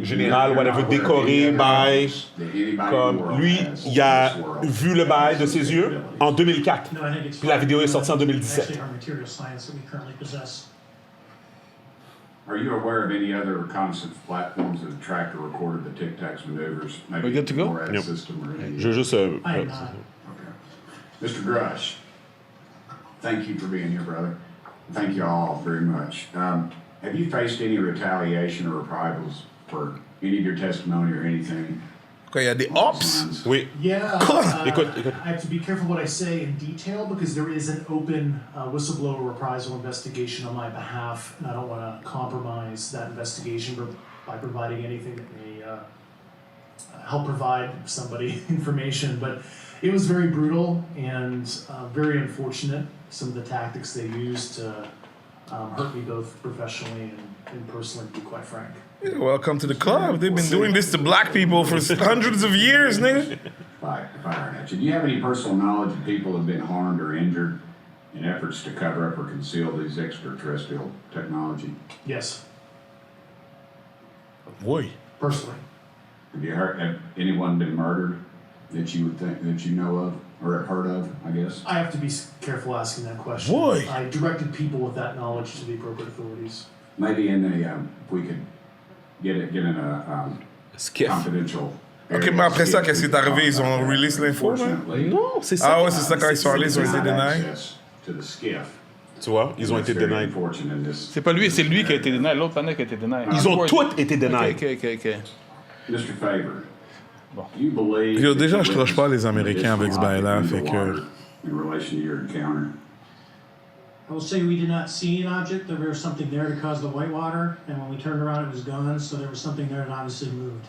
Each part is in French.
Général, whatever, décoré, bail. Comme lui, il a vu le bail de ses yeux en 2004. Puis la vidéo est sortie en 2017. Are you aware of any other reconnaissance platforms that have tracked or recorded the Tic Tacs maneuvers? Maybe We good to go? NORAD Yep. system or any. Je veux juste. Okay. Mr. Grush, thank you for being here, brother. Thank you all very much. Have you faced any retaliation or reprisals for any of your testimony or anything? Quand il y a des ops. Oui. Yeah, Écoute. I have to be careful what I say in detail because there is an open whistleblower reprisal investigation on my behalf, and I don't want to compromise that investigation by providing anything that may help provide somebody information. But it was very brutal and very unfortunate, some of the tactics they used to hurt me both professionally and personally, to be quite frank. Welcome to the club. They've been doing this to black people for hundreds of years, nigga. Firing at you. Do you have any personal knowledge of people who have been harmed or injured in efforts to cover up or conceal these extraterrestrial technology? Yes, Oui. personally. Have anyone been murdered that you would think that you know of or have heard of? I guess. I have to be careful asking that question. Boy. I directed people with that knowledge to the appropriate authorities. Maybe in the if we could get in a Skiff. confidential. Ok, mais après ça, qu'est-ce qui est arrivé? Ils ont release l'info, là? Non, c'est ça. Ah ouais, c'est ça, quand ils sont allés, ils ont été denied. To the skiff. Tu vois, ils ont été denied. C'est pas lui, c'est lui qui a été denied, l'autre planète qui a été denied. Ils ont tous été denied. Ok. Mr. Favor, you believe Yo, déjà, that je you troche pas les witnessed Américains avec ce bail-là, additional fait que... object in relation to your encounter. I will say we did not see an object. There was something there to cause the whitewater, and when we turned around, it was gone. So there was something there that obviously moved.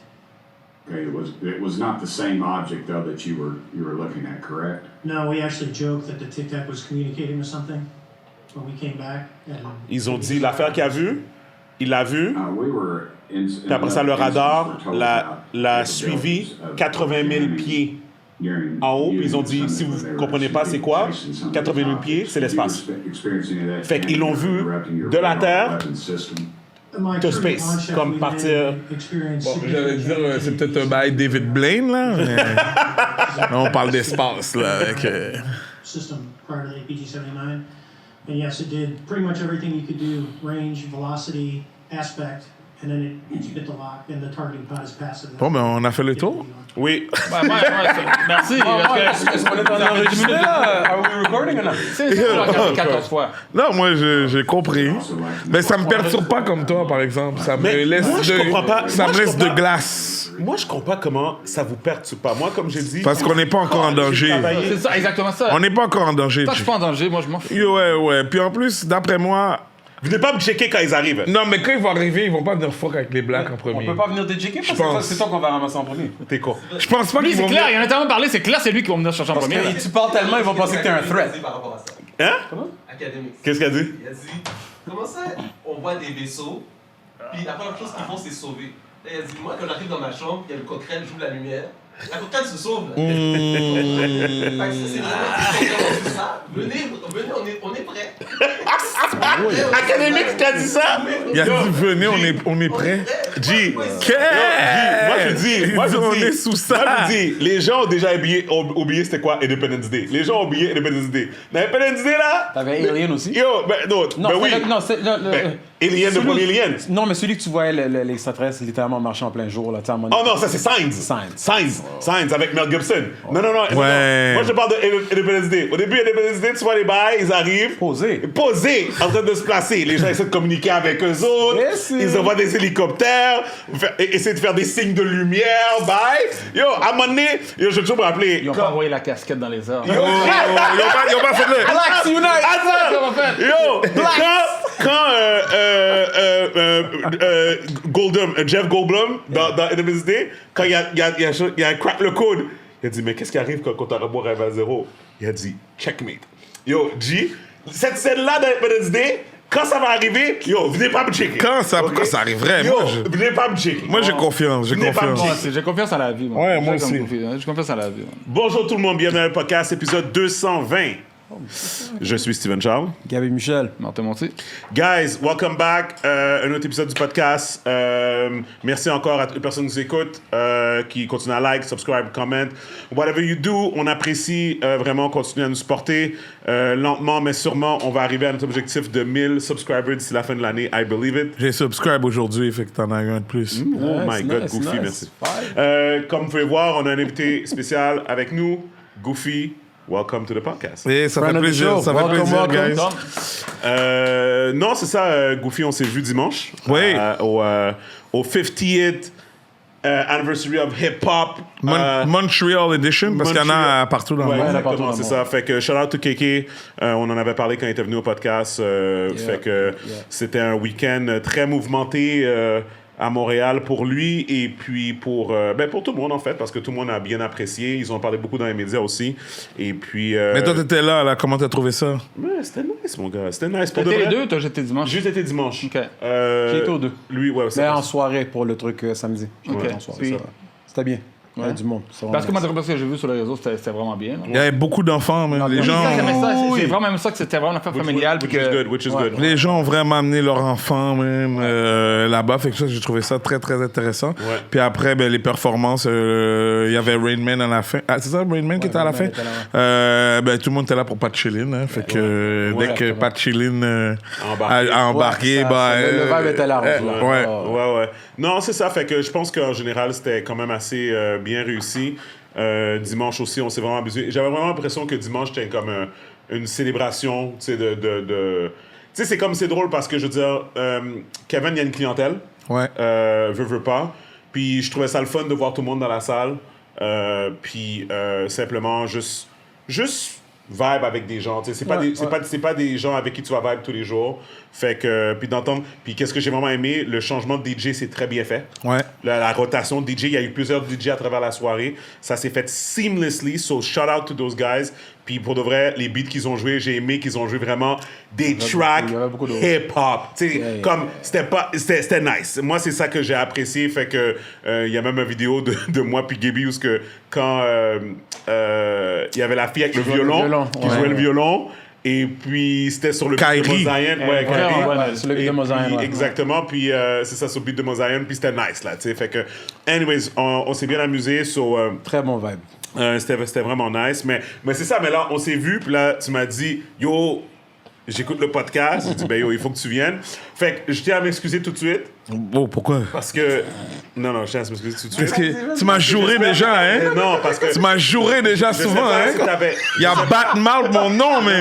Okay, it was not the same object though that you were looking at, correct? No, we actually joked that the Tic Tac was communicating with something when we came back. And Ils ont dit l'affaire qu'il a vue, il l'a vue. We were in. Puis après ça, le radar l'a suivi 80 000 pieds en haut. Puis ils ont dit, si vous ne comprenez pas c'est quoi, 80 000 pieds, c'est l'espace. Fait qu'ils l'ont vu de la Terre to space, comme partir... Bon, j'allais dire, c'est peut-être un bail David Blaine, là, mais... Là, on parle d'espace, là, avec... System prior to the APG-79. And yes, it did pretty much everything you could do, range, velocity, aspect, and then it hit the lock, and the targeting pod is passive. Bon, ben, on a fait le tour. Oui. Merci. Est-ce qu'on est en enregistré là? Are we recording or not? C'est ça, 14 fois. Non, moi, j'ai compris. Mais ça me perturbe pas comme toi, par exemple. Ça me Mais laisse moi, je comprends pas. Ça Moi, me je laisse comprends de pas. glace. Moi, je comprends pas comment ça vous perturbe pas. Moi, comme j'ai dit... Parce qu'on n'est pas encore en danger. C'est ça, exactement ça. On n'est pas encore en danger. Toi, je suis pas en danger, moi, je m'en fous. Ouais. Puis en plus, d'après moi... Venez pas me checker quand ils arrivent. Non, mais quand ils vont arriver, ils vont pas venir fuck avec les blacks en premier. On peut pas venir déchecker parce pense. que c'est toi qu'on va ramasser en premier. T'es con. Je pense pas Lui, qu'ils c'est vont clair, venir... il en a tellement parlé, c'est clair, c'est lui qui va venir chercher en Parce premier. là. que tu parles tellement, ils vont penser que t'es un threat. Par rapport à ça. Hein? Académique. Qu'est-ce qu'elle a dit? Il a dit comment ça, on voit des vaisseaux, puis la première chose qu'ils font, c'est sauver. Là, il a dit moi, quand j'arrive dans ma chambre, il y a le coquerel, j'ouvre la lumière. La coquerel se sauve. Là. Fait que ça, c'est vraiment ça. Venez, on est prêts. Académique, t'as dit ça? Il a dit, venez, on est prêts. G. Moi, Moi, je dis, on est sous ça. Moi, je dis, les gens ont déjà oublié c'était quoi Independence Day. Les gens ont oublié Independence Day. Dans Independence Day, là... T'avais Alien aussi? Yo, ben oui. Non, c'est Ben, Alien, le premier Alien. Non, mais celui que tu voyais, l'extraterrestre, littéralement marcher en plein jour. Là, tu sais, en mode- Oh non, ça c'est Signs avec Mel Gibson. Non. Ouais. Moi, je parle de Independence Day. Au début, Independence Day, tu vois les bails, ils arrivent. Posé. Posés, en train de se placer. Les gens essaient de communiquer avec eux autres. Yes, Ils envoient des hélicoptères. Essaient de faire des signes de lumière. Bye. Yo, à un moment donné, yo, je vais toujours me rappeler. Ils ont pas envoyé la casquette dans les airs. Ils ont pas fait le... Relax, unite! Attends! Yo! Quand Jeff Goldblum, dans Independence Day, quand il a crack le code, il a dit, mais qu'est-ce qui arrive quand ton robot rêve à zéro? Il a dit, checkmate. Yo, G, cette scène-là dans Independence Day, quand ça va arriver, yo, venez pas me checker. Quand ça arriverait, Yo, moi, venez pas me checker. j'ai confiance, Venez pas me Moi, checker. j'ai confiance en la vie. Ouais, moi aussi. J'ai confiance en la vie. Bonjour tout le monde, bienvenue dans le podcast, épisode 220. Je suis Steven Charles. Gabi Michel. Martin Monti. Guys, welcome back. Un autre épisode du podcast. Merci encore à toutes les personnes qui nous écoutent, qui continuent à like, subscribe, comment. Whatever you do, on apprécie vraiment continuer à nous supporter. Lentement, mais sûrement, on va arriver à notre objectif de 1000 subscribers d'ici la fin de l'année. I believe it. J'ai subscribe aujourd'hui, fait que t'en as eu un de plus. Oh my God, nice, Goofy, nice. merci. Comme vous pouvez voir, on a un invité spécial avec nous, Goofy. Welcome to the podcast. Et ça fait Friend of the plaisir, show. ça fait Welcome, plaisir, welcome. guys. Non, c'est ça, Goofy, on s'est vu dimanche. Oui. Au 50th anniversary of hip-hop. Montreal Edition, parce qu'il y en a partout dans le Ouais, monde. exactement, c'est ça. Fait que shout out to KK. On en avait parlé quand il était venu au podcast. Fait que c'était un week-end très mouvementé à Montréal pour lui et puis pour tout le monde en fait, parce que tout le monde a bien apprécié. Ils ont parlé beaucoup dans les médias aussi. Et puis. Mais toi, t'étais là, comment t'as trouvé ça? Ouais, c'était nice, mon gars. C'était nice. Pour de T'as été les vrai. deux, t'as jeté dimanche. Juste été dimanche. OK. J'ai été aux deux. Lui, ouais, c'est Mais en soirée pour le truc samedi. J'ai Ok. été en soirée. Puis- ça. C'était bien. Il y Ouais. a du monde. C'est Parce que vraiment moi, d'après ce que j'ai vu sur les réseaux, c'était vraiment bien. là. Il y avait beaucoup d'enfants, mais les C'est gens... ça, j'aimais ça. oui. C'est vraiment même ça que c'était vraiment une affaire familiale. puis Which is que- good, which is Ouais. good. Les gens ont vraiment amené leurs enfants même là-bas, fait que ça, j'ai trouvé ça très très intéressant. Ouais. Puis après, les performances, il y avait Rain Man à la fin. Ah, c'est ça, Rain Man qui était à la Rain fin. Man était là, Tout le monde était là pour Pat Chillin, hein, fait que Ouais. dès que Pat Chillin Embarqué. a embarqué, Ouais, ça, le vibe était large, là. Ouais. Ouais. Non, c'est ça. Fait que je pense qu'en général, c'était quand même assez bien réussi. Dimanche aussi, on s'est vraiment amusé. J'avais vraiment l'impression que dimanche, c'était comme une célébration, tu sais, Tu sais, c'est comme, c'est drôle parce que, je veux dire, Kevin, il y a une clientèle. Ouais. Veut pas. Puis je trouvais ça le fun de voir tout le monde dans la salle. Puis simplement juste vibe avec des gens. Tu sais, c'est pas des gens avec qui tu vas vibe tous les jours. Fait que, puis d'entendre. Puis qu'est-ce que j'ai vraiment aimé, le changement de DJ, c'est très bien fait. Ouais. La rotation de DJ, il y a eu plusieurs DJ à travers la soirée. Ça s'est fait seamlessly. So shout out to those guys. Puis pour de vrai, les beats qu'ils ont joués, j'ai aimé qu'ils ont joué vraiment des tracks il y avait beaucoup de- hip-hop. Tu sais, Yeah. comme c'était nice. Moi, c'est ça que j'ai apprécié. Fait que il y a même une vidéo de moi puis Gaby où ce que quand il y avait la fille avec le violon qui ouais. jouait le violon. Et puis, c'était sur le beat de Kyrie. Mosaïen. Ouais, Ouais, Kyrie. ouais, sur le beat de Et Mosaïen, puis, ouais. exactement. Puis, c'est ça, sur le beat de Mosaïen. Puis, c'était nice, là, tu sais. Fait que, anyways, on s'est bien amusé. So, Très bon vibe. c'était vraiment nice. Mais c'est ça, mais là, on s'est vu. Puis là, tu m'as dit, yo, j'écoute le podcast. J'ai dit, ben yo, il faut que tu viennes. Fait que je tiens à m'excuser tout de suite. Oh, pourquoi? Parce que. Non, je tiens à m'excuser tout de suite. Parce que tu m'as juré déjà, hein? Non, parce que. Tu m'as juré déjà je sais souvent, pas hein? si t'avais- Il y a Batman mon nom, mais...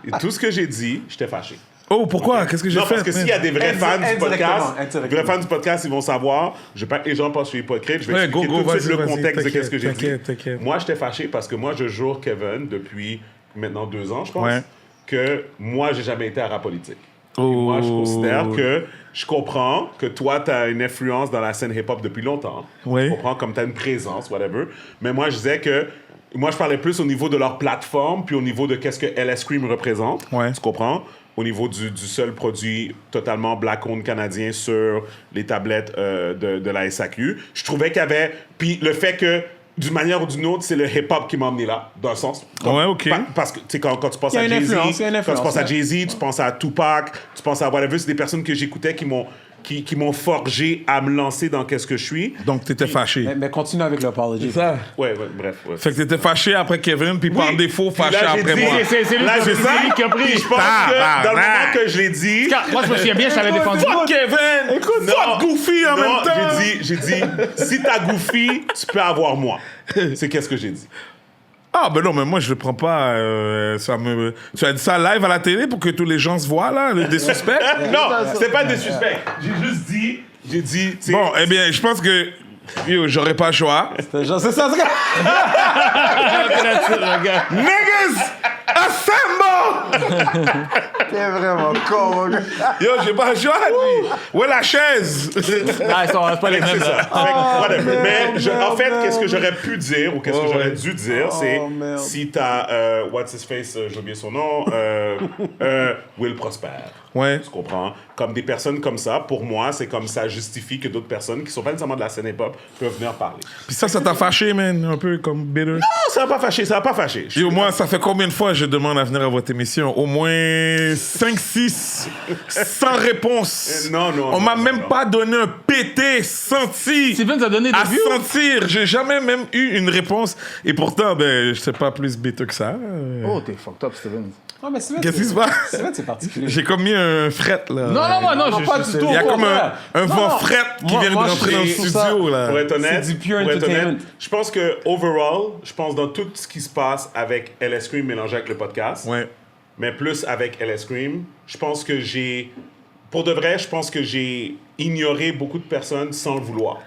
Et tout ce que j'ai dit, j'étais fâché. Oh, pourquoi? Qu'est-ce que j'ai Non, fait? parce que s'il y a des vrais fans du indirectement, podcast, indirectement. vrais fans du podcast, ils vont savoir. Je veux pas que les gens pensent que je suis hypocrite. Je vais Ouais, expliquer go, tout de suite vas-y, le contexte de t'inquiète, ce que j'ai dit. t'inquiète. Moi, j'étais fâché parce que moi, je jure Kevin depuis maintenant 2 ans, je pense, Ouais. que moi, j'ai jamais été à rap politique. Et Oh. moi, je considère que je comprends que toi, tu as une influence dans la scène hip-hop depuis longtemps. Oui. Je comprends comme tu as une présence, whatever. Mais moi, je disais que moi, je parlais plus au niveau de leur plateforme, puis au niveau de qu'est-ce que LS Cream représente. Ouais. Tu comprends? Au niveau du seul produit totalement black-owned canadien sur les tablettes de la SAQ. Je trouvais qu'il y avait... Puis le fait que, d'une manière ou d'une autre, c'est le hip-hop qui m'a emmené là, d'un sens. Ouais, OK. Parce que, tu sais, quand tu penses Il y a à une Jay-Z, influence, il y a une quand tu influence, penses à ouais. Jay-Z, tu penses à Tupac, tu penses à whatever, c'est des personnes que j'écoutais qui m'ont forgé à me lancer dans qu'est-ce que je suis. Donc, t'étais fâché. Mais continue avec l'apology. Ça. Ouais, bref. Ouais. Fait que t'étais fâché après Kevin, puis par défaut, Puis fâché là, j'ai après dit- moi. C'est lui Là, qui a j'ai pris, dit- qui a pris. Puis je pense que dans le moment Tabarnak. que je l'ai dit... Moi, je me souviens bien, je t'avais défendu. Fuck Kevin! Écoute, fuck Goofy en même temps! j'ai dit, si t'as Goofy, tu peux avoir moi. C'est qu'est-ce que j'ai dit. Ah, ben non, mais moi, je le prends pas. Tu as dit ça live à la télé pour que tous les gens se voient, là, des suspects? Non, c'est pas des suspects. J'ai juste dit, tu sais, Bon, eh bien, je pense que yo, j'aurais pas le choix. C'est ça. Niggas! Assemble! T'es vraiment con, mon gars. Yo, j'ai pas le choix, lui. Où est la chaise? Ah, ils sont pas les mêmes. c'est ça. là. Fait que, whatever. Mais en fait, merde. qu'est-ce que j'aurais pu dire ou qu'est-ce que j'aurais dû dire, c'est merde. si t'as what's his face, j'ai oublié son nom, Will Prosper. Ouais. Tu comprends? Comme des personnes comme ça, pour moi, c'est comme ça justifie que d'autres personnes qui sont pas nécessairement de la scène hip-hop peuvent venir parler. Puis ça t'a fâché, man, un peu comme bitter. Non, ça va pas fâcher, ça va pas fâcher. Yo, moi, ça ça fait combien de fois je demande à venir à votre émission? Au moins 5, 6, sans réponse. Non. On m'a même pas donné un pété senti. Steven t'a donné des À views? sentir. J'ai jamais même eu une réponse. Et pourtant, ben, je sais pas plus bêteux que ça. Oh, t'es fucked up, Steven. Non, mais Steven, Qu'est-ce qui se passe? Steven, c'est particulier. J'ai comme mis un fret, là. Non, pas du tout. Il y a au comme contraire. un vent Non. fret qui Moi- vient de moi, rentrer dans le je trouve ça- studio, là. Pour être honnête, C'est du pure pour être entertainment. honnête, je pense que overall, je pense dans tout ce qui se passe avec LS Scream mélangé avec le podcast, Ouais. mais plus avec LS Scream, je pense que pour de vrai, je pense que j'ai ignoré beaucoup de personnes sans le vouloir.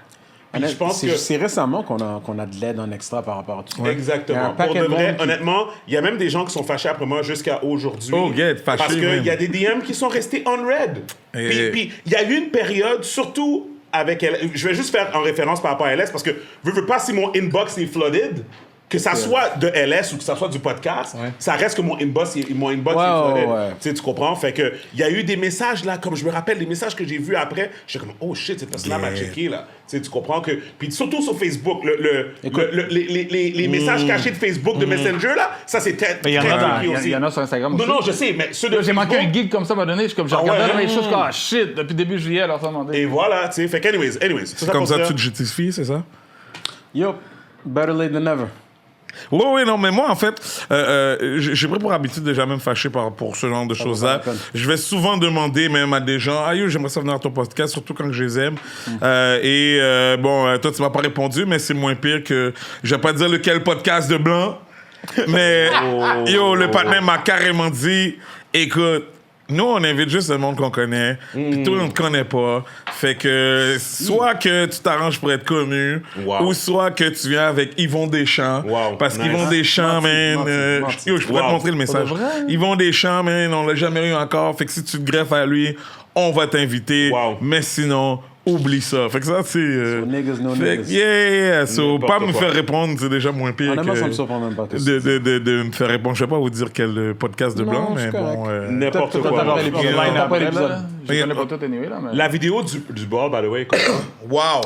Puis je pense que C'est récemment qu'on a de l'aide en extra par rapport à tout ça. Il y a exactement. un Pour paquet de de vrai, monde qui- honnêtement, il y a même des gens qui sont fâchés après moi jusqu'à aujourd'hui. Oh, get fâché, parce qu'il même. y a des DM qui sont restés on-read. Et- Puis il y a eu une période, surtout avec LS, je vais juste faire en référence par rapport à LS, parce que veux pas si mon inbox est flooded, que ça soit de LS ou que ça soit du podcast, ça reste que mon inbox est flooded. ouais. Tu sais, tu comprends? Fait que il y a eu des messages là, comme je me rappelle, les messages que j'ai vus après, j'étais comme oh shit, cette personne-là m'a checké là. Tu sais, tu comprends que. Puis surtout sur Facebook, les messages cachés de Facebook, de Messenger là, ça c'est très. Mais il y en très a dans- creepy il y en- aussi. il y en a sur Instagram Non, aussi. non, je sais, mais ceux de J'ai manqué Facebook- un geek comme ça, m'a donné. Je suis comme, j'ai regardé ouais? les choses comme, ah shit, depuis début juillet, alors ça m'a demandé. Et voilà, tu sais. Fait que anyways. C'est comme ça que tu te justifies, c'est ça? Yup. Better late than never. Oui, non, mais moi, en fait, j'ai pris pour habitude de jamais me fâcher pour ce genre de choses-là. pas la peine. Je vais souvent demander même à des gens, « Ah, yo, j'aimerais ça venir à ton podcast, surtout quand je les aime. Toi, tu m'as pas répondu, mais c'est moins pire que... Je vais pas dire lequel podcast de blanc, mais yo, le partenaire m'a carrément dit, « Écoute, nous, on invite juste le monde qu'on connaît, puis tout le monde ne connaît pas. Fait que soit que tu t'arranges pour être connu, Wow. ou soit que tu viens avec Yvon Deschamps. Wow. Parce Nice. qu'Yvon Deschamps, man, menti. yo, je pourrais te Wow. montrer le message. Pour de vrai? Yvon Deschamps, man, on l'a jamais eu encore. Fait que si tu te greffes à lui, on va t'inviter. Wow. Mais sinon, oublie ça. Fait que ça, c'est... So niggas, no fait que, niggas. yeah. So, N'importe pas me quoi. faire répondre, c'est déjà moins pire Honnêtement, que... ça me surprend même pas. de me faire répondre. Je vais pas vous dire quel podcast de Non, blanc, c'est mais correct. bon... N'importe T'as quoi. pas l'épisode. Line T'as pas après, l'épisode. là. Je connais pas tout anyway, là, mais... La vidéo du ball, by the way, écoute. Wow!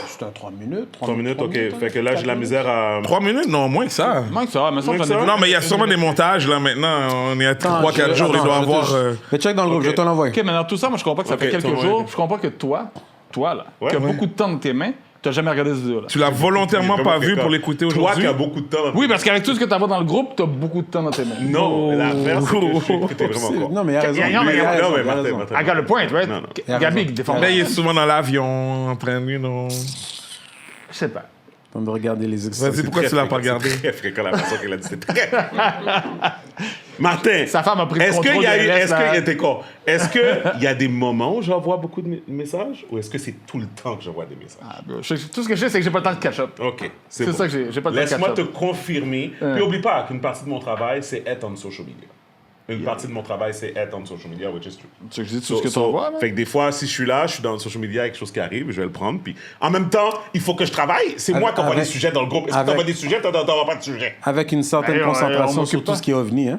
C'était à 3 minutes. 3 minutes, ok. Fait que là, j'ai la misère à. 3 minutes? Non, moins que ça. Moins que ça, mais ça, Moins que j'en ai ça? vu. Non, mais il y a sûrement des montages, là, maintenant. On est à 3-4 jours. Il doit avoir... Mais check dans le groupe, je vais te l'envoyer. Ok, mais dans tout ça, moi, je comprends que ça fait Ok, quelques toi, jours. ouais. Je comprends que toi là, Ouais. qui as Ouais. beaucoup de temps dans tes mains, tu n'as jamais regardé cette vidéo-là. Tu l'as volontairement pas vu pour l'écouter Toi aujourd'hui? qui as beaucoup de temps. Oui, parce qu'avec tout ce que tu as dans le groupe, tu as beaucoup de temps dans tes mains. Non, l'affaire, c'est que je sais que t'es vraiment con. Non, mais il a raison. Non, mais Il a non, raison, mais il a Martin, raison. Martin. I got le point, right? Non, non. Gabi, défend. Là, il est souvent dans l'avion, en train de... Je sais pas. On va regarder les extraits. Vas-y, pourquoi tu l'as pas regardé? C'est très fréquent la façon qu'elle a dit. C'est très. Martin, Sa femme a pris le est-ce qu'il contrôle y a de eu, LS, est-ce là. qu'il était con? Est-ce qu'il y a des moments où j'envoie beaucoup de messages ou est-ce que c'est tout le temps que j'envoie des messages? Ah, bro, tout ce que je sais, c'est que j'ai pas le temps de catch-up. Ok, C'est bon. ça que j'ai pas le temps de Laisse-moi te catch-up. confirmer. Puis oublie pas qu'une partie de mon travail, c'est être on social media. Une partie de mon travail, c'est être on social media, which is true. Tu sais que je dis tout ce que tu envoies, là? Fait que des fois, si je suis là, je suis dans le social media, quelque chose qui arrive, je vais le prendre. Puis en même temps, il faut que je travaille. C'est moi qui envoie avec- des sujets dans le groupe. Est-ce que tu envoies des sujets? Tu n'envoies pas de sujets. Avec une certaine Allez, on concentration m'occupe sur tout pas. ce qui est ovni, hein.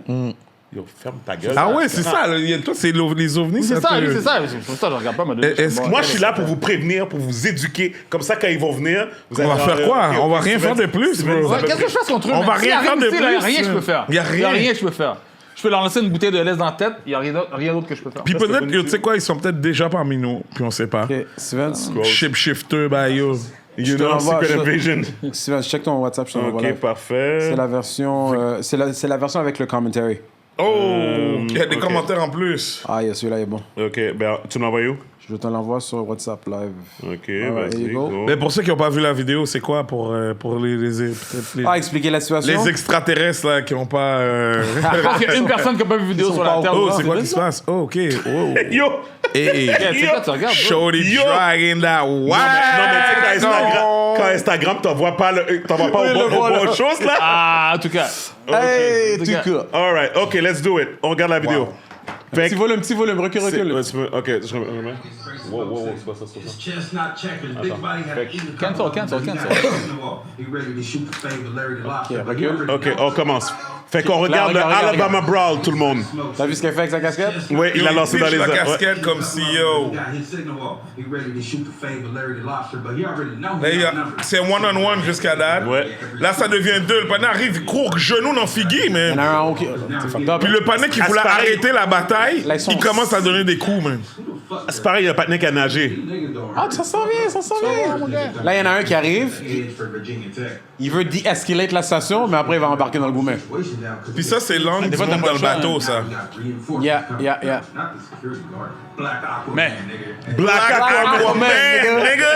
Yo, ferme ta gueule. Ah ouais, c'est ça. Là. Toi, c'est les ovnis. C'est ça, un lui, peu- c'est ça. C'est pour ça que je regarde pas ma donner. Est-ce que Moi, je suis là pour vous prévenir, pour vous éduquer. Comme ça, quand ils vont venir, vous On va allez faire quoi? On va rien faire de plus, bro. Ouais, qu'est-ce que je fasse contre eux? On va man? S'il y a rien faire de ici, là, il y a plus. rien que je peux faire. Il y a rien. que je peux faire. Je peux leur lancer une bouteille de lait dans la tête, il y a rien d'autre que je peux faire. Puis Ça, c'est peut-être bonne que, tu idée. sais quoi, ils sont peut-être déjà parmi nous, puis on sait pas. Ok, Steven, Shifter, bah yo. You te know, l'envoie, Secret je- Invasion. Steven, check ton WhatsApp, je te l'envoie Ok, live. parfait. C'est la version, c'est la version avec le commentary. Oh, il y a des ok. commentaires en plus. Ah, yeah, celui-là est bon. Ok, ben, tu l'envoies où? Je te l'envoie sur WhatsApp live. Ok, Alright, vas-y, here you go. go. Mais pour ceux qui n'ont pas vu la vidéo, c'est quoi pour peut-être les, Ah, expliquer la situation. les extraterrestres là, qui n'ont pas. Je pense qu'il y a une personne qui n'a pas vu vidéo Ils sur sont la pas Terre. Oh, Non, c'est quoi vrai, qui se ça? passe? Oh, ok. Oh. Yo! Hey. C'est quoi tu regardes? bro? Shorty Yo. dragging that Non, mais tu sais, quand Instagram t'envoie pas, t'envoies pas Oui, le aux voilà. bonnes choses, là? Ah, en tout cas. Hey, Ok. tu coupes. Alright, ok, let's do it. On regarde la vidéo. Fait Petit que- volume, recule. Ouais, tu peux- ok, je remets. Wow, c'est pas ça, c'est pas ça. Chestnut checkers, big body had Fait- eaten cancel. He ready to shoot the favor, Larry the Lock. recule. Ok, on commence. Fait qu'on regarde le Alabama Brawl, tout le monde. T'as vu ce qu'elle fait avec sa casquette? Oui, il l'a lancé dans les la airs. Ouais. casquette comme si, yo. Là, c'est one-on-one jusqu'à date. Ouais. Là, ça devient deux. Le panneau arrive, il court, genou dans Figgy, Il y en man. a un en haut qui. C'est fucked up. Puis le panneau qui voulait pareil. arrêter la bataille, Là, ils sont- il commence à donner des coups, man. C'est pareil, il y a un patiné qui a nagé. Ah, ça s'en vient, ça s'en vient. Là, il y en a un qui arrive, il veut de-escalate la station, mais après, il va embarquer dans le gourmet. Puis ça, c'est l'angle du fois, t'as monde pas dans le le choix, bateau, ça. Yeah. Mais Black Aquaman, Aquaman, nigga!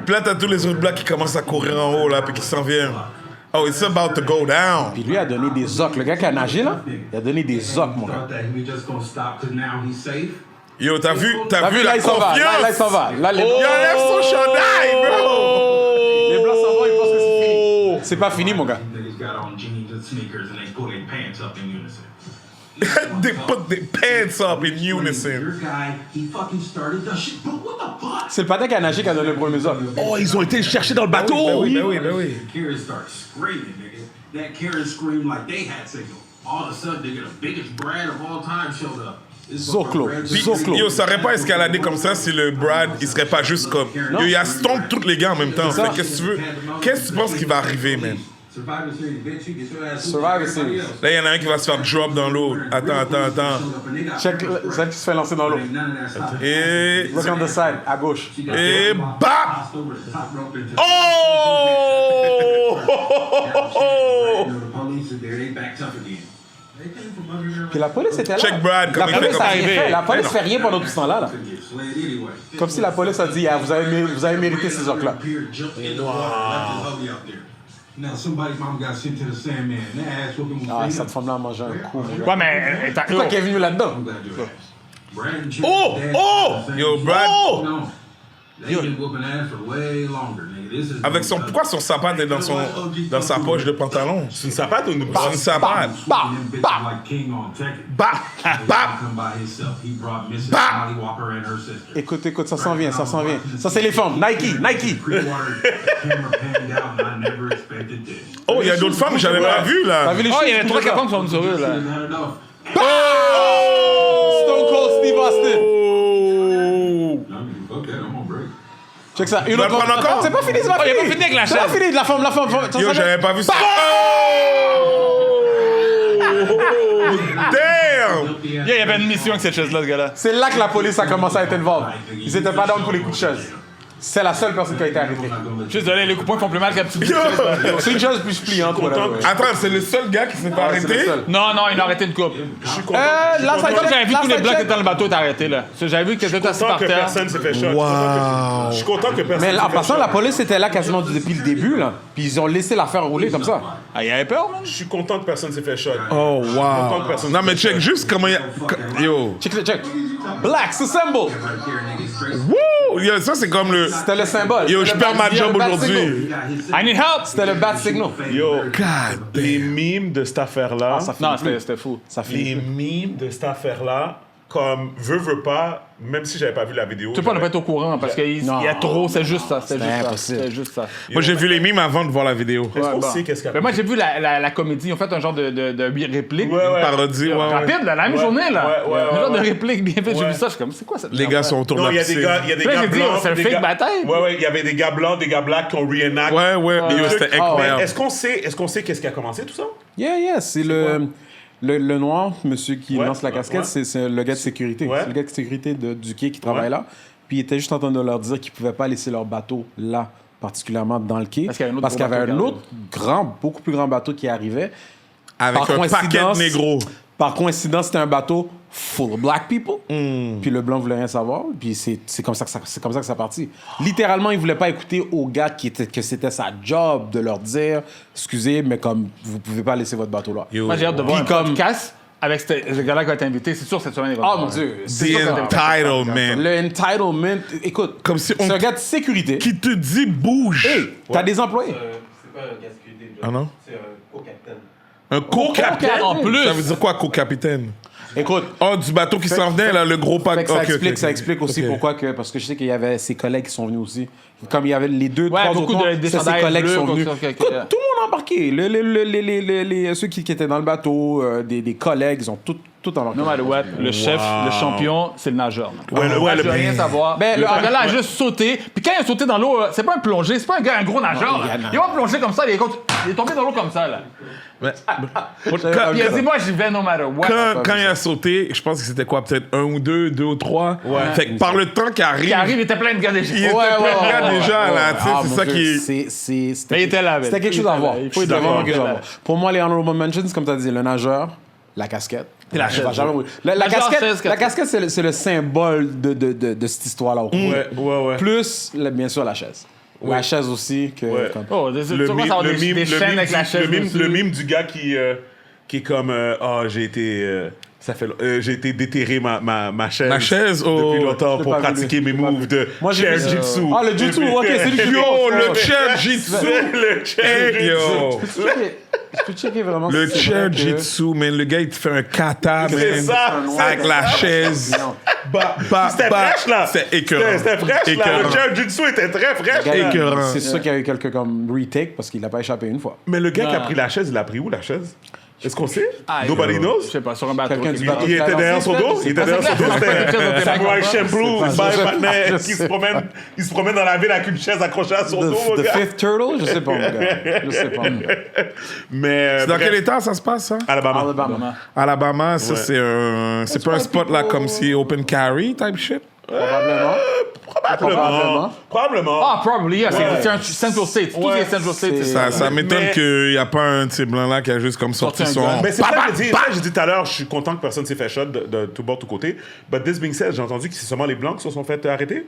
Puis là, t'as tous les autres blacks qui commencent à courir en haut, là, puis qui s'en viennent. Oh, it's about to go down. Puis lui a donné des ocks. Le gars qui a nagé, là, il a donné des ocks, mon gars. Yo, t'as vu T'as vu, là, la il s'en va. confiance? Là, il s'en va. Là, les Il enlève son chandail, bro! les blancs s'en vont, ils pensent que c'est fini. C'est pas fini, mon gars. They put their pants up in unison. C'est le patin qui a nagé qui a donné le premier ock. Oh, ils ont été le chercher dans le bateau. Ben oui, ben oui, ben oui. Karen started screaming, nigga. That Karen screamed like they had signal. All of a sudden, nigga, the biggest Brad of all time showed up. This Zoclo. motherfucker Brad Puis, Zoclo. yo, ça aurait pas escaladé comme ça si le Brad, il serait pas juste comme... Yo, il a stomp tous les gars en même temps. ça. Fait qu'est-ce que tu veux? Qu'est-ce que tu penses qui va arriver, man? Survivor Series, bitch, you get your ass Survivor Series. Là, il y en a un qui va se faire drop dans l'eau. Attends. Check celle qui se fait lancer dans l'eau. Et... Look on the side, à gauche. Et... Bap! Oh! Puis la police était là. Check Brad, La comme il fait police comme a rien ça. fait. La police fait rien pendant tout ce temps-là. Là. Comme si la police a dit, ah, vous avez mérité ces ocks-là. Ah, cette femme-là a mangé un coup. mon gars. ouais, mais Pourquoi qu'elle est venue là-dedans? Oh! Yo, Brad, avec son... Pourquoi son sapate est dans sa poche de pantalon? C'est une sapate ou une C'est une sapate. Bam! Bap! Bap! Écoute, ça s'en vient. Ça, c'est les femmes. Nike. Oh, il y a d'autres femmes que j'avais pas vues, là. T'as vu les Oh, il y choses avait que 3 j'ai femmes qui sont sur eux, là. Stone Cold Steve Austin. Oh! Check ça. Une vas le autre prendre encore? C'est pas fini, c'est pas Oh, il fini. a pas fini avec la C'est pas chaîne. fini. La femme. Ça Yo, s'en j'avais vient. pas vu ça. Oh! Damn! Il y avait une mission avec cette chaise-là, ce gars-là. C'est là que la police a commencé à être involved. Ils étaient pas down pour les coups de chaise. C'est la seule personne qui a été arrêtée. Je suis désolé, les coups de poing font plus mal qu'un petit bout de chaise, là. C'est une chaise plus pliante. Attends, c'est le seul gars qui s'est pas arrêté? Non, il a arrêté une coupe. Je suis content. Là, ça Quand j'avais vu tous les blocs qui étaient check. dans le bateau, t'as arrêté, là. J'avais vu que t'étais assis Content par que terre. personne s'est fait shot. Je suis content que personne Mais s'est en fait passant, shot. la police était là quasiment depuis le début, là. Puis ils ont laissé l'affaire rouler comme ça. Ah, il avait peur, man. Je suis content que personne s'est fait shot. Oh, Content wow. que personne Non, s'est mais fait check shot. juste comment il y a... Yo. Check. Blacks Assemble. Wouh! Yo, ça, c'est comme le... C'était le symbole. Yo, C'était je le perds ma bat- job le bat aujourd'hui. signal. I need help. C'était le bat signal. Yo, God les damn. mimes de cette affaire-là, ça finit Non, plus. c'était fou. Ça les finit. mimes de cette affaire-là, comme veut pas, même si j'avais pas vu la vidéo. Tu peux pas ne pas être au courant parce qu'il Non. y a trop, c'est juste ça. C'est juste ça. impossible. C'est juste ça. Moi, j'ai vu les mimes avant de voir la vidéo. Est-ce qu'on bon. sait qu'est-ce qu'il y a? Mais moi, j'ai vu la comédie. Ils ont fait un genre de réplique. Ouais. Parodie, ouais, ouais. Rapide, là, la même journée, là. ouais, Un genre de ouais. réplique bien fait. J'ai Ouais. vu ça, je suis comme, c'est quoi cette Les gars sont autour de Non, la il y a des piscine. gars, il y a des Là, gars j'ai dit, blancs. c'est un des fake gars- bataille. Ouais, il y avait des gars blancs, des gars blacks qui ont reenact. Ouais, yo, Des c'était trucs. incroyable. Mais est-ce qu'on sait qu'est-ce qui a commencé tout ça? Yeah, c'est le noir, monsieur qui Ouais, lance la casquette, ouais. c'est le gars de sécurité. Ouais. C'est le gars de sécurité du quai qui travaille Ouais. là. Puis il était juste en train de leur dire qu'ils pouvaient pas laisser leur bateau là, particulièrement dans le quai. Parce qu'il y avait un autre Parce qu'il y gros avait un bateau autre grand, beaucoup plus grand bateau qui arrivait. Avec Par un paquet coïncidence- de négros. Par coïncidence, c'était un bateau full of black people. Puis le blanc voulait rien savoir. Puis c'est comme ça que ça partit. Littéralement, il voulait pas écouter aux gars que c'était sa job de leur dire excusez, mais comme vous pouvez pas laisser votre bateau là. Yo. Moi, j'ai hâte de voir un Puis comme- podcast avec ce gars-là qui va être invité. C'est sûr que cette semaine, il va Oh mon Dieu. C'est The sûr que entitlement. le entitlement, écoute, Comme si on- c'est un gars de sécurité. Qui te dit bouge. Hey, t'as des employés. C'est pas un gars de sécurité. Ah non? C'est un co-capitaine. Un co-capitaine. En plus. Ça veut dire quoi, co-capitaine? Écoute, Oh, du bateau qui s'en venait, là, le gros fait pack. que ça, Ok, explique, ok, ça ok. explique aussi Ok. pourquoi que, parce que je sais qu'il y avait ses collègues qui sont venus aussi. Comme il y avait les deux, Ouais, trois beaucoup autres de noirs, c'était ses chandails collègues qui bleus, sont venus. comme ça, ok, Écoute, ok. tout le monde embarqué. Ceux qui étaient dans le bateau, des collègues, ils ont tout embarqué. No matter what, le chef, le champion, c'est le nageur. Ouais, Le nageur, rien savoir. Ben, Le gars-là a juste sauté. Puis quand il a sauté dans l'eau, c'est pas un plongée, c'est pas un gros nageur. Non, Là. Il va plonger comme ça, il est tombé dans l'eau comme ça. Là. Mais- Puis il a dit, moi, j'y vais no matter what. Quand il a sauté, je pense que c'était quoi, peut-être 1 ou 2 ou 3. Fait que par le temps qu'il arrive, Qui arrive, il était plein de gars déjà. il était plein de gars déjà, là, tu sais, Ah, c'est mon ça Dieu, qui... Mais il était là, C'était quelque chose à voir. Il faut C'était vraiment quelque chose à là. voir. Pour moi, les honorable mentions, comme tu as dit, le nageur, la casquette. Et la chaise. La Nageur, casquette, chaise, la casquette, c'est le symbole de cette histoire-là. Au cours. Ouais. Plus, bien sûr, la chaise. La chaise aussi. Que, Ouais. comme- Oh, Le tu vas mime, savoir le des mime, chaînes avec la chaise. le mime du gars qui est comme j'ai été j'ai été déterrer ma chaise. Ma chaise, depuis longtemps Je l'ai pour pas pratiquer vu. mes moves de Moi, j'ai chair vu ça. jitsu. Ah, le jutsu, ok, c'est du jutsu. Yo, le Ouais. chair jitsu! Le chair Hey, yo! Je peux checker vraiment Le si c'est chair vrai que- jitsu, man, le gars, il te fait un kata, C'est man. ça. Avec la chaise. Non. C'était fraîche là. C'était écœurant. C'était fraîche là. Le Écœurant. chair jitsu était très fraîche. là. Écœurant. C'est sûr qu'il y a eu quelques comme retake parce qu'il n'a pas échappé une fois. Mais le gars qui a pris la chaise, il a pris où la chaise? Est-ce qu'on sait? Ah, Nobody Je knows? sais pas, sur un bateau. Quelqu'un ok. du bateau. Il était derrière son dos? Il était derrière son dos? C'était Samurai Champloo, Je qui sais se promène dans la ville avec une chaise accrochée à son dos, mon The gars. Fifth Turtle? Je sais pas, mon gars. Je sais pas. Mais Dans bref, quel état ça se passe, ça? Alabama. Alabama. Alabama, ça, Ouais. c'est pas un spot là comme si open carry type shit? Probablement. Probablement. Ah, probably, yeah. Ouais. C'est un Central States. Tous Ouais. les Central States, c'est Ça, ça. ça m'étonne Mais- qu'il n'y a pas un de ces blancs-là qui a juste comme sorti Sorti un son... gun. Mais c'est ça que j'ai dit tout à l'heure, je suis content que personne s'est fait shot de tout bord, tout côté. But this being said, j'ai entendu que c'est seulement les blancs qui se sont fait arrêter.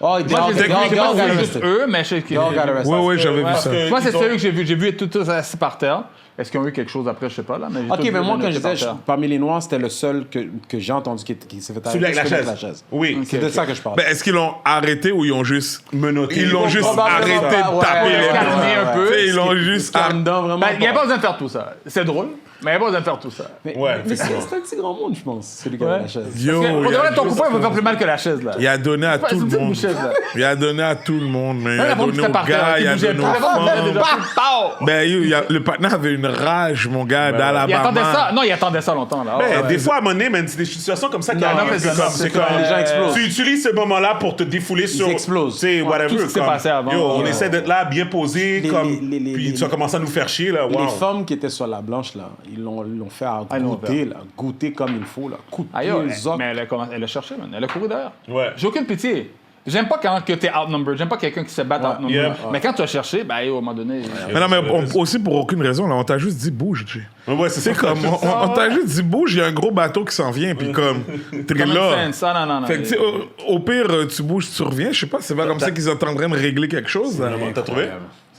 Oh, ils Moi, je sais got pas si c'est arrested. juste eux, mais je sais que. They all got arrested. Oui, oui, j'avais vu Parce ça. que Moi, c'est ils ont- celui que j'ai vu. J'ai vu tout assis par terre. Est-ce qu'ils ont eu quelque chose après? Je sais pas, là. Mais j'ai Ok, tout mais vu, moi, là, quand était par j'étais terre. parmi les Noirs, c'était le seul que j'ai entendu qui s'est fait arrêter. Celui avec la Celui chaise. Oui. C'est de ça que je parle. Ben, est-ce qu'ils l'ont arrêté ou ils ont juste... Menotté. Ils l'ont juste Probablement arrêté pas, de ouais, taper ouais, les ouais, blancs. calmer un peu. Tu sais, ils l'ont juste... Calme down, vraiment. Ben, il n'y a pas. pas besoin de faire tout ça. C'est drôle, mais il n'y a pas besoin de faire tout ça. Mais, Ouais, mais c'est effectivement. un petit grand monde, je pense, celui qui avait la chaise. Yo, Pour de vrai, ton coupon, il va faire plus mal que la chaise, là. il a donné à C'est tout une le petite monde. bouchette, là. Il a donné à tout le monde, mais il Même a la bombe donné qui était aux par terre, gars, qui il a bougeait donné pas. aux La bombe était déjà femmes. plus pow! Ben, le partenaire avait une rage, mon gars, Il attendait ça. d'Alabama. Non, il attendait ça longtemps, là. Ben, Ouais. des fois, à un moment donné, man, c'est des situations comme ça qui Non, arrivent. mais C'est ça, comme- c'est c'est comme les gens explosent. Tu utilises ce moment-là pour te défouler sur. explosent. Tu sais, whatever. tout ce qui s'est comme, passé avant, Yo, on ouais. essaie d'être là, bien posé, Les- comme. les- Puis tu as commencé à nous faire chier, là. Les Wow. femmes qui étaient sur la blanche, là, ils l'ont fait à non, goûter, là, goûter comme il faut, là, coup de Aïe, pied, zoc. mais elle a cherché, man. Elle a couru derrière. Ouais. J'ai aucune pitié. J'aime pas quand que t'es outnumbered. J'aime pas quelqu'un qui se bat outnumbered. Yeah. Mais quand tu as cherché, ben, au moment donné. Mais non, mais aussi pour aucune raison, là, on t'a juste dit bouge, Jay. Ouais, c'est C'est ça. comme, on t'a juste dit bouge, il y a un gros bateau qui s'en vient, puis comme, t'es Common là. sense. Ah, non. Fait que, tu sais, au pire, tu bouges, tu reviens. Je sais pas, c'est pas comme ça qu'ils sont en train de régler quelque chose. Là. T'as trouvé?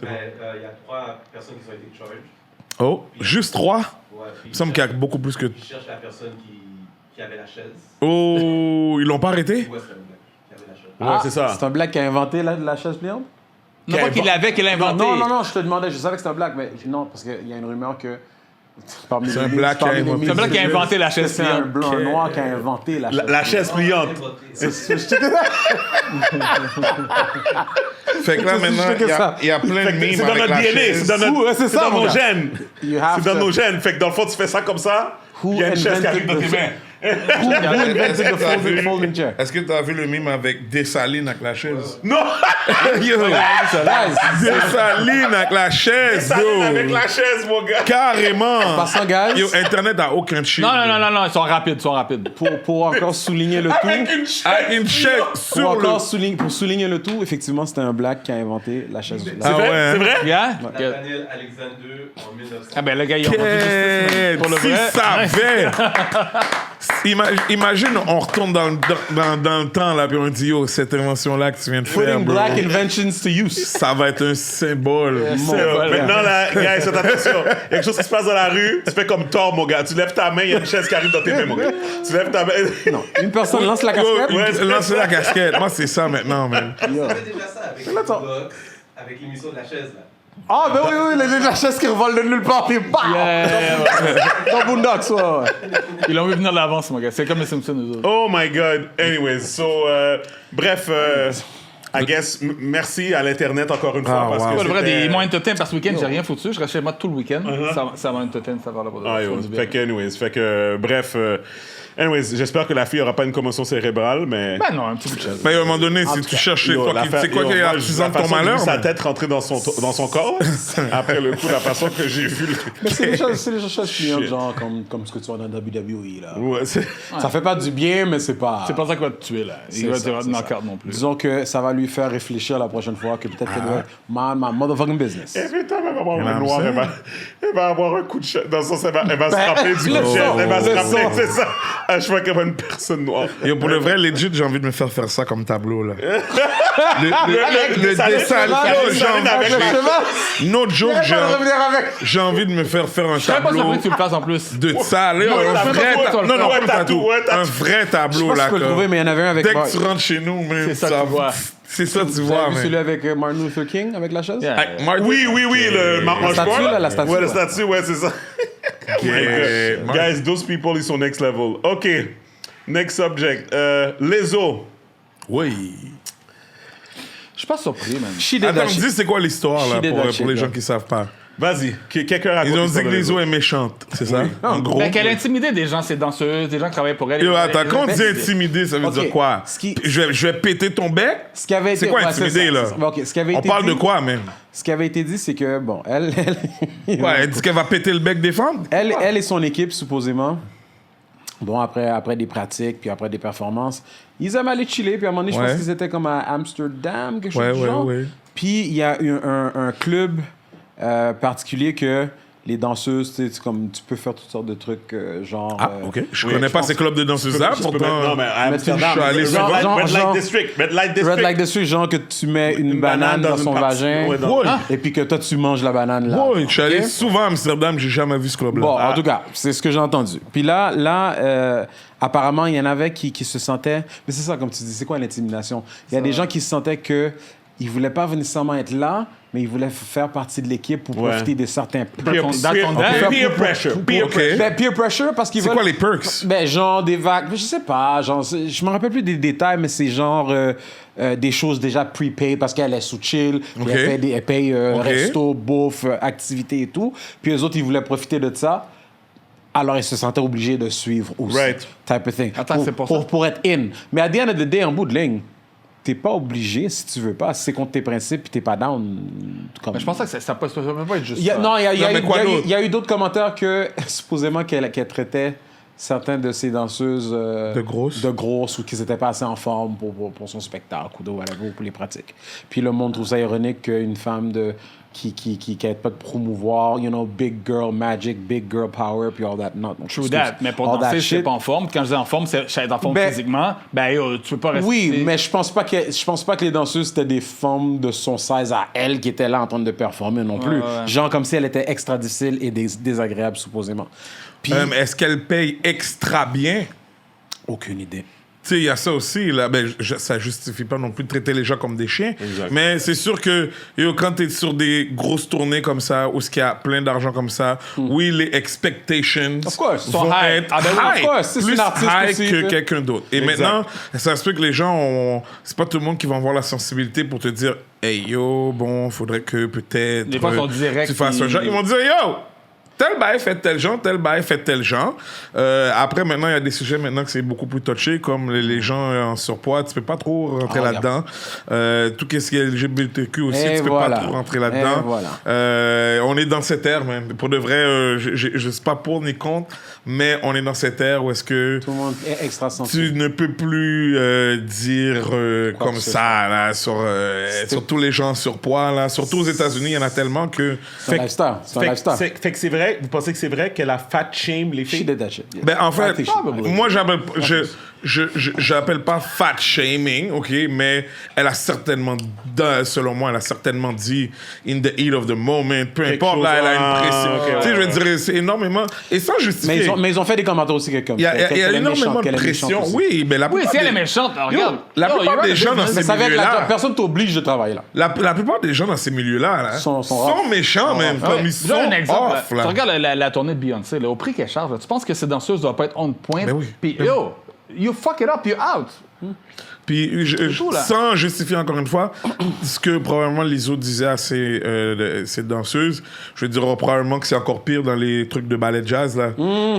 Il y a 3 personnes qui ont été chargées. Oh, juste 3? Ouais, Il me semble qu'il y a beaucoup plus que... Ils cherchent la personne qui avait la chaise. Oh, ils l'ont pas arrêté? Où est-ce que le black qui avait la chaise? Ouais, c'est ça. C'est un black qui a inventé la chaise pliante? Non, pas qu'il l'avait, qu'il l'a inventé. Non, je te demandais, je savais que c'était un black, mais non, parce qu'il y a une rumeur que. parmi C'est les un mythes, black qui a parmi les inventé. mythes, C'est un black qui a inventé la chaise C'est un pliante. blanc, un noir qui a inventé la chaise. La chaise pliante. Fait que là, maintenant, il y a plein de mimes C'est dans avec notre la DNA, chaise. c'est dans, Ouais, c'est c'est ça, dans mon nos gars. gènes. You have C'est dans to- nos gènes. Fait que dans le fond, tu fais ça comme ça, Who il y a une chaise qui arrive dans tes invented mains. Who invented the folding chair? Est-ce que tu as vu le mime avec Dessalines avec la chaise? Non! Yo, Dessalines avec la chaise, Ça bro. avec la chaise, mon gars. Carrément. Passant, guys, Yo, Internet a aucun shit. Non, ils sont rapides. pour encore souligner le Avec tout, une chaise. Avec une chaise sur le... pour souligner le tout, effectivement, c'était un black qui a inventé la chaise. Ah ouais. C'est vrai? Yeah? Nathaniel Alexandre II en 1900. Ah ben, le gars, ils ont rendu justice, mais pour le S'il vrai. savait. Imagine, on retourne dans le temps, là, puis on dit, yo, cette invention-là que tu viens de faire, Putting bro, black inventions to use. ça va être un symbole. Maintenant, là, guys, faites attention. Il y a quelque chose qui se passe dans la rue, tu fais comme Thor, mon gars. Tu lèves ta main, il y a une chaise qui arrive dans tes mains, mon gars. Tu lèves ta main. Non. Une personne lance la casquette. Ouais, lancer la casquette. Moi, c'est ça maintenant, man. Vous savez déjà ça avec les attends. Box, avec l'émission de la chaise, là. Ah, ben oui, la chaise qui revole de nulle part, puis bam! Dans Boondocks, ouais. Ils l'ont vu venir de l'avance, mon gars. C'est comme les Simpsons, nous autres. Oh my God. Anyways, so, bref, I guess, merci à l'Internet encore une fois. Parce wow. que Pour le vrai, c'était- ils m'ont entertain parce que ce week-end, j'ai rien foutu. Je reste chez moi tout le week-end. Ça m'a entertain, ça va là pour Ah, yo, fait que, bref. Anyways, j'espère que la fille aura pas une commotion cérébrale, mais. Ben non, un petit bout de chaise. Mais à un moment donné, si tu cherches chez toi, c'est quoi qui est l'artisan de ton malheur? Sa mais- tête rentrer dans son corps, après le coup, la façon que j'ai vu. Mais c'est des choses clientes, genre comme ce que tu vois dans WWE, là. Ouais, c'est. Ça fait pas du bien, mais c'est pas... C'est pas ça qui va te tuer, là. Il va te dire knock-out non plus. Disons que ça va lui faire réfléchir la prochaine fois que peut-être qu'elle doit mind my motherfucking business. Every time elle va avoir un I'm noir, saying. elle va avoir un coup de chat. Dans le sens, elle va se rappeler du le coup de jet. son, Elle va se le rappeler, son. c'est ça. À chaque fois qu'elle voit une personne noire. Yo, pour le vrai, legit, j'ai envie de me faire ça comme tableau, là. Le Ça dessin, allait- yo, ça allait avec les- no joke, j'ai envie de me faire un Je serais pas tableau surpris que tu le fasses en plus. de ça, là, Ouais, un tatou, vrai ouais, tableau. Non, non, ouais, pas un tatou, tatou. ouais, tatou. Un vrai Je tableau, sais pas si là. tu peux le trouver, mais il y en avait un avec... Dès que tu rentres chez nous, même, C'est ça que tu vois. C'est ça, tu Vous vois, avez vu celui mais... avec Martin Luther King, avec la chaise? Yeah. Avec Martin- Oui, le La statue, là, la statue, Ouais, la ouais. statue, ouais, c'est ça. Yeah. Guys, those people, ils sont next level. OK. Next subject. Lezo. Oui. Je suis pas surpris, man. She did Attends, that me shit. dis c'est quoi l'histoire, là, She did pour that les shit, gens là. qui savent pas. Vas-y. Quelqu'un raconte. Ils ont dit l'histoire que de Lezo est méchante, c'est ça? En gros. Ben, qu'elle intimidait des gens, ces danseuses, des gens qui travaillaient pour elle. Yo, attends, quand on dit Mais- intimider, ça veut Ok, dire quoi? ce qui- Je vais péter ton bec? Ce qui avait été... C'est quoi ouais, intimider, ça, là? c'est ça. Ok, ce qui avait On été parle dit- de quoi, même? Ce qui avait été dit, c'est que, bon, elle... Ouais, elle dit qu'elle va péter le bec des femmes? Elle et son équipe, supposément, bon, après des pratiques, puis après des performances, ils aiment aller chiller, puis à un moment donné, je Ouais. pense qu'ils étaient comme à Amsterdam, quelque chose Ouais, du ouais, genre. ouais. Puis il y a eu un club particulier que les danseuses, tu sais, comme tu peux faire toutes sortes de trucs, genre... Ah, OK. Je oui, connais je pas pense- ces clubs de danseuses là, Tu peux mettre- pourtant... non, mais à Mais tu- Amsterdam, je suis allé sur- Red genre- Light District. Red Light District. Red Light District, genre que tu mets une banane dans une son partie- vagin, ouais, dans- Ouais. et puis que toi, tu manges la banane là. Ouais, je suis allé Ok? souvent à Amsterdam, j'ai jamais vu ce club-là. Bon, Ah. en tout cas, c'est ce que j'ai entendu. Puis là, apparemment, il y en avait qui se sentaient... Mais c'est ça, comme tu dis, c'est quoi l'intimidation? Il y a des gens qui se sentaient que ils voulaient pas nécessairement être là, mais ils voulaient faire partie de l'équipe pour Ouais. profiter de certains... Peer Dans ton peer pressure. Peer Ok. pressure. Ben, peer pressure, parce qu'ils C'est veulent... quoi les perks? Ben, genre des vagues, je sais pas, genre, je me rappelle plus des détails, mais c'est genre des choses déjà prepaid parce qu'elle est sous chill, puis Ok. elle paye Ok. resto, bouffe, activité et tout. Puis eux autres, ils voulaient profiter de ça. Alors, ils se sentaient obligés de suivre aussi. Right. Type of thing. Attends, c'est pour ça. Pour être in. Mais à the end of the day, en bout de ligne, t'es pas obligé si tu veux pas. Si c'est contre tes principes puis t'es pas down. Comme... Mais je pense que ça peut pas être juste Il y a- ça. non, il y a Non, mais eu- quoi il y a eu- d'autre? il y a eu d'autres commentaires que supposément qu'elle traitait certains de ces danseuses De grosses. ou qu'ils n'étaient pas assez en forme pour son spectacle ou whatever, ou pour les pratiques. Puis le monde trouve ça ironique qu'une femme qui n'arrête pas de promouvoir, you know, big girl magic, big girl power, puis all that. Not, True that. Mais pour all that danser, c'est shit. pas en forme. Quand je dis en forme, c'est être en forme Ben- physiquement. Ben, yo, tu peux pas rester. Oui, mais je pense pas que les danseuses c'était des femmes de son size à elle qui étaient là en train de performer non plus. ouais. Genre comme si elle était extra difficile et désagréable supposément. Puis Est-ce qu'elle paye extra bien? aucune idée. Tu sais, il y a ça aussi, là. Ben, ça justifie pas non plus de traiter les gens comme des chiens. Mais c'est sûr que quand tu es sur des grosses tournées comme ça, où il y a plein d'argent comme ça, oui, les expectations Of course. vont Sont high. être Ah ben oui, of high, course. C'est plus une artiste high aussi, que là. quelqu'un d'autre. Et maintenant, ça se peut que les gens ont... C'est pas tout le monde qui va avoir la sensibilité pour te dire « Hey, yo, bon, faudrait que peut-être... Des fois, ils sont directs, tu fasses un puis- genre. » Ils vont dire « Yo! » Tel bail fait tel genre, tel bail fait tel genre. Après, maintenant, il y a des sujets maintenant que c'est beaucoup plus touché, comme les gens en surpoids. Tu peux pas trop rentrer Ah, là-dedans. Tout ce qui est LGBTQ aussi, Et tu peux voilà. pas trop rentrer là-dedans. Et voilà. On est dans cette ère, même. Pour de vrai, je sais pas pour ni contre, mais on est dans cette ère où est-ce que Tout le monde est extra sensible. tu ne peux plus dire comme que ce ça là, sur tous les gens en surpoids. Là. Surtout aux États-Unis, il y en a tellement que... C'est un lifestyle. C'est un lifestyle. Fait que c'est vrai, vous pensez que c'est vrai qu'elle a fat shame les She filles? did that shit. yeah. Ben, en fait, I think she- moi, j'appelle pas fat shaming, OK, mais elle a certainement, selon moi, elle a certainement dit in the heat of the moment, peu importe, chose, là, elle a une ah, pression. ok, Tu sais, ouais, je veux dire, c'est énormément, et sans justifier. Mais ils ont fait des commentaires aussi que comme Il y a qu'elle est énormément méchante, de qu'elle est méchante pression. aussi. Oui, mais la Oui, plupart si elle est des- méchante, regarde. la Yo, plupart you're des right, gens dans business. Mais ces ça veut dire que milieux-là, personne t'oblige de travailler là. la plupart des gens dans ces milieux-là là, Sont sont rough. méchants, même, Ouais. comme ils Je donne sont un exemple. off, Tu là. regardes la tournée de Beyoncé, là, au prix qu'elle charge, là, tu penses que ces danseuses doivent pas être on point? Ben oui. Puis, yo, you fuck it up, you're out. Puis, tout, là. sans justifier encore une fois, ce que probablement Lizzo disait à ces danseuses, je veux dire probablement que c'est encore pire dans les trucs de ballet jazz, là.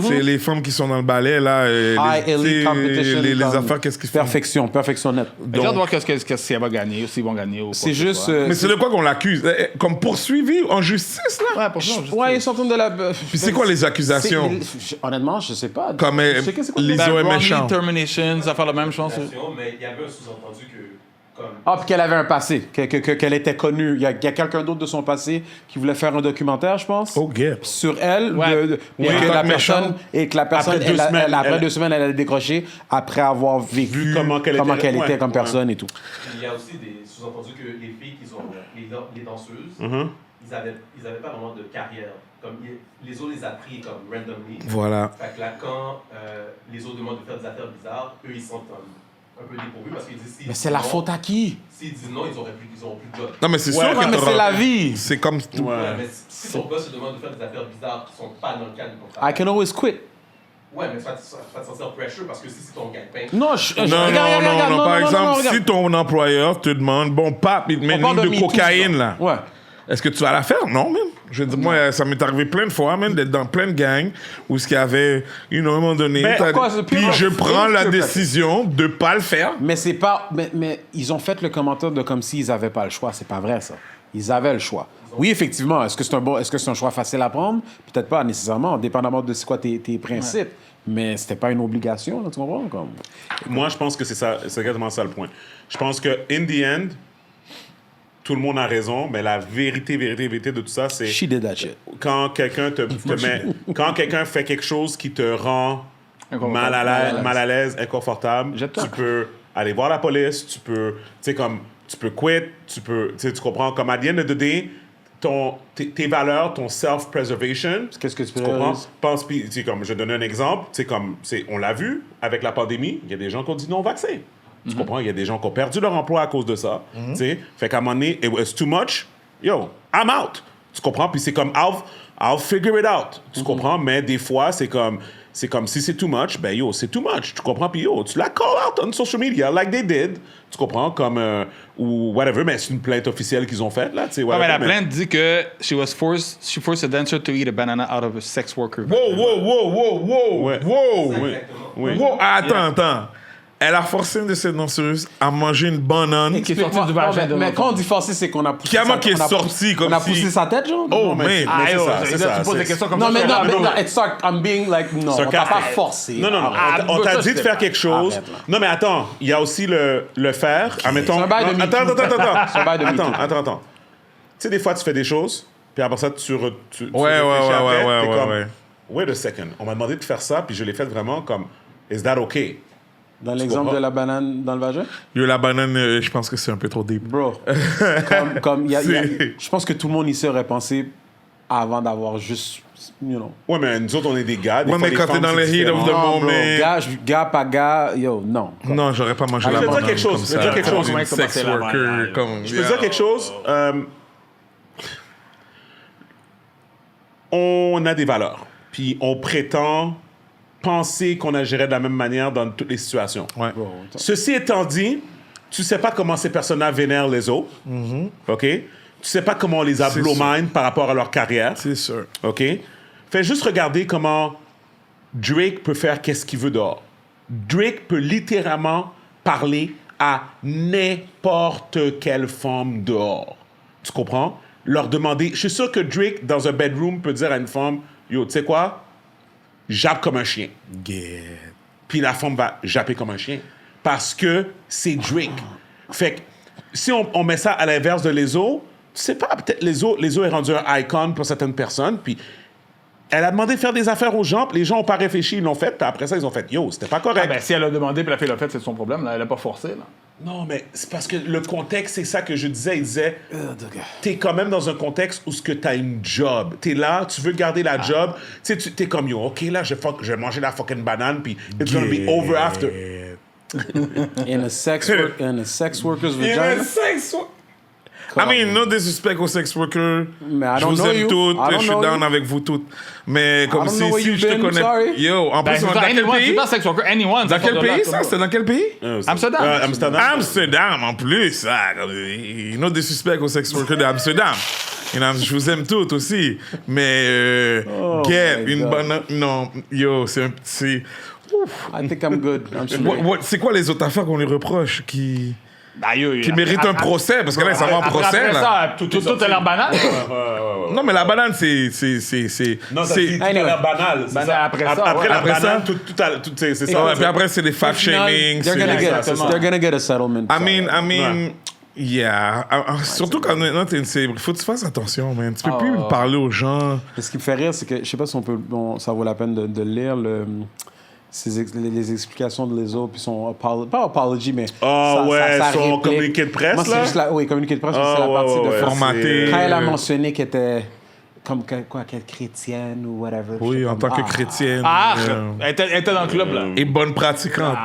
C'est les femmes qui sont dans le ballet, là. High elite competition. Les comme affaires, qu'est-ce qu'ils font? Perfectionnette. J'ai hâte de voir qu'est-ce qu'elle va gagner, ou s'ils vont gagner. Ou C'est quoi que ce juste. soit. Mais c'est de quoi qu'on l'accuse? Comme poursuivi en justice, là? Ouais, pour ça, je Ouais, ils sont de la. Puis c'est quoi les accusations? Honnêtement, je sais pas. Comme Je sais que c'est quoi les- les- Lizzo est wrongly méchant. terminations, ça fait la même chose. Mais il y avait un sous-entendu que, comme, Ah, puis qu'elle avait un passé, qu'elle était connue. Il y a quelqu'un d'autre de son passé qui voulait faire un documentaire, je pense. Oh, gay. Sur elle, Ouais. et Oui, que tant la que personne, méchante. et que la personne, Après 2 semaines, après elle- 2 semaines, elle a décroché après avoir vécu Vu comment qu'elle était, ouais, comme ouais. personne et tout. il y a aussi des sous-entendus que les filles qui ont, les danseuses, Mhm. ils avaient pas vraiment de carrière. Comme les autres les a pris comme randomly. Voilà. Fait que là, quand les autres demandent de faire des affaires bizarres, eux, ils sont un peu dépourvus parce qu'ils disent s'ils Mais disent c'est la non, faute à qui? S'ils disent non, ils auront plus de job. Non, mais c'est sûr Ouais, que mais t'auras- c'est la vie. C'est comme... Ouais. Ouais, mais si ton boss te demande de faire des affaires bizarres qui sont pas dans le cadre du contrat. I can always quit. Ouais, mais tu vas te sentir pressure parce que si c'est ton gagne-pain. Non, Non, par exemple, si ton employeur te demande, bon, pape, il te met une parle ligne de de MeToo, cocaïne, là. Ouais. Est-ce que tu vas la faire? Non, man. Je veux dire, moi, ça m'est arrivé plein de fois, man, d'être dans plein de gangs où ce qu'il y avait, à un moment donné, Mais pourquoi c'est puis pire? je prends la Pire, décision de pas le faire. Mais c'est pas. Mais ils ont fait le commentaire de comme s'ils avaient pas le choix. C'est pas vrai, ça. Ils avaient le choix. Oui, effectivement. Est-ce que c'est un choix facile à prendre? Peut-être pas nécessairement, dépendamment de c'est quoi tes principes. Mais c'était pas une obligation, là, tu comprends? Comme... Moi, je pense que c'est ça, c'est exactement ça le point. Je pense que, in the end, tout le monde a raison, mais la vérité de tout ça, c'est She did that shit. quand quelqu'un te met, quand quelqu'un fait quelque chose qui te rend Inconfortable. mal à l'aise, inconfortable, Jette-toi. tu peux aller voir la police, tu peux quit, tu comprends, comme à the end of the day, tes valeurs, ton self-preservation. Qu'est-ce que tu peux Tu comprends? réaliser? Pense, puis, tu sais, comme je donne un exemple, on l'a vu avec la pandémie, il y a des gens qui ont dit non vaccin. Tu comprends? Il y a des gens qui ont perdu leur emploi à cause de ça. Tu sais, fait qu'à un moment donné, it was too much. Yo, I'm out. Tu comprends? Puis c'est comme, I'll figure it out. Tu comprends? Mais des fois, c'est comme si c'est too much, ben yo, c'est too much. Tu comprends? Puis yo, tu la call out on social media like they did. Tu comprends? Comme, ou whatever, mais c'est une plainte officielle qu'ils ont faite, là. Tu sais, Ouais, mais whatever, la plainte dit que she forced a dancer to eat a banana out of a sex worker. Wow. Ouais. Oui, oui. Wow, attends. Elle a forcé une de ses danseuses à manger une banane. Qui est sortie du vagin de mais l'enfant. quand on dit forcer, c'est qu'on a poussé. Kiama sa- qui est on a sorti poussé- comme On a si- poussé sa tête, genre? Oh, mais man. c'est yo, ça, c'est ça. tu poses des questions comme Non, ça. mais je non, suis mais là, non, it's like, I'm being like, non, on t'a Sarcastique. pas forcé. Non. Ah, On t'a ça, dit de c'est faire pas- quelque chose. Arrête, là. Non, mais attends, il y a aussi le faire. Admettons. C'est un bail de Non, attends. C'est un bail de MeToo. Attends. Tu sais, des fois, tu fais des choses, puis après ça, tu Ouais. réfléchis après, t'es comme, Ouais. wait a second. On m'a demandé de faire ça, puis je l'ai fait vraiment comme, is that okay? Dans l'exemple comprends? de la banane dans le vagin? Yo, la banane, je pense que c'est un peu trop deep. Bro, je pense que tout le monde ici aurait pensé avant d'avoir juste, you know. Ouais, mais nous autres, on est des gars. Des Ouais, fois, mais les quand t'es femmes, dans c'est le heat of différent. the Non, bro, moment. gars, pas gars, yo, non. Non, j'aurais pas mangé Je la vais te dire banane. quelque chose, comme je vais te ça. dire quelque chose. Comme une sex Comment worker. c'est Comme, Je peux dire quelque chose. On a des valeurs. Puis on prétend penser qu'on agirait de la même manière dans toutes les situations. Ouais. Ceci étant dit, tu sais pas comment ces personnes-là vénèrent les autres. OK? Tu sais pas comment on les a C'est blow sûr. mind par rapport à leur carrière. C'est sûr. OK? Fais juste regarder comment Drake peut faire qu'est-ce qu'il veut dehors. Drake peut littéralement parler à n'importe quelle femme dehors. Tu comprends? Leur demander... Je suis sûr que Drake, dans un bedroom, peut dire à une femme, « Yo, tu sais quoi? Jappe comme un chien. » Puis la femme va japper comme un chien. Parce que c'est Drake. Fait que si on met ça à l'inverse de Lizzo, tu sais pas, peut-être Lizzo est rendu un icon pour certaines personnes, puis elle a demandé de faire des affaires aux gens, puis les gens n'ont pas réfléchi, ils l'ont fait, puis après ça, ils ont fait « Yo, c'était pas correct. Ah, ben, si elle a demandé puis la fille l'a fait, c'est son problème. Là. Elle a pas forcé. Là. Non, mais c'est parce que le contexte, c'est ça que je disais. Il disait, t'es quand même dans un contexte où tu as une job. T'es là, tu veux garder la job. Tu sais, t'es comme, yo, OK, là, je vais manger la fucking banane, puis it's gonna be over after. In a sex worker's vagina. I mean, no disrespect aux sex workers. Mais I Je don't vous know aime you. toutes. I Je don't suis know down you. avec vous toutes. Mais comme don't know where si you've je te been, connais. sorry. Yo, en Ben, plus, c'est dans ça, quel anyone, c'est pays? pas sex worker, anyone. Dans ça quel sort de là, pays, tout ça? le C'était dans quel pays? Amsterdam. Amsterdam. Amsterdam, en plus. Ah, no disrespect aux sex workers d'Amsterdam. Je vous aime toutes aussi. Mais, get my une God. bonne... Non, yo, c'est un petit... I think I'm good. I'm straight. C'est quoi les autres affaires qu'on lui reproche qui Qui méritent un procès? Parce que là, ça va en procès, Après là. ça, tout a l'air banal. Non, mais la banane, c'est... Non, ça dit tout a l'air banal. c'est Ben, ça. après ça, Après ouais. la Après banane, ça? c'est ça. Ouais, puis après, c'est des fat shaming. They're gonna Exactement. get a settlement. I mean, yeah. Surtout quand maintenant t'es une célébrité, faut que tu fasses attention, man. Tu peux plus parler aux gens. Ce qui me fait rire, c'est que je sais pas si ça vaut la peine de lire les explications de Lizzo puis son pas apology mais Ouais, sa son réplique. communiqué de presse, Moi, c'est là. juste oui, communiqué de presse, c'est la Ouais, partie ouais, de ouais, formaté. quand elle a mentionné qu'elle était comme qu'elle chrétienne ou whatever. Oui, j'étais en comme, tant que chrétienne. Elle était dans le club, là. Et bonne pratiquante.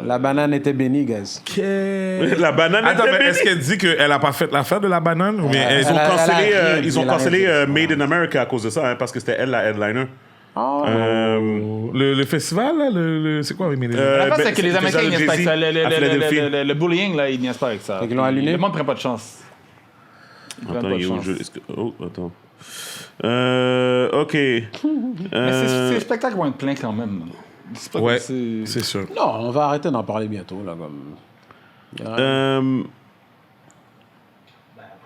La banane était bénie, guys. La banane. Attends, était mais bénie. est-ce qu'elle dit qu'elle a pas fait l'affaire de la banane? Ou bien Elle Ils ont a- cancellé, elle a ils ont elle a cancellé rien. Made in America à cause de ça, hein, parce que c'était elle la headliner. Oh. le festival, là, c'est quoi? Mais La face, c'est que les c'était Américains, ils niaisent pas avec ça. à Philadelphie. Le bullying, là, ils niaisent pas avec ça. Fait qu'ils l'ont allumé? Le monde prend pas de chance. Ils prennent Attends, pas de il est où le chance. jeu? Oh, attends. OK. Mais ces spectacles vont être pleins quand même. C'est pas Ouais, comme c'est sûr. Non, on va arrêter d'en parler bientôt là comme.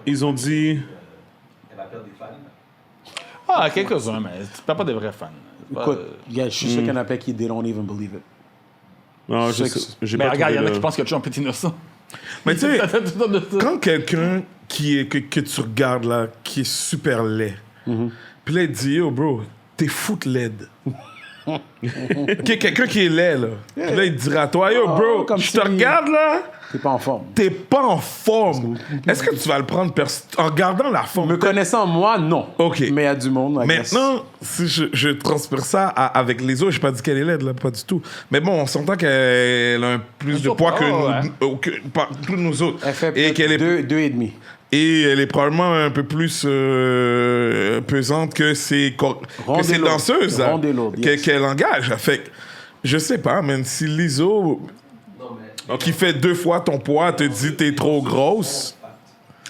Ils ont dit... Elle va perdre des fans. Ah, quelques-uns, mais tu perds pas des vrais fans. Écoute, je suis sûr qu'il y en a pas qui they don't even believe it. Non, j'ai Mais pas regarde, il y en a trouvé qui le- pensent que Trump est innocent. Mais tu sais, Tout de ça. quand quelqu'un que tu regardes là, qui est super laid, puis là, il dit, yo, bro, t'es fou de laide. Quelqu'un qui est laid, là. Puis là, il dira à toi, yo, bro, comme je si- te regarde, là, T'es pas en forme. t'es pas en forme. Est-ce que tu vas le prendre en gardant la forme? Me connaissant moi, non. OK. Mais il y a du monde. I guess. Maintenant, si je transfère ça avec les autres, j'ai pas dit qu'elle est laide, là, pas du tout. Mais bon, on s'entend qu'elle a plus de poids que tous nous autres. Elle fait Et qu'elle est deux et demi. Et elle est probablement un peu plus pesante que ces danseuses là, Ronde et lourde, yes. qu'elle engage. Fait que, je sais pas, man, si Lizzo, qui fait 2 fois ton poids, te dit t'es trop grosse,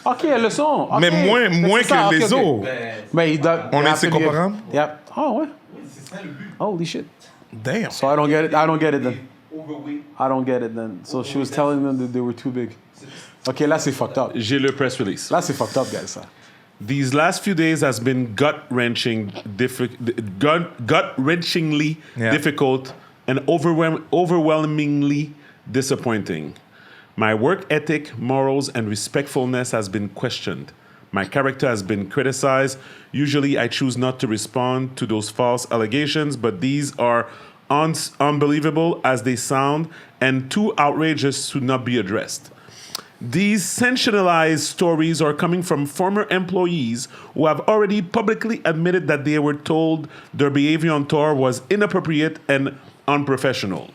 Ok, elles le sont. Ok. mais moins c'est ça, que ok, les ok. autres. Mais On est assez comparables? Yep. Oh, ouais. C'est ça le but. Holy shit. Damn. So I don't get it. I don't get it then. Overweight. I don't get it then. So she was telling them that they were too big. Ok, là c'est fucked up. J'ai le press release. Là c'est fucked up, guys. Ça. These last few days has been gut-wrenchingly Yeah. difficult and overwhelmingly disappointing. My work ethic, morals, and respectfulness has been questioned. My character has been criticized. Usually, I choose not to respond to those false allegations, but these are unbelievable as they sound and too outrageous to not be addressed. These sensationalized stories are coming from former employees who have already publicly admitted that they were told their behavior on tour was inappropriate and unprofessional.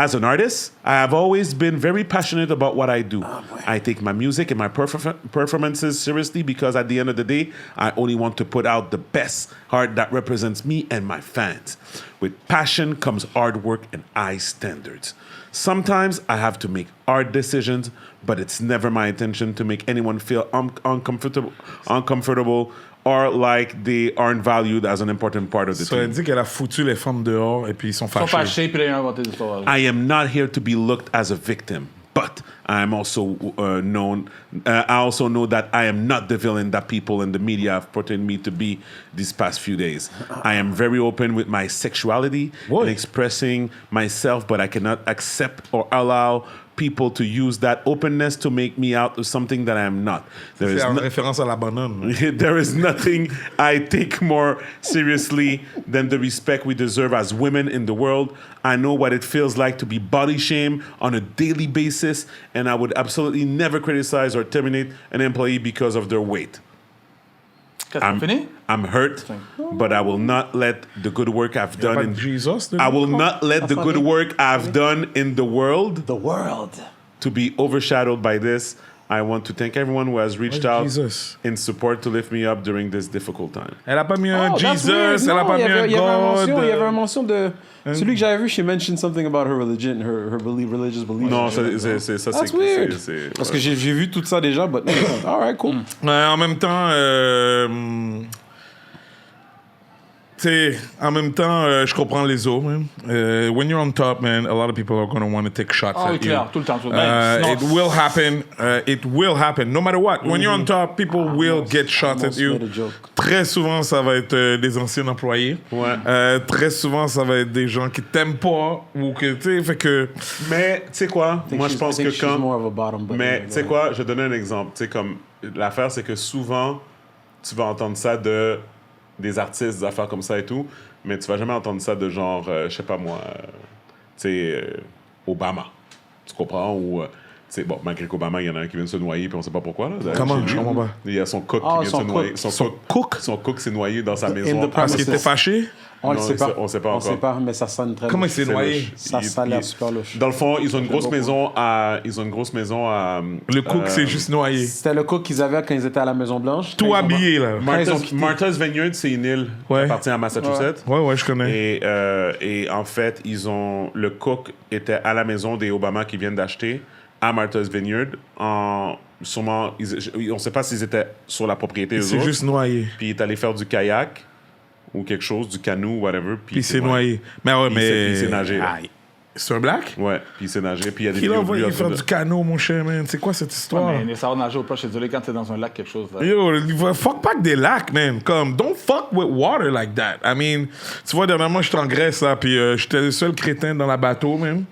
As an artist, I have always been very passionate about what I do. I take my music and my performances seriously because at the end of the day, I only want to put out the best art that represents me and my fans. With passion comes hard work and high standards. Sometimes I have to make hard decisions, but it's never my intention to make anyone feel uncomfortable or like they aren't valued as an important part of the Ça elle team. dit qu'elle a foutu les femmes dehors et puis ils sont Ils sont fâchés. fâchés, puis là, ils ont inventé des histoires. I am not here to be looked as a victim, but I am also known. I also know that I am not the villain that people in the media have portrayed me to be these past few days. I am very open with my sexuality and expressing myself, but I cannot accept or allow people to use that openness to make me out of something that I am not. There is C'est en no- référence à la banane. there is nothing I take more seriously than the respect we deserve as women in the world. I know what it feels like to be body shamed on a daily basis, and I would absolutely never criticize or terminate an employee because of their weight. Qu'est-ce que fini? I'm hurt, but I will not let the good work I've Pas done de in Jesus, I will not let the good work I've done in the world The world. to be overshadowed by this. I want to thank everyone who has reached Oh, out Jesus. in support to lift me up during this difficult time. Elle a pas mis un Oh, that's Jesus, weird. elle a Non, pas mis un il y avait God. il y avait une mention de... Celui que j'avais vu, she mentioned something about her religion, her religious beliefs. Non, ça, c'est That's weird. Parce que j'ai vu tout ça déjà, but all right, cool. En même temps, je comprends les autres, man. When you're on top, man, a lot of people are going to want to take shots Ah oui, at you. clair, tout le temps. Tout le temps. Sinon, It will happen. It will happen. No matter what. When you're on top, people will get shots at you. made a joke. Très souvent, ça va être des anciens employés. Ouais. Très souvent, ça va être des gens qui t'aiment pas ou que, tu sais, fait que... Mais, tu sais quoi? Moi, je pense que quand... More of a bottom, but Mais, tu sais quoi? Je vais donner un exemple. Tu sais, comme... L'affaire, c'est que souvent, tu vas entendre ça de... des artistes, des affaires comme ça et tout, mais tu vas jamais entendre ça de genre, je sais pas moi, tu sais, Obama. Tu comprends? Ou, tu sais, bon, malgré qu'Obama, il y en a un qui vient de se noyer, puis on sait pas pourquoi. Là, Comment? Chez Je lui. comprends pas. Il y a son cook Ah, qui vient de son se noyer. cook. Son cook s'est noyé dans sa In maison. the Parce qu'il était premises. fâché? On le Non, sait pas. on sait pas On encore. sait pas, mais ça sonne très Comment il louche. s'est noyé? louche. Ça a l'air super louche. Dans le fond, ils ont une grosse maison à... Le cook s'est juste noyé. C'était le cook qu'ils avaient quand ils étaient à la Maison-Blanche. Tout habillé, là. Martha's Vineyard, c'est une île qui Ouais. appartient à Massachusetts. Ouais, je connais. Et en fait, le cook était à la maison des Obama qui viennent d'acheter à Martha's Vineyard. Sûrement, on ne sait pas s'ils étaient sur la propriété Il eux s'est autres. juste noyé. Puis il est allé faire du kayak ou quelque chose, du canot, whatever. Puis il s'est noyé. Mais ouais, Il s'est nagé. Là. Aïe. C'est un black? Ouais, puis il s'est nagé. Puis il y a des Qui l'a vidéos de lui envoyé en train faire de- du canot, mon cher, man? C'est quoi cette histoire? mais ça va nager au plat, je suis désolé, quand t'es dans un lac, quelque chose. Là. Yo, fuck pas que des lacs, man. Comme, don't fuck with water like that. I mean, tu vois, dernièrement, j'étais en Grèce, là, puis j'étais le seul crétin dans la bateau, même.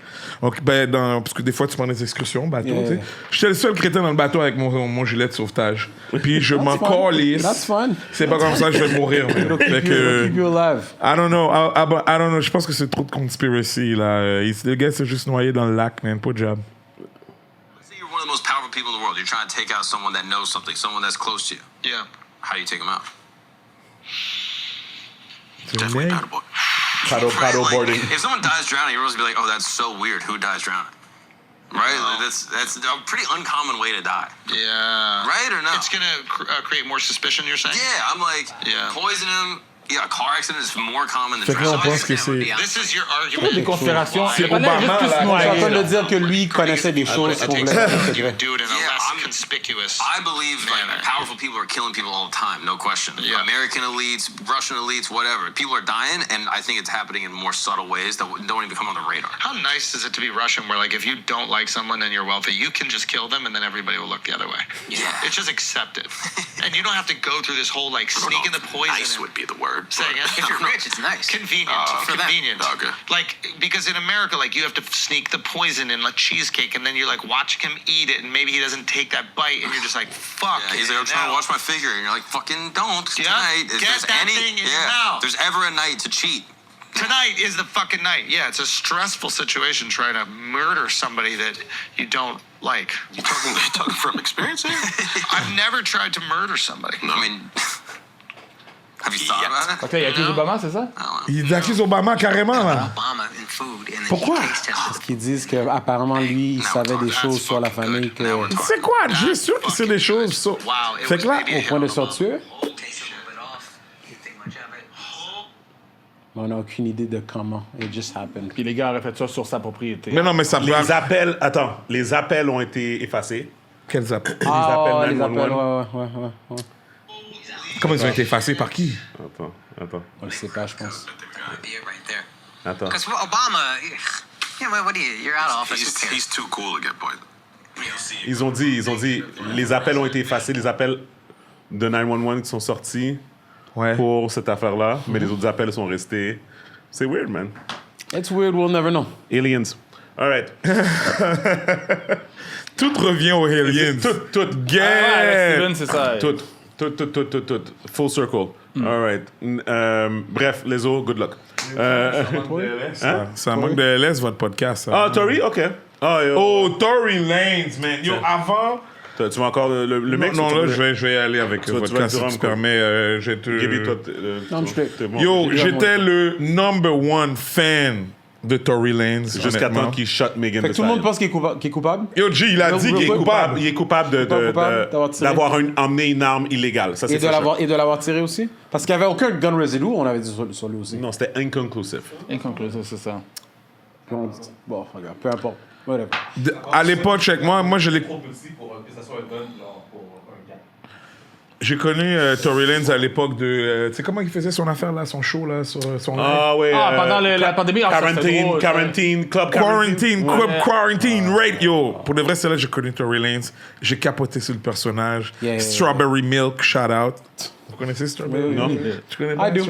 Donc, parce que des fois, tu prends des excursions, bateau, Yeah. tu sais. J'étais le seul crétin dans le bateau avec mon gilet de sauvetage. Puis je m'en calisse. That's fun. C'est pas comme ça que je vais mourir, man. It'll Fait keep you alive. I don't know. I don't know. Je pense que c'est trop de conspiracy, là. Le gars s'est juste noyé dans le lac, man. Pas de job. Let's say you're one of the most powerful people in the world. You're trying to take out someone that knows something, someone that's close to you. Yeah. How do you take them out? Definitely paddleboard. Paddleboarding. Like, if someone dies drowning, you're supposed to be like, oh, that's so weird. Who dies drowning? Right? Like, that's a pretty uncommon way to die. Yeah. Right or no? It's gonna create more suspicion, you're saying? Yeah, I'm like, Yeah. poison him. Yeah, a car accident is more common than Fait que là, on drowning. pense que c'est... This is your Des argument. conspirations. C'est Il fallait Obama, juste tous là. Je suis en noyer, train là. de dire que lui connaissait des choses It qu'on takes voulait. you do it in a Yeah, less I'm- conspicuous. I believe like manner. powerful people are killing people all the time, no question. Yeah. American elites, Russian elites, whatever. People are dying, and I think it's happening in more subtle ways that don't even come on the radar. How nice is it to be Russian where, like, if you don't like someone and you're wealthy, you can just kill them and then everybody will look the other way? Yeah. It's just accepted. And you don't have to go through this whole, like, sneaking the poison Nice in. would be the word. Say again? If you're rich, it's nice. Convenient. For them. Convenient. Okay. Like, because in America, like, you have to sneak the poison in like cheesecake, and then you're like watching him eat it, and maybe he doesn't take that bite, and you're just like, fuck. Yeah, he's it, like, I'm trying to now. watch my figure, and you're like, fucking don't. Yeah, Tonight, if get there's that thing in your mouth. If there's ever a night to cheat. Tonight is the fucking night. Yeah, it's a stressful situation trying to murder somebody that you don't like. You talking from experience here? I've never tried to murder somebody. I mean, have you thought about it? Fait que là, il accuse Obama, c'est ça? Il accuse Obama carrément, là. Obama in food, and Pourquoi? Parce qu'ils disent qu'apparemment, lui, il savait des choses sur la famille que... C'est quoi? Je suis sûr que c'est des choses. Wow, it Fait was que là, maybe a Au hit point on de the se ball. tuer, taste a little bit off. You think much of it? on n'a aucune idée de comment. It just happened. Puis les gars auraient fait ça sur sa propriété. Mais non, mais ça peut... Les appels... Attends. Les appels ont été effacés. Quels appels? Les appels les 911. appels, ouais. Comment ils ont été effacés par qui? Attends. On le sait pas, je pense. Be it right there. Attends. Because Obama, yeah, what do you? You're out of office. He's too cool to get poisoned. Ils ont dit, les appels ont été effacés, les appels de 911 qui sont sortis Ouais. pour cette affaire-là, mais les autres appels sont restés. C'est weird, man. It's weird, we'll never know. Aliens. All right. Tout revient aux aliens. Tout. Ah, ouais, Yeah! Steven, c'est ça. Tout. Full circle. All right. Bref, les autres, good luck. Ça manque de LS, votre podcast. ça. Ah, Tory? OK. Ah, yo. Oh, Tory Lanez, man. Yo, avant... Tu veux encore le mec? Non, ou tu là, veux- je vais aller avec Tu vas- votre tu vas podcast, dire si tu encore. permets. J'ai te- Gaby, toi, Non, je fais- t'es bon. Yo, j'étais le number one fan de Tory Lanez. Jusqu'à honnêtement. temps qu'il shot Megan Fait Thee que tout le monde Stallion. pense qu'il est coupable. Yo, G, il a dit qu'il est coupable. Il est coupable D'avoir tiré. d'avoir emmené une arme illégale. Ça, c'est Et de sûr. l'avoir tiré aussi. Parce qu'il n'y avait aucun gun residue, on avait dit sur lui aussi. Non, c'était inconclusive. Inconclusive, c'est ça. Puis on dit, bon, regarde, peu importe. Whatever. À l'époque, check moi je l'ai. Trop petit pour que ça soit un gun genre, pour un gars. J'ai connu Tory Lanez à l'époque de. Tu sais comment il faisait son affaire là, son show là, sur son. Ah ouais. Pendant la pandémie, ça, c'était drôle, Quarantine, Club Quarantine, Club Ouais. Quarantine, right, yo. Pour de vrai, c'est là que j'ai connu Tory Lanez. J'ai capoté sur le personnage. Yeah. Strawberry Milk, shout out. Vous connaissez Strawberry Oui, Milk? oui, oui. Tu connais pas I do.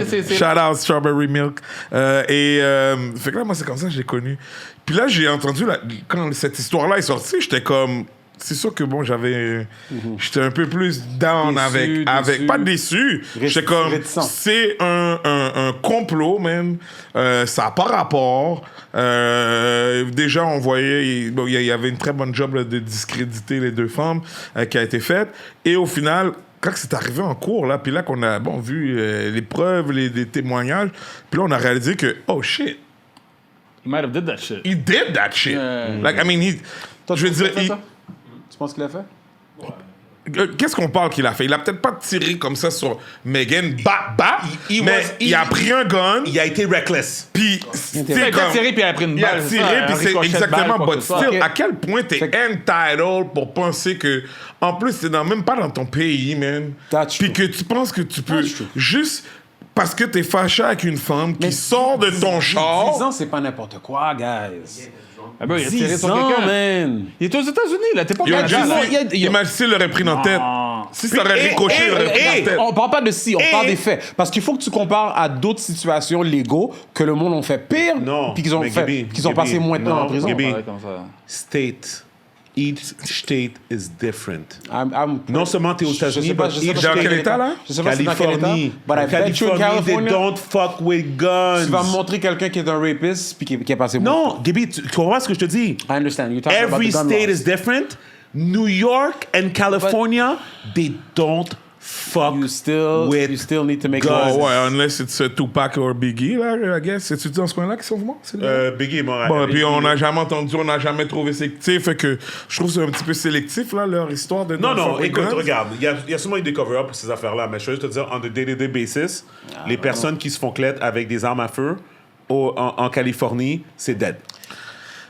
C'est- Shout out Strawberry Milk. Fait que là, moi, c'est comme ça que j'ai connu. Puis là, j'ai entendu, quand cette histoire-là est sortie, j'étais comme. C'est sûr que bon, j'étais un peu plus down Déçu. pas déçu. J'étais comme, réticent. c'est un complot, man. Ça n'a pas rapport. Déjà, on voyait, il y avait une très bonne job là, de discréditer les deux femmes qui a été faite. Et au final, quand c'est arrivé en cours, là, puis là qu'on a vu les preuves, les témoignages, puis là, on a réalisé que, oh shit, He might have did that shit. he did that shit. Yeah. Like, I mean, Toi, je veux tu penses dire, qu'il a fait ça? Tu penses qu'il a fait? qu'est-ce qu'on parle qu'il a fait? Il a peut-être pas tiré comme ça sur Megan, mais il a pris un gun, Il a été reckless. puis Il a tiré, puis il a pris une il a balle. tiré, ça, puis un c'est ricochet de exactement, balle, quoi but que ce soit. still, Ok. à quel point t'es entitled pour penser que, en plus, c'est même pas dans ton pays, man, That's puis true. que tu penses que tu peux That's true. juste parce que t'es fâché avec une femme qui sort de ton 10 char. ans, c'est pas n'importe quoi, guys. Ah ben, il a tiré 10 sur ans, quelqu'un. man. Il est aux États-Unis, là. T'es pas au Yo, Canada, là. imagine s'il l'aurait pris dans la tête. Si ça aurait ricoché, il aurait pris dans la tête. On parle pas de si, on parle des faits. Parce qu'il faut que tu compares à d'autres situations légaux que le monde ont fait pire, Non, puis qu'ils ont, mais fait, Gaby, qu'ils ont passé moins de temps non, en prison. Gaby. Ouais, comme ça. State. Each state is different. I'm- Non seulement t'es aux je sais États-Unis, pas, but je sais each pas Dans c'est quel état, là? Je sais pas c'est dans quel état. Californie. But I bet you in Californie, they California, don't fuck with guns. tu vas me montrer quelqu'un qui est un rapiste puis qui a passé moins de temps. Non, Gaby, tu comprends ce que je te dis? I understand. You're talking about Every the gun state laws. is different. New York and California, they don't fuck You still need to make guns. laws. Oh, ouais, unless it's Tupac or Biggie, là, I guess. C'est-tu dans ce coin-là qui sont morts? c'est là? Biggie est mort. Bon, puis on n'a jamais entendu, on n'a jamais trouvé sélectif. Fait que je trouve que c'est un petit peu sélectif, là, leur histoire de. Non, non, fuck with écoute, guns. regarde, il y a sûrement eu des cover-up pour ces affaires-là, mais je veux juste te dire, on a day-to-day basis, les personnes qui se font clète avec des armes à feu en Californie, c'est dead.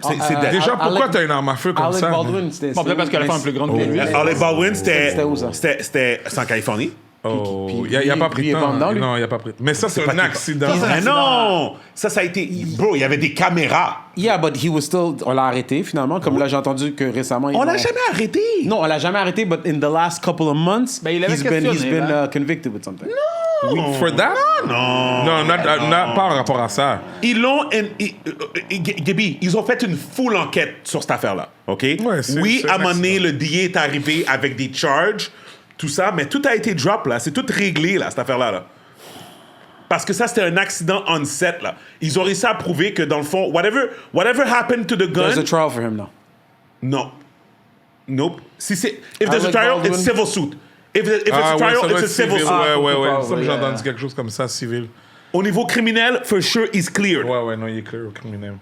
C'est dead. Déjà, pourquoi Alec- t'as une arme à feu comme Alec ça? Baldwin, c'était... Bon, peut-être parce qu'elle a fait un plus grande que lui. Alec Baldwin, C'était où, ça? c'était en Californie. Oh, Puis- il a pas puis pris il est de pas temps. dedans, lui? Non, il a pas pris. Mais ça, c'est pas un qu'il- accident. Mais non! Ça a été... Bro, il y avait des caméras. Yeah, but he was still... On l'a arrêté, finalement. Comme là, j'ai entendu que récemment... On l'a jamais arrêté. Non, on l'a jamais arrêté, but in the last couple of months, Ben, il avait he's been questionné, là. convicted with something. For that? Non, pas en rapport à ça. Ils l'ont... Gaby, ils ont fait une full enquête sur cette affaire-là, OK? Ouais, c'est Oui, à un un moment donné, accident. le DA est arrivé avec des charges, tout ça, mais tout a été drop, là. C'est tout réglé, là, cette affaire-là, là. Parce que ça, c'était un accident on set, là. Ils ont réussi à prouver que, dans le fond, whatever happened to the There's a gun... trial for him now. Non. Nope. Si c'est... If there's a Alec trial, Baldwin. it's civil suit. If it's a Ah, ouais, trial, ça doit it's a être civil civil. suit. Ouais. pas, Ça, ouais, j'ai entendu quelque chose comme ça, civil. Au niveau criminel, for sure, he's cleared. Ouais, non, il est clair au criminel.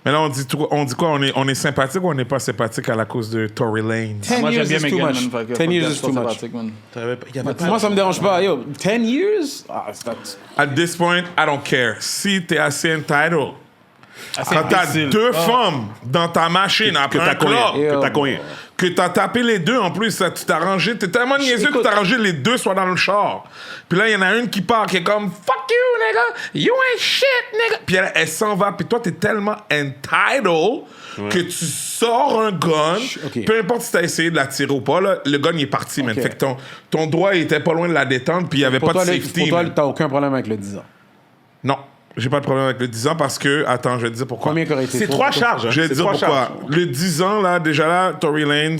Mais là, on dit quoi? On est sympathique ou on n'est pas sympathique à la cause de Tory Lanez? 10 Moi, years j'aime bien is too Megan, much. man. Fait que 10 faut years que is je too sois much. sympathique, man. Il y avait pas... Moi, ça me dérange pas. Yo, 10 years? Ah, c'est... At this point, I don't care. Si t'es assez entitled, quand t'as imbécile. deux femmes dans ta machine après que un t'as cogné. club, Que t'as cogné. que t'as tapé les deux en plus, ça, tu t'es arrangé, t'es tellement niaiseux que Écoute. t'as arrangé les deux soient dans le char. Puis là, il y en a une qui part, qui est comme « Fuck you, nigga! You ain't shit, nigga! » Puis elle s'en va, puis toi, t'es tellement entitled que tu sors un gun, Ok. peu importe si t'as essayé de la tirer ou pas, là, le gun, il est parti, man. Ok. Fait que ton doigt, il était pas loin de la détente, puis il y avait Pour pas de toi, safety. pour toi, man. t'as aucun problème avec le 10 ans. Non, j'ai pas de problème avec le 10 ans parce que, attends, je vais te dire pourquoi. Combien qu'aurait été C'est trop? 3 charges. hein. Je vais te C'est dire 3 pourquoi. charges. Le 10 ans, là, déjà là, Tory Lanez,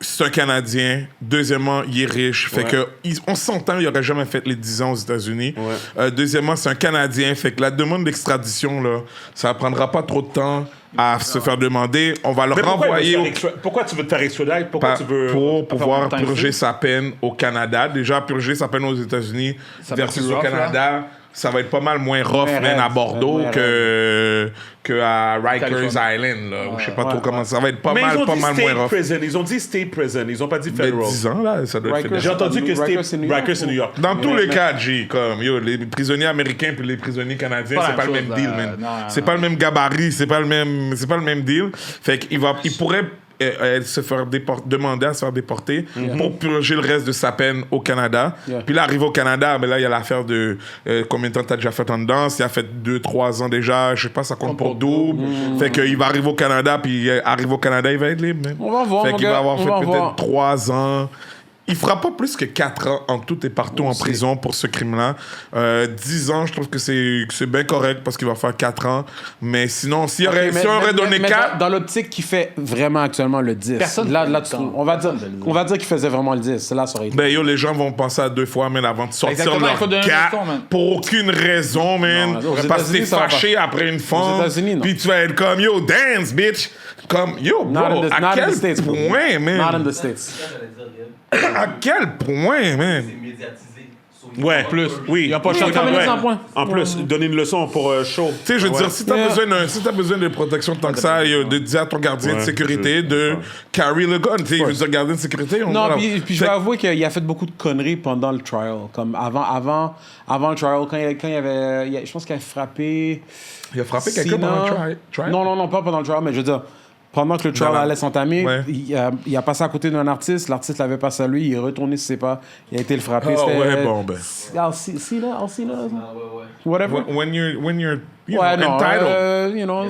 c'est un Canadien. Deuxièmement, il est riche. Fait que, on s'entend, il aurait jamais fait les 10 ans aux États-Unis. Deuxièmement, c'est un Canadien. Fait que la demande d'extradition, là, ça prendra pas trop de temps à se faire demander. On va le Mais renvoyer pourquoi tu veux te faire extrader? Pourquoi tu veux... pour pouvoir longtemps purger ici? sa peine au Canada. Déjà, purger sa peine aux États-Unis Ça versus va au plus rough, Canada. ça va être pas mal moins rough, Moins man, à raide, Bordeaux moins que à Rikers Californie. Island, là. Je sais pas trop ouais, comment ça va être pas Mais mal ils ont dit moins state rough. prison. Ils ont dit state prison. Ils ont pas dit Mais federal. 10 ans, là, ça doit être Rikers, J'ai fédéral. entendu que Rikers, c'est c'était New York, Rikers, c'est New York. Dans tous les cas, G, comme, yo, les prisonniers américains puis les prisonniers canadiens, Pas c'est la pas le chose, même là. deal, man. Non, C'est non. pas le même gabarit, c'est pas le même deal. Fait qu'il pourrait se faire demander à se faire déporter pour purger le reste de sa peine au Canada. Yeah. Puis là, arrivé au Canada, ben là, il y a l'affaire de combien de temps t'as déjà fait en dedans. Il a fait 2-3 ans déjà, je sais pas, ça compte pour double. Fait qu'il va arriver au Canada, puis arrive au Canada, il va être libre, man. On va voir, Fait mon qu'il gars, va avoir on fait va peut-être voir. 3 ans. Il fera pas plus que 4 ans en tout et partout en prison pour ce crime-là. 10 ans, je trouve que c'est bien correct parce qu'il va faire 4 ans. Mais sinon, si on aurait donné 4... Dans l'optique qui fait vraiment actuellement le 10. Personne Là, fait là le tu- temps. on va dire qu'il faisait vraiment le 10. Là, ça aurait été. Ben yo, les gens vont penser à 2 fois, man, avant de sortir Exactement, il faut leur donner une 4 raison, man. pour aucune raison, man. Non, aux Parce que États-Unis, t'es ça va fâché pas. après une femme. États-Unis, non. Puis tu vas être comme, yo, dance, bitch. Comme, yo, Not in bro, the- à not in the quel States, bro. point, Not man? in the States. À quel point, man? C'est médiatisé. Ouais, Plus. Oui. Il y a pas Oui, chacun ouais. minutes en point. En plus, donner une leçon pour show. Tu sais, je veux Ouais. dire, si t'as besoin de protection tant que ça, yo, de dire à ton gardien de Ouais, sécurité de carry le gun. Tu sais, je veux dire, gardien de sécurité, on Non, voilà. puis je vais avouer qu'il a fait beaucoup de conneries pendant le trial. Comme avant le trial, quand il y avait. Je pense qu'il a frappé. Il a frappé quelqu'un pendant le trial? Non, pas pendant le trial, mais je veux dire, pendant que le trial allait s'entamer, Ouais. il a passé à côté d'un artiste, l'artiste l'avait passé à lui, il est retourné sur ses pas, il a été le frapper. Oh, c'était- ouais, bon, ben. Alcina, Ah, ouais, ouais. whatever. When you're you Ouais, know, non, entitled. you know,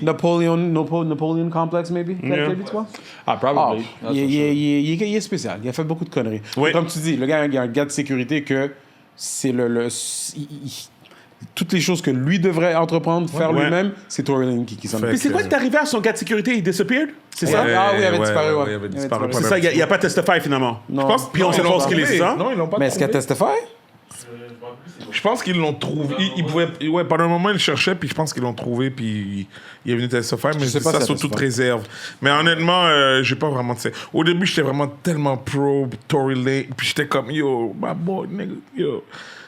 Napoleon complex, maybe, Yeah. tu vois? Ah, probably. Ah, il est spécial. Il a fait beaucoup de conneries. Oui. Comme tu dis, le gars, il y a un gars de sécurité que c'est toutes les choses que lui devrait entreprendre, faire Ouais. lui-même, c'est Tory Lane qui s'en Fait occupe. Puis c'est quoi que- qui est arrivé à son gars de sécurité? Il disappeared? C'est ça? Ah oui, il avait disparu, ouais. Il avait disparu disparu. C'est ça, il a pas testify finalement. Non. Je pense, Puis on sait pas ce qu'il est, c'est ça? Non, ils l'ont pas Mais est-ce qu'il a trouvé. testify? Je pense qu'ils l'ont trouvé. Il pouvait, ouais, pendant un moment, ils le cherchaient, puis je pense qu'ils l'ont trouvé, puis il est venu testifier, mais Je sais je dis pas ça si sous elle toute testify. réserve. Mais honnêtement, j'ai pas vraiment de... Au début, j'étais vraiment tellement pro Tory Lane, puis j'étais comme, yo, my boy, nigga, yo.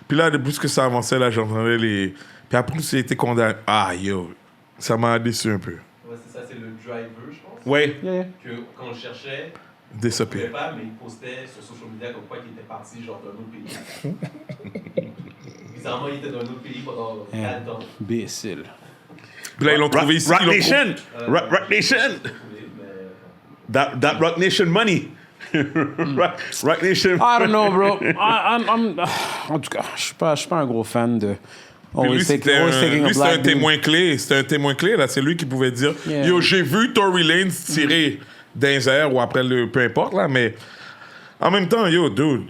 Puis là, de plus que ça avançait, là, j'entendais les... Puis après, il a été condamné. Ah, yo, ça m'a déçu un peu. Ouais, c'est ça, c'est le driver, je pense. Oui. Yeah. Que quand on le cherchait, il ne Décepé. pouvait pas, mais il postait sur social media comme quoi il était parti genre d'un autre pays. Bizarrement, il était dans un autre pays pendant 4 ans. Imbécile. Puis là, ils l'ont trouvé ici. Rock ils l'ont Nation! Rock Nation! That Rock Nation money! Rock Nation. I don't know, bro. En tout cas, je suis pas un gros fan de... Puis lui, c'était always taking a lui, c'était un black dude. témoin clé. C'était un témoin clé, là. C'est lui qui pouvait dire Yeah. Yo, j'ai vu Tory Lanez tirer dans les airs ou après le. Peu importe, là. Mais en même temps, yo, dude,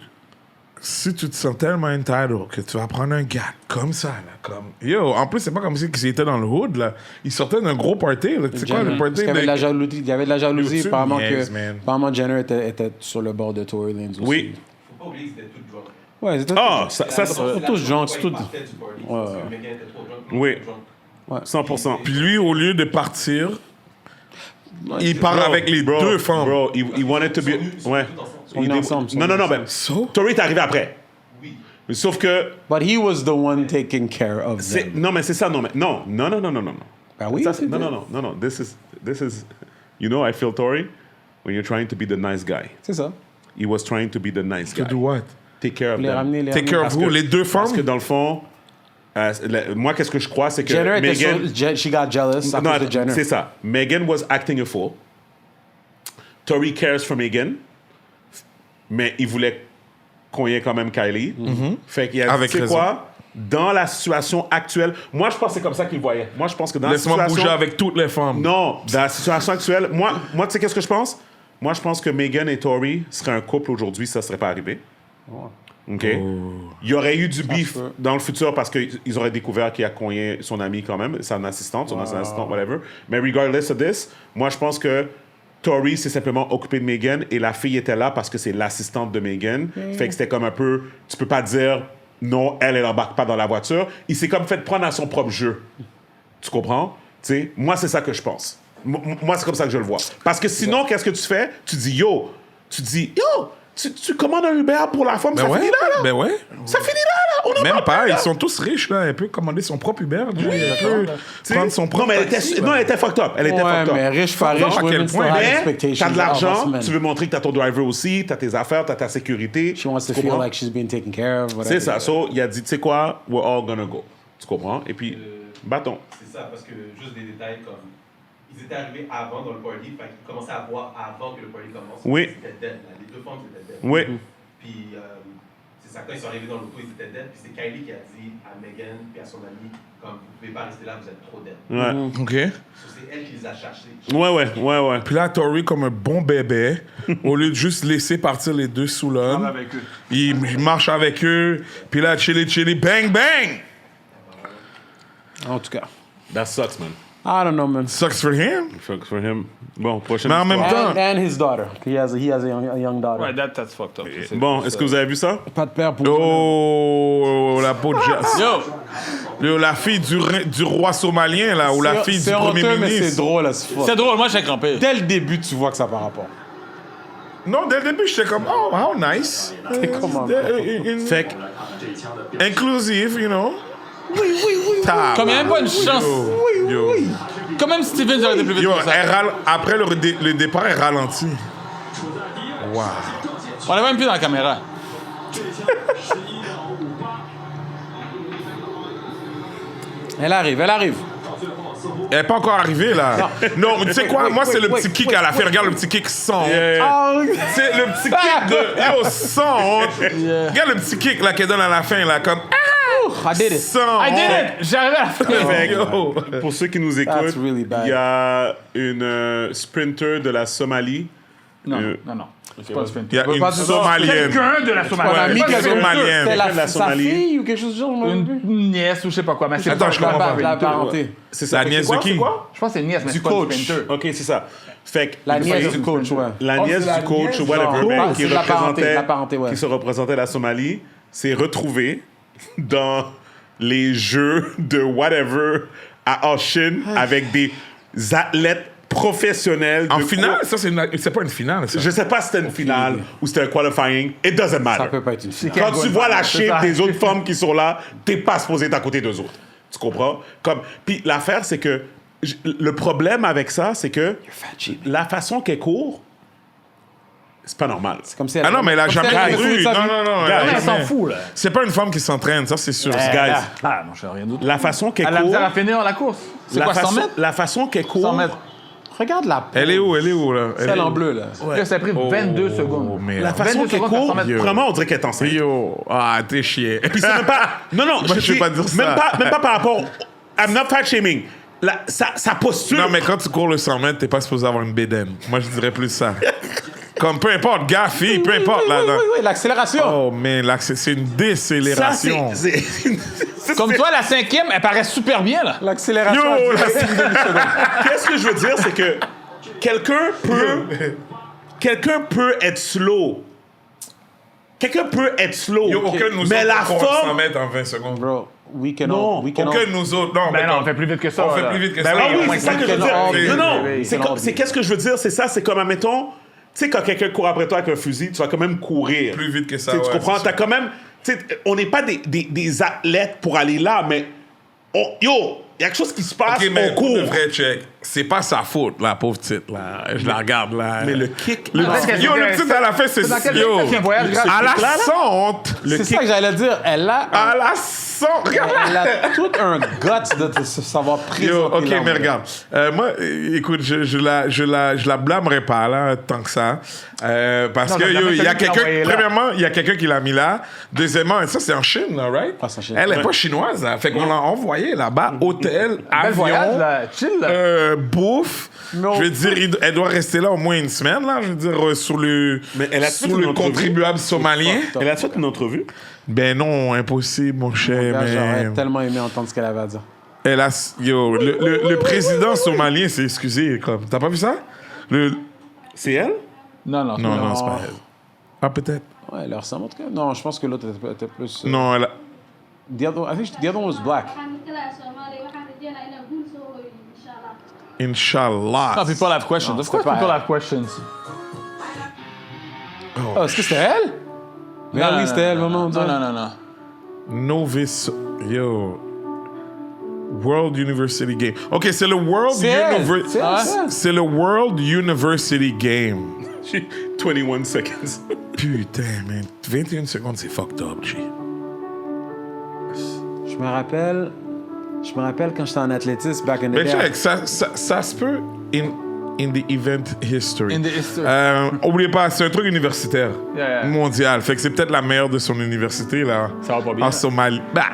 si tu te sens tellement entitled que tu vas prendre un gars comme ça, là. Comme, yo, en plus, c'est pas comme si il était dans le hood, là. Il sortait d'un gros party, là. C'est quoi le Parce party qu'il y avait de la jalousie. Il y avait de la jalousie. Yo, tu Apparemment niaises, que man. apparemment Jenner était sur le bord de Tory Lanez aussi. Oui. Faut pas oublier que c'était tout drunk. Ouais, c'était Ah, ça, C'est tous drunk, c'est tout- Parce que Megan était trop drunk. Oui. Drunk. 100%. Puis lui, au lieu de partir, il part Bro, avec les bro, deux femmes. Bro, he wanted to be. Ouais. Ils sont ensemble, ils sont Non, non, non, ensemble. ben. So? Tory est arrivé après. Oui. Sauf que. But he was the one taking care of them. Non, mais c'est ça, non, mais. Non, non, non, non, non, non. Ben oui, Ça, c'était- non, non, non, non, non. This is. You know, I feel Tory when you're trying to be the nice guy. C'est ça. He was trying to be the nice guy. To do what? Take care of Les them. ramener, les Take care ramener. of who? Les deux Parce femmes? que dans le fond, moi, qu'est-ce que je crois, c'est que Jenner était Megan. she got jealous à Non, cause de Jenner. c'est ça. Megan was acting a fool. Tory cares for Megan, mais il voulait qu'on y ait quand même Kylie. Fait qu'il a dit, Avec tu sais raison. quoi? Dans la situation actuelle, moi, je pense que c'est comme ça qu'il voyait. Moi, je pense que dans la Laisse-moi situation... bouger avec toutes les femmes. Non, dans la situation actuelle, moi tu sais qu'est-ce que je pense? Moi, je pense que Megan et Tory seraient un couple aujourd'hui si ça ne serait pas arrivé. OK? Il y aurait eu du beef peut. dans le futur parce qu'ils auraient découvert qu'il a cogné son ami quand même, son assistante, son ancienne assistante, whatever. Mais regardless of this, moi, je pense que Tory s'est simplement occupé de Megan et la fille était là parce que c'est l'assistante de Megan. Fait que c'était comme un peu... Tu peux pas dire non, elle embarque pas dans la voiture. Il s'est comme fait prendre à son propre jeu. Tu comprends? Tu sais, moi, c'est ça que je pense. Moi, c'est comme ça que je le vois. Parce que sinon, qu'est-ce que tu fais? Tu dis, yo, tu commandes un Uber pour la femme, Ben ça ouais, finit là. ben ouais. Ça finit là. On n'a Même pas, là. ils sont tous riches, là. Elle peut commander son propre Uber. Elle peut T'sais, prendre son propre non, mais elle taxi, était, là. non, elle était fucked up. Elle était Ouais, fucked up. mais riche par Non, riche, à quel women still point, have Mais expectations. t'as de l'argent, of us, man. tu veux montrer que t'as ton driver aussi, t'as tes affaires, t'as ta sécurité. She wants to Tu feel comprends? like she's being taken care of. whatever. C'est ça. So, il a dit, tu sais quoi, we're all gonna go. Tu comprends? Et puis, bâton. C'est ça, parce que juste des détails comme. Ils étaient arrivés avant dans le party, fait qu'ils commençaient à boire avant que le party commence. Oui. Ils étaient dead, là. Les deux femmes étaient dead. Oui. Puis, c'est ça, quand ils sont arrivés dans l'auto, ils étaient dead. Puis c'est Kylie qui a dit à Megan puis à son ami, comme, vous pouvez pas rester là, vous êtes trop dead. Ouais. OK. So, c'est elle qui les a cherchés. Ouais. Puis là, Tori, comme un bon bébé, au lieu de juste laisser partir les deux sous l'homme, avec eux. il marche avec eux. Puis là, chili, bang, bang! En tout cas. That sucks, man. I don't know, man. Sucks for him. Fuck for him. Bon, prochaine Mais en même histoire. temps- And his daughter. He has a young daughter. Ouais, that's fucked up. C'est- Bon, est-ce que vous avez vu ça? Pas de père pour Oh, la peau de jazz. Yo, La fille du roi somalien, là, ou la fille du C'est premier honteux, mais ministre. c'est drôle as fuck. c'est drôle, moi j'ai crampé. Dès le début, tu vois que ça par rapport. Non, dès le début, j'étais comme, oh, how nice. comment? Fait que, Inclusive, you know. Comme il n'y a même pas une chance. Yo. Comme même Steven aurait été plus vite Yo, que ça. après le départ, elle ralentit. Wow. On l'a même plus dans la caméra. Elle arrive. Elle n'est pas encore arrivée, là. Non, mais tu sais quoi? Moi, c'est le petit kick à la fin. Regarde le petit kick sans honte. C'est le petit kick de... Yo, sans honte. Regarde le petit kick, là, qu'elle donne à la fin, là, comme... I did it. Sans I did honte. it! J'arrive à la fin. fait que, Yo. pour ceux qui nous That's écoutent, really bad. il y a une sprinter de la Somalie. Non, Euh, non. C'est pas du Il y a veut une pas dire ça. Somalienne. Quelqu'un de la Mon Somalie. ami Pas qui a somalienne. C'est de la sa Somalie. fille ou quelque chose du genre. moi, Une nièce ou je sais pas quoi. Mais c'est Attends, pas je comprends pas. La parenté. C'est ça. La Fait que nièce c'est quoi, de qui? c'est quoi? Je pense que c'est une nièce, mais Du c'est pas une coach. sprinter. OK, c'est ça. Fait que, La il nièce fallait- du coach, ouais. La Oh, nièce c'est la du coach, nièce, whatever, genre. man, Oh, qui c'est la parenté, représentait, ouais. qui se représentait la Somalie, s'est retrouvée dans les jeux de whatever à Oshin avec des athlètes professionnels. En de finale, cour- ça, c'est pas une finale, ça. Je sais pas si c'était une finale ou c'était un qualifying. It doesn't matter. Ça peut pas être une fille. Quand tu vois la C'est shape ça. des autres femmes qui sont là, t'es pas supposé être à côté d'eux autres. Tu comprends? Puis l'affaire, c'est que le problème avec ça, c'est que la façon qu'elle court, c'est pas normal. C'est comme si Ah non, mais elle a jamais elle couru. fait ça, Non, non, non. Gars, elle a Elle s'en jamais. fout, là. C'est pas une femme qui s'entraîne, ça, c'est sûr. Guys, Ah, non, je sais rien d'autre. la façon qu'elle Elle a court, misère à finir la course. C'est quoi, 100 mètres? la façon qu'elle 100 court, mètres. Regarde la peau. Elle est où, là? Celle en bleu, là. Là, ça a pris 22 Oh, secondes. merde. la façon 22 qu'elle secondes, court, 400 mètres. vraiment, on dirait qu'elle est enceinte. Yo, t'es chier. Puis c'est même pas. Non, non, Moi, je vais pas dire ça. Même pas par rapport. I'm not fat shaming. Sa posture. Non, mais quand tu cours le 100 mètres, t'es pas supposé avoir une bédaine. Moi, je dirais plus ça. Comme peu importe, gars, fille, peu importe. Là, là. Oui, l'accélération. Oh, mais là, c'est une Ça, décélération. Comme toi, la cinquième, elle paraît super bien, là. L'accélération. Yo, elle là, dure une demi-seconde. Qu'est-ce que je veux dire, c'est que quelqu'un peut être slow. Quelqu'un peut être slow. Yo, aucun de nous mais autres la court 100 forme. mètres en 20 secondes. Bro, we can Non, all. We can Aucun all. de nous autres. Non, Ben mais non, on comme- fait plus vite que ça. On fait là. plus vite que Ben ça. oui, Ah oui, au moins c'est ça que je veux quelqu'un dire. en- Non, non, oui, c'est oui. c'est qu'est-ce que je veux dire, c'est ça, c'est comme, admettons, tu sais, quand quelqu'un court après toi avec un fusil, tu vas quand même courir. Plus vite que ça, Tu sais, tu ouais, comprends? c'est T'as ça. quand même, tu sais, on n'est pas des athlètes pour aller là, mais yo, il y a quelque chose qui se passe, Ok, mais on pour court. de vrai check, c'est pas sa faute, la pauvre petite, là. Je la regarde, là. Mais le kick, Le Parce petit- que yo, le c'est- petit à la fin, c'est... dans quel Yo, pays, un voyage gratuit? à la là, là? honte. C'est ça que j'allais dire. Elle a, À la son. Regarde elle a tout un guts de se savoir présenter. Yo, ok, là, mais regarde. Moi, écoute, je la blâmerai pas, là, tant que ça. Parce Non, que, non, yo, jamais il y a celui qui l'a quelqu'un... envoyé là. Premièrement, il y a quelqu'un qui l'a mis là. Deuxièmement, ça, c'est en Chine, là, right? Ah, c'est en Chine. Elle est Ouais. pas chinoise, là. Fait qu'on l'a envoyé là-bas. Hôtel, Bel avion... voyage, là. Chill, là. bouffe. Non. Je veux dire, elle doit rester là au moins une semaine, là. Je veux dire, sous le, Mais elle a fait sous une le entrevue. contribuable somalien. Elle a fait une entrevue. Ben non, impossible, mon cher. Gars, J'aurais Mais tellement aimé entendre ce qu'elle avait à dire. elle a, yo, le président somalien s'est excusé. Comme, t'as pas vu ça? C'est elle? Non, non, Non, non, c'est pas elle. Ah, peut-être. Ouais, elle ressemble en tout cas. Non, je pense que l'autre était plus. Non, elle a... The other, I think the other one was black. Inch'Allah. No, people have questions. Of course, pas people elle. have questions. Oh, est-ce que c'était elle? Mais oui, c'était elle, maman. Non. Novice. Yo. World University Game. OK, c'est le World C'est elle. University. C'est le World University Game. 21 seconds. Putain, man. 21 secondes, c'est fucked up, G. Je me rappelle quand j'étais en athlétisme back in the Mais day. check, ça se peut in the event history. In the history. Oubliez pas, c'est un truc universitaire. Yeah. Mondial. Fait que c'est peut-être la meilleure de son université, là. Ça va pas bien. En Somalie. Bah!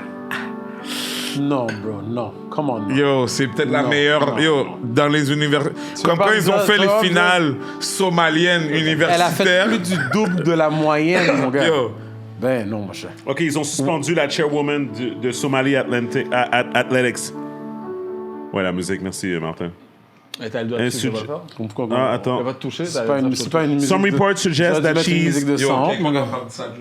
Non, bro, non. Come on. Yo, c'est peut-être la meilleure. non, Yo, dans les universités. Comme pas quand ils ont dire fait les ça, finales somaliennes Elle a fait universitaires. plus du double de la moyenne, mon gars. Yo. Ben non, mon cher. OK, ils ont suspendu la chairwoman de Somali Athletics. Ouais, la musique, merci Martin. Et t'as le doigt dessus, sujet- tu vas le faire. Pourquoi Ah, Tu attends. vas te toucher. C'est pas une musique. Some reports suggest that une she's... musique de Yo, sang, quelqu'un mon gars. va perdre sa job.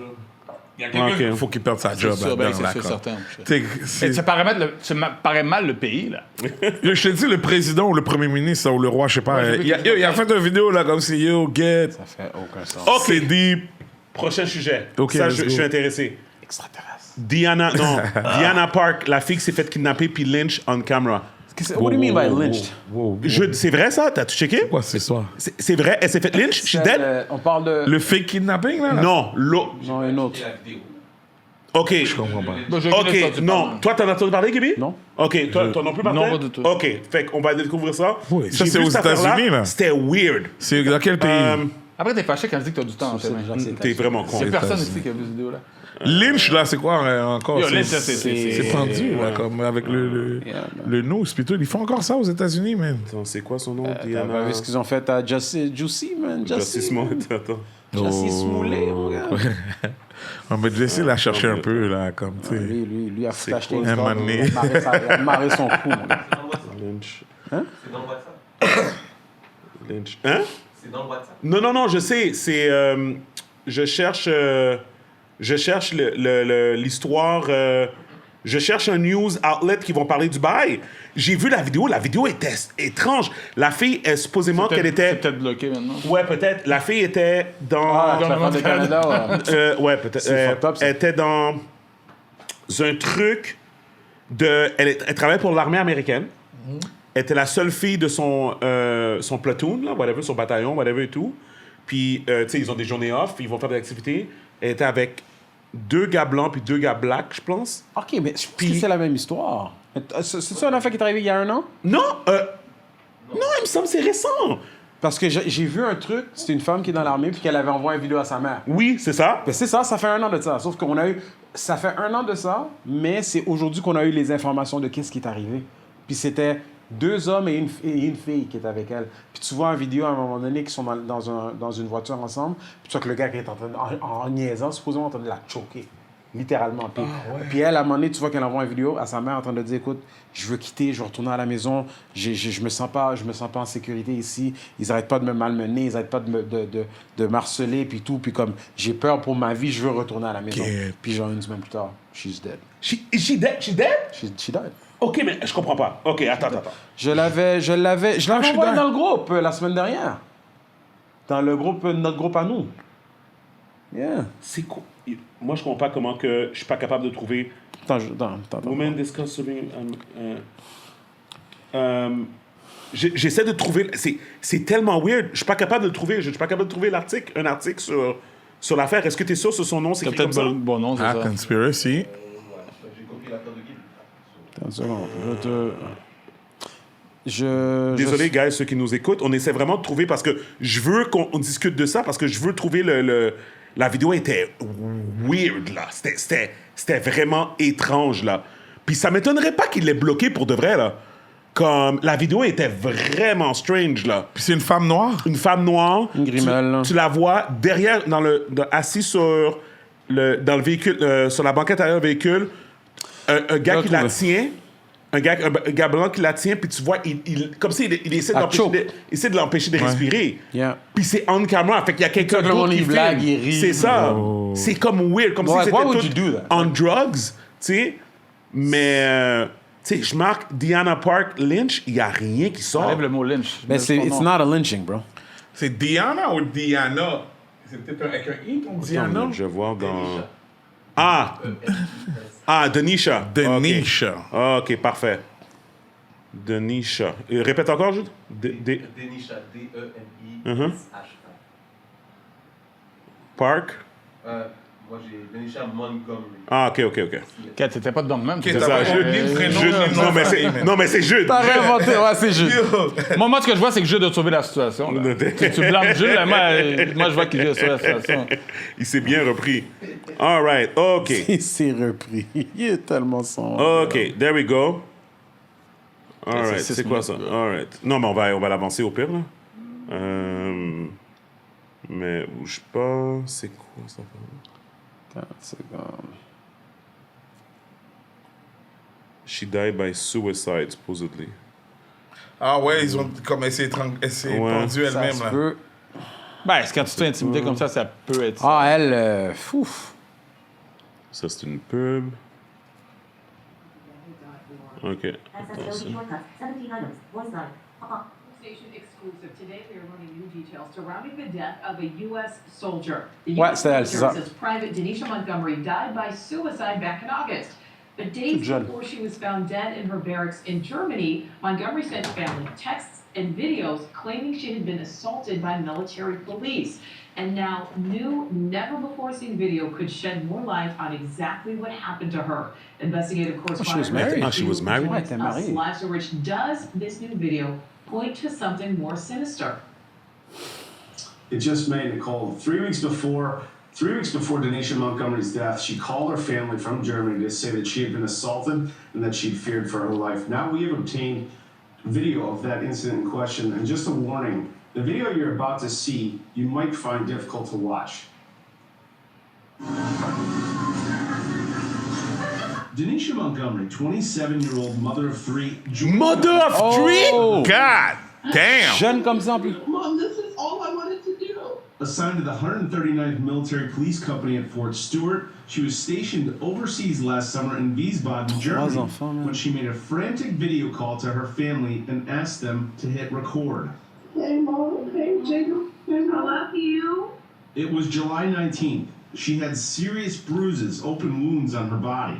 Il y a quelqu'un Ok. qui faut qu'il perde sa job sûr, ben, là-dedans, c'est là, certain. T'sais, Et ça paraît mal le pays, là. Je te dis, le président ou le premier ministre ou le roi, je sais pas, il a fait une vidéo là comme si, yo, get. Ça fait aucun sens. OK, C'est deep. prochain sujet. OK, Ça, let's je go. suis intéressé. Extraterrestre. Diana Park, la fille qui s'est faite kidnapper puis lynch on camera. What do you mean by lynched? C'est vrai ça? T'as-tu checké? Quoi, c'est ça? C'est vrai? Elle s'est faite lynch? She's dead? On parle de... Le fake kidnapping, là? Non, Non, une autre. OK. Je comprends pas. Bon, je connais ça, OK, tu non. parles. Toi, t'en as entendu parler, Gibi? Non. OK, toi non plus, Martin? Non, pas du tout. OK, fait qu'on va découvrir ça. Oui, ça, J'ai c'est vu aux cette affaire-là, États-Unis, là. C'était weird. C'est dans quel pays? Après, t'es fâché quand je dis que t'as du temps. en fait, mais- T'es vraiment con. Il y a personne États-Unis. ici qui a vu cette vidéo-là. Lynch, là, c'est quoi encore? Yo, C'est- Lynch, ça, c'est pendu, là, comme avec le nose, pis tout. Ils font encore ça aux États-Unis, man. Attends, c'est quoi son nom? T'as pas vu ce qu'ils ont fait à Juicy, man? Justice Smollett, attends. Justice Smollett, mon gars. On va Jesse l'a cherché un peu, là, comme, tu sais. Lui a foutu acheter quoi? une Un corde, moment donné. il a marré son cou, mon gars. Lynch. C'est dans le WhatsApp. Lynch. Hein? C'est dans le WhatsApp. Non, je sais. C'est. Je cherche l'histoire. Je cherche un news outlet qui vont parler du bail. J'ai vu la vidéo. La vidéo était étrange. La fille, est supposément qu'elle C'est était. peut-être bloqué maintenant. Ouais, peut-être. La fille était dans. Ah, la fête de Canada, ouais. Ouais, peut-être. C'est fucked up, ça. Elle était dans un truc de. Elle travaillait pour l'armée américaine. Elle était la seule fille de son platoon, là, whatever, son bataillon, whatever et tout. Puis, tu sais, ils ont des journées off, ils vont faire des activités. Elle était avec 2 gars blancs puis 2 gars blacks, je pense. OK, mais je pense que c'est la même histoire. C'est-tu un affaire qui est arrivé il y a 1 an? Non, il me semble que c'est récent. Parce que j'ai vu un truc, c'était une femme qui est dans l'armée puis qu'elle avait envoyé une vidéo à sa mère. Oui, c'est ça. Ben, c'est ça, ça fait 1 an de ça. Sauf qu'on a eu... Ça fait 1 an de ça, mais c'est aujourd'hui qu'on a eu les informations de qu'est-ce qui est arrivé. Puis c'était 2 hommes et une fille qui étaient avec elle. Puis tu vois en vidéo à un moment donné qu'ils sont dans une voiture ensemble, puis tu vois que le gars qui est en train en niaisant, supposément en train de la choquer. Littéralement. Puis elle, à un moment donné, tu vois qu'elle envoie une vidéo à sa mère en train de dire, écoute, je veux quitter, je veux retourner à la maison, je me sens pas en sécurité ici, ils arrêtent pas de me malmener, ils arrêtent pas de m'harceler, puis tout, puis comme, j'ai peur pour ma vie, je veux retourner à la maison. Okay. Puis genre 1 semaine plus tard, she's dead. She dead? She dead? She died. OK, mais je comprends pas. OK, attends. Je l'avais envoyé dead. dans le groupe la semaine dernière. Dans le groupe, notre groupe à nous. Yeah. C'est quoi? Moi, je comprends pas comment que je suis pas capable de trouver... Attends. Women discuss serving... J'essaie de trouver... C'est tellement weird. Je suis pas capable de le trouver. Je suis pas capable de trouver un article sur l'affaire. Est-ce que tu es sûr sur son nom? C'est C'est écrit comme peut-être ça? bon nom, c'est Ah, ça. conspiracy. J'ai copié la carte de guide. Attends une seconde. Je Désolé, guys, ceux qui nous écoutent. On essaie vraiment de trouver parce que je veux qu'on discute de ça parce que je veux trouver la vidéo était weird, là. C'était vraiment étrange, là. Puis ça m'étonnerait pas qu'il l'ait bloqué pour de vrai, là. Comme, la vidéo était vraiment strange, là. Puis c'est une femme noire? Une femme noire. Une grimelle. Tu la vois derrière, assis dans le véhicule, sur la banquette arrière du véhicule. Un gars qui la tient. Un gars blanc qui la tient, puis tu vois, comme s'il il essaie de l'empêcher de respirer. Yeah. Puis c'est on camera, fait qu'il y a quelqu'un le monde, d'autre qui il blague, filme. il rit. C'est ça. Oh. C'est comme weird, comme Why- si why would c'était you do tout that? on drugs, tu sais. Mais, tu sais, je marque Diana Park Lynch, il n'y a rien qui sort. Enlève le mot lynch. Mais it's not a lynching, bro. C'est Diana ou Diana? C'est peut-être avec un I qu'on dit un nom. Je vais voir dans... Ah! Denisha. Denisha. Ok, parfait. Denisha. Répète encore, Jude. Denisha, D-E-N-I-S-H-A. Park. Moi, j'ai Denisha Montgomery. Ah, ok. Quête, c'était pas de donc même. Ok, C'est t'as ça, pas Jude. oublié le prénom. Jude. Non, mais c'est Jude. T'as réinventé, ouais, c'est juste. Moi, ce que je vois, c'est que Jude a sauvé la situation. Là. Tu blâmes Jude, là, moi, je vois qu'il a sauvé la situation. Il s'est bien repris. All right, ok. Il s'est repris. Il est tellement son. Ok, there we go. All right, c'est c'est quoi ça? All right. Non, mais on va l'avancer au pire, là. Mais bouge pas. C'est quoi ça? 40 secondes. She died by suicide, supposedly. Ah ouais, ils ont comme essayé Ouais. pendu Ça elle-même, se là. peut. Ben, quand tu te fais intimider comme ça peut être. Ah, elle. Ouf. Ça, c'est une pub. Ok. Attends, ça. Station exclusive. Today we are learning new details surrounding the death of a U.S. soldier. The Ouais, U.S. c'est elle, military c'est ça. says Private Denisha Montgomery died by suicide back in August. But days jeune. before she was found dead in her barracks in Germany, Montgomery sent family texts and videos claiming she had been assaulted by military police. And now, new, never-before-seen video could shed more light on exactly what happened to her. Investigative correspondent married. Ah, she was married? joins Ouais, elle était us mariée. live. So, Rich, does this new video point to something more sinister? It just made Nicole 3 weeks before Denisha Montgomery's death, she called her family from Germany to say that she had been assaulted and that she'd feared for her life. Now we have obtained video of that incident in question, and just a warning, the video you're about to see, you might find difficult to watch. Denisha Montgomery, 27-year-old mother of three. Mother of three? Oh. God damn! Jeune comme ça en plus. Mom, this is all I wanted to do. Assigned to the 139th Military Police Company at Fort Stewart, she was stationed overseas last summer in Wiesbaden, Germany, enfants, man. when she made a frantic video call to her family and asked them to hit record. Hey, Mom. Hey, Jacob. I love you. It was July 19th. She had serious bruises, open wounds on her body.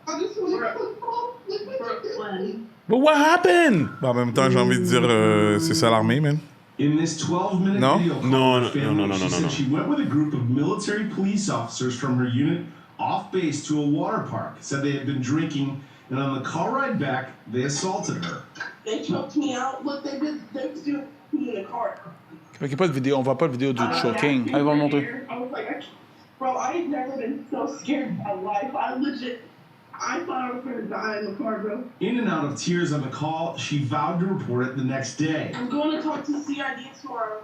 I just want to Brooklyn. But what happened? En même temps, j'ai envie de dire, c'est ça l'armée, man. In this 12-minute No? video call No, with her no, no, family, no, no, she no, said no. she went with a group of military police officers from her unit off base to a water park. Said they had been drinking, and on the car ride back, they assaulted her. They choked me out. Look, they was doing me in the car. Fait qu'il y a pas de vidéo, on voit pas de vidéo du choking. Ah, ils vont le montrer. I was like, bro, I ain't never been so scared in my life. I thought I was gonna die in the car, bro. In and out of tears on the call, she vowed to report it the next day. I'm going to talk to CID tomorrow.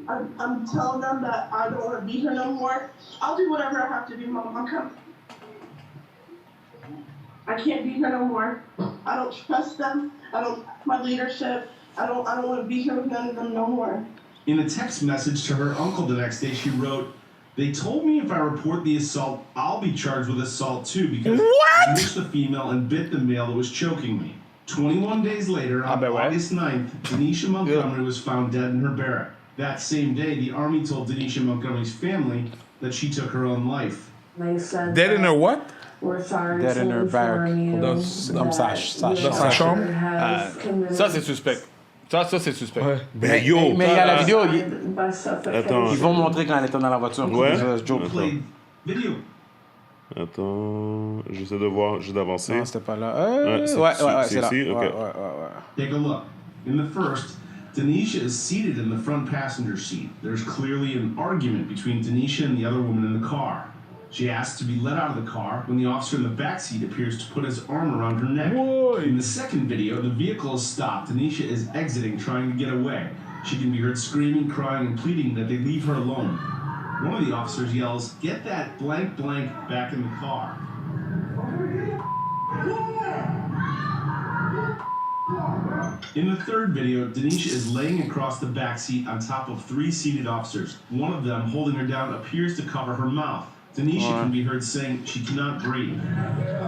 I'm telling them that I don't want to be here no more. I'll do whatever I have to do, Mom. I'm coming. I can't be here no more. I don't trust them. My leadership. I don't want to be here with none of them no more. In a text message to her uncle the next day, she wrote, "They told me if I report the assault, I'll be charged with assault too because I pushed the female and bit the male that was choking me." 21 days later, on August 9th, Denisha Montgomery was found dead in her barrack. That same day, the Army told Denisha Montgomery's family that she took her own life. They said Dead in her what? we're sorry Dead in her barrack. Dans sa chambre. Ça, c'est suspect. Ça, c'est suspect. Ben yo! Mais il y a la vidéo. Attends. Ils vont montrer quand elle était dans la voiture. Ouais. Joe Played video. Attends, j'essaie de voir, juste d'avancer. Non, c'était pas là. Ouais, Ouais, c'est c'est là. ici, ok. Ouais. Take a look. In the first, Denisha is seated in the front passenger seat. There's clearly an argument between Denisha and the other woman in the car. She asks to be let out of the car when the officer in the back seat appears to put his arm around her neck. In the second video, the vehicle is stopped. Denisha is exiting, trying to get away. She can be heard screaming, crying, and pleading that they leave her alone. One of the officers yells, "Get that blank blank back in the car." In the third video, Denisha is laying across the back seat on top of 3 seated officers. One of them, holding her down, appears to cover her mouth. Tanisha can be heard saying she cannot breathe.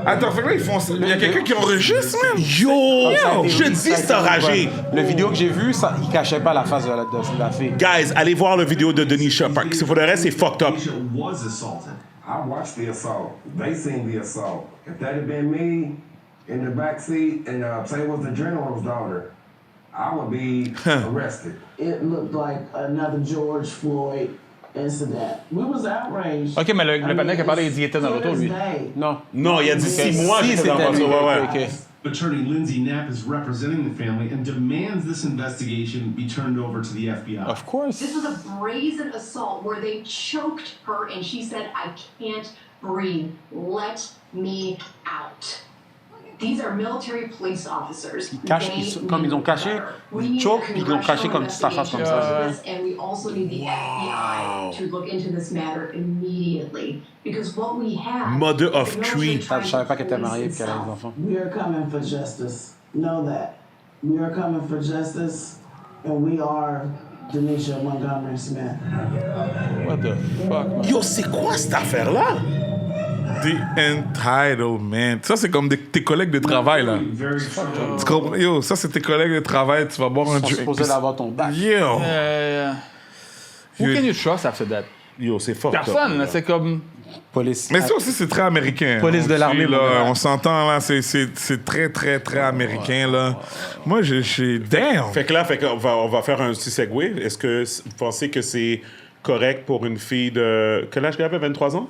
Attends, fait que là, ils font ça. Il y a quelqu'un qui enregistre, man. Yo, je dis c'est enragé. Le vidéo que j'ai vu, ça, il cachait pas la face de la fille. Guys, allez voir la vidéo de Denisha. Parce que pour le reste, c'est fucked up. Tanisha was assaulted. I watched the assault. They seen the assault. If that had been me in the back seat and say it was the general's daughter, I would be arrested. It looked like another George Floyd incident. We was outraged. OK, mais le panneau qui a parlé, il dit qu'il était dans l'auto, lui. Non. Non, il a dit 6 mois. Si, c'était lui. OK. Attorney Lindsay Knapp is representing the family and demands this investigation be turned over to the FBI. Of course. This was a brazen assault where they choked her and she said, I can't breathe. Let me out. These are military police officers. Comme ils ont caché, ils choquent, puis ils l'ont caché comme sa face comme ça. And we also need the FBI to look into this matter immediately. Because what we have... Mother of three. Je savais pas qu'elle était mariée et qu'elle avait des enfants. We are coming for justice. Know that. We are coming for justice, and we are Denisha Montgomery Smith. What the fuck, man? Yo, c'est quoi cette affaire-là? The entitlement. Ça, c'est comme tes collègues de travail, là. Tu comprends? Yo, ça, c'est tes collègues de travail. Tu vas boire un Ils sont supposés d'avoir ton bac. Yo! Who can you trust after that? Yo, c'est fort. Personne, là, c'est comme... Police. Mais ça aussi, c'est très américain. Police de l'armée, Là, mon gars. on s'entend, là. C'est très, très, très américain, là. Moi, j'ai... Damn! Fait que là, on va faire un petit segue. Est-ce que vous pensez que c'est correct pour une fille de... Quel âge qu'elle avait? 23 ans?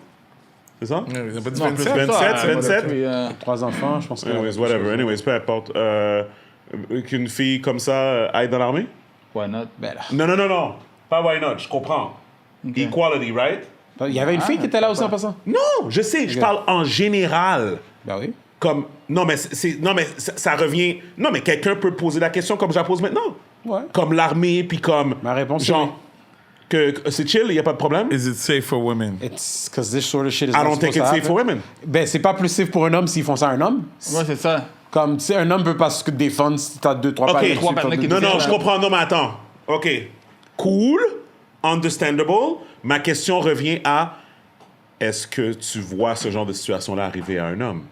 C'est ça? Ils ont pas dit Non, 27? plus que ça, 27? Trois enfants, je pense que... Anyways, whatever. Anyways, peu importe. Qu'une fille comme ça aille dans l'armée? Why not? Ben là. Non. Pas why not, je comprends. Equality, right? Il y avait une fille qui était là aussi en passant. Non, je sais, je parle en général. Ben oui. Comme, non, mais ça revient... Non, mais quelqu'un peut poser la question comme je la pose maintenant. Ouais. Comme l'armée, puis comme... Ma réponse, genre, que c'est chill, il n'y a pas de problème. Is it safe for women? It's because this sort of shit is I not don't think supposed it's to safe for happen. women. Ben, c'est pas plus safe pour un homme s'ils font ça à un homme. Ouais, c'est ça. Comme, tu sais, un homme peut pas se défendre si t'as 2-3 OK. balles trois dessus, balles t'as Non, deux- je comprends. Non, mais attends. OK. Cool. Understandable. Ma question revient à... Est-ce que tu vois ce genre de situation-là arriver à un homme?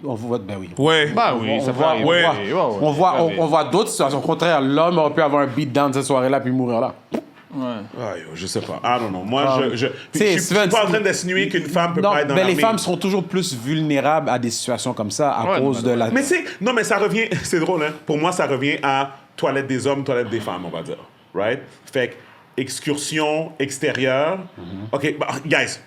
On voit, ben oui. Ouais. Bah oui, On ça voit, peut on arriver. voit, on voit, on voit d'autres situations. Au contraire, l'homme aurait pu avoir un beatdown cette soirée-là puis mourir là. Ah, yo, je sais pas. I don't know. Moi, je T'sais, suis pas en train d'insinuer qu'une femme peut Non, pas être dans mais l'armée. les femmes seront toujours plus vulnérables à des situations comme ça à cause de la... Mais non, mais ça revient... C'est drôle, hein? Pour moi, ça revient à toilette des hommes, toilette des femmes, on va dire. Right? Fait que excursion extérieure. OK, bah, guys,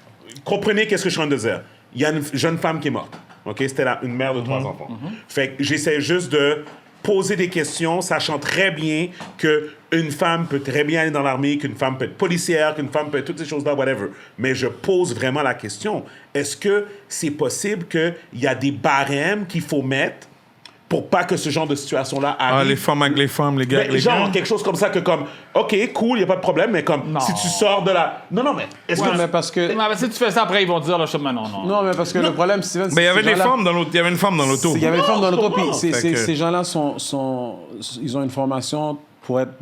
comprenez qu'est-ce que je suis en train de dire. Il y a une jeune femme qui est morte. OK? C'était une mère de 3 enfants. Fait que j'essaie juste de poser des questions, sachant très bien qu'une femme peut très bien aller dans l'armée, qu'une femme peut être policière, qu'une femme peut être toutes ces choses-là, whatever. Mais je pose vraiment la question. Est-ce que c'est possible qu'il y a des barèmes qu'il faut mettre pour pas que ce genre de situation-là arrive? Ah, les femmes avec les femmes, les gars avec les genre, gars. quelque chose comme ça que comme, OK, cool, il n'y a pas de problème, mais comme, si tu sors de la... Non, mais est-ce Ouais, que... mais parce que... Mais si tu fais ça après, ils vont te dire, là, je sais pas, non. Non, mais parce que le problème, Steven, c'est Mais il y avait que ces des gens-là- femmes dans l'auto. Il y avait une femme dans l'auto. Il y avait une femme dans l'auto, puis Fait que- ces gens-là ils ont une formation pour être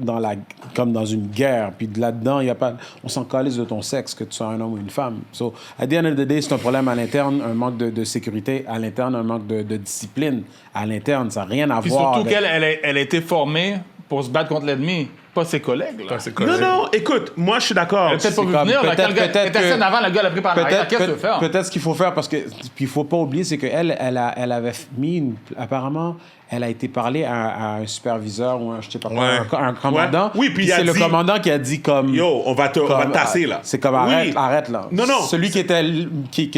comme dans une guerre, puis là-dedans, il y a pas, on s'en calisse de ton sexe, que tu sois un homme ou une femme. So, at the end of the day, c'est un problème à l'interne, un manque de sécurité à l'interne, un manque de discipline à l'interne. Ça n'a rien à Puis voir surtout avec... qu'elle a été formée pour se battre contre l'ennemi, pas ses collègues. Là. Non, écoute, moi, je suis d'accord. Elle a peut-être pas vu venir. Là, quand le gars était assis en avant, le gars l'a pris par l'arrière. Qu'est-ce que tu veux faire? Peut-être ce qu'il faut faire, parce que... Puis il faut pas oublier, c'est qu'elle, elle avait mis... Apparemment, elle a été parler à un superviseur ou je sais pas quoi, un commandant. Ouais. Oui, puis c'est le dit, commandant qui a dit comme... Yo, on va te tasser, là. C'est comme, arrête, là. Non. Celui qui était...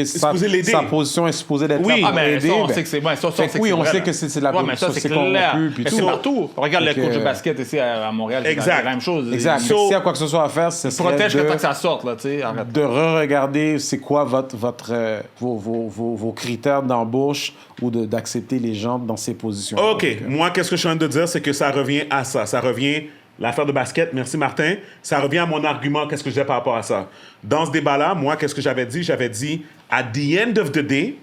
sa position est supposée d'être là Ah, pour mais aider. ça, on sait que c'est... Ouais, ça, Fait que oui, on sait que c'est de la ouais, mais ça, c'est clair. Mais c'est partout. Regarde le coach de basket ici à Montréal. C'est la même chose. Exact. S'il y a quoi que ce soit à faire, c'est protège le temps que ça sorte, là, tu sais. De re-regarder c'est quoi vos critères d'embauche ou d'accepter les gens dans ces positions. OK. Moi, qu'est-ce que je suis en train de dire, c'est que ça revient à ça. Ça revient... L'affaire de basket, merci Martin, ça revient à mon argument, qu'est-ce que je disais par rapport à ça. Dans ce débat-là, moi, qu'est-ce que j'avais dit? J'avais dit, at the end of the day,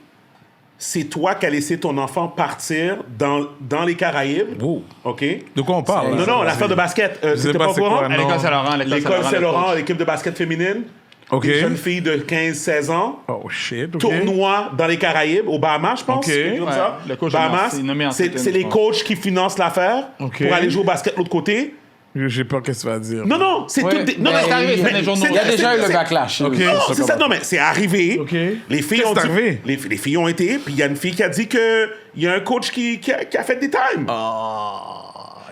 c'est toi qui as laissé ton enfant partir dans les Caraïbes. Oh. OK? De quoi on parle? Non, l'affaire de basket. C'était pas au courant? À l'école Saint-Laurent. L'école Saint-Laurent, l'équipe de basket féminine. OK. Une jeune fille de 15-16 ans. Oh, shit. OK. Tournoi dans les Caraïbes, au Bahamas, je pense. OK. quelque chose comme ça. Le coach Bahamas, est nommé en c'est septembre, les je pense. coachs qui financent l'affaire OK. pour aller jouer au basket de l'autre côté. J'ai peur qu'est-ce que tu vas dire. Non, c'est Ouais, tout. Non, mais c'est arrivé, c'est les journaux. Il y a déjà eu le backlash. OK. Non, c'est ça. Non, mais c'est arrivé. OK. Les filles Qu'est-ce ont qui est dit- arrivé? les filles ont été, puis il y a une fille qui a dit que il y a un coach qui a fait des times.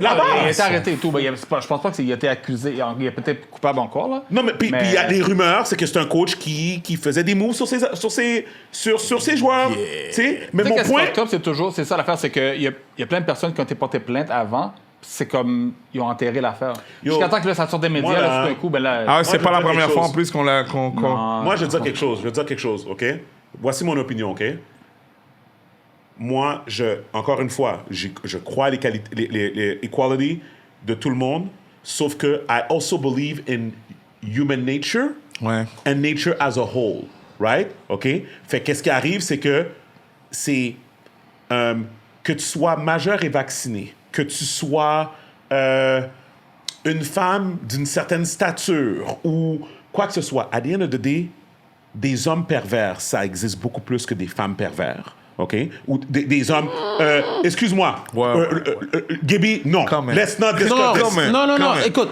Là-bas. Il a été arrêté et tout. Ben, je pense pas qu'il a été accusé. Il est peut-être coupable encore, là. Non, mais puis il y a des rumeurs, c'est que c'est un coach qui faisait des moves sur ses joueurs. Tu sais, mais Tu sais mon qu'est-ce point. qui est fucked up, c'est toujours, c'est ça l'affaire, c'est qu'il y a plein de personnes qui ont été portées plainte avant. C'est comme, ils ont enterré l'affaire. Jusqu'à temps que là, ça sorte des médias, moi, là, tout d'un coup, ben là... Ah ouais, c'est je pas veux la dire première quelque fois en chose. plus qu'on l'a. Moi, je veux dire quelque chose, OK? Voici mon opinion, OK? Moi, encore une fois, je crois à les equality de tout le monde, sauf que I also believe in human nature Ouais. and nature as a whole, right? OK? Fait qu'est-ce qui arrive, c'est que que tu sois majeur et vacciné, que tu sois une femme d'une certaine stature ou quoi que ce soit, à the end of the day, des hommes pervers, ça existe beaucoup plus que des femmes pervers. OK? Ou des hommes... excuse-moi. Gaby, non. Let's not discuss this. Non, écoute.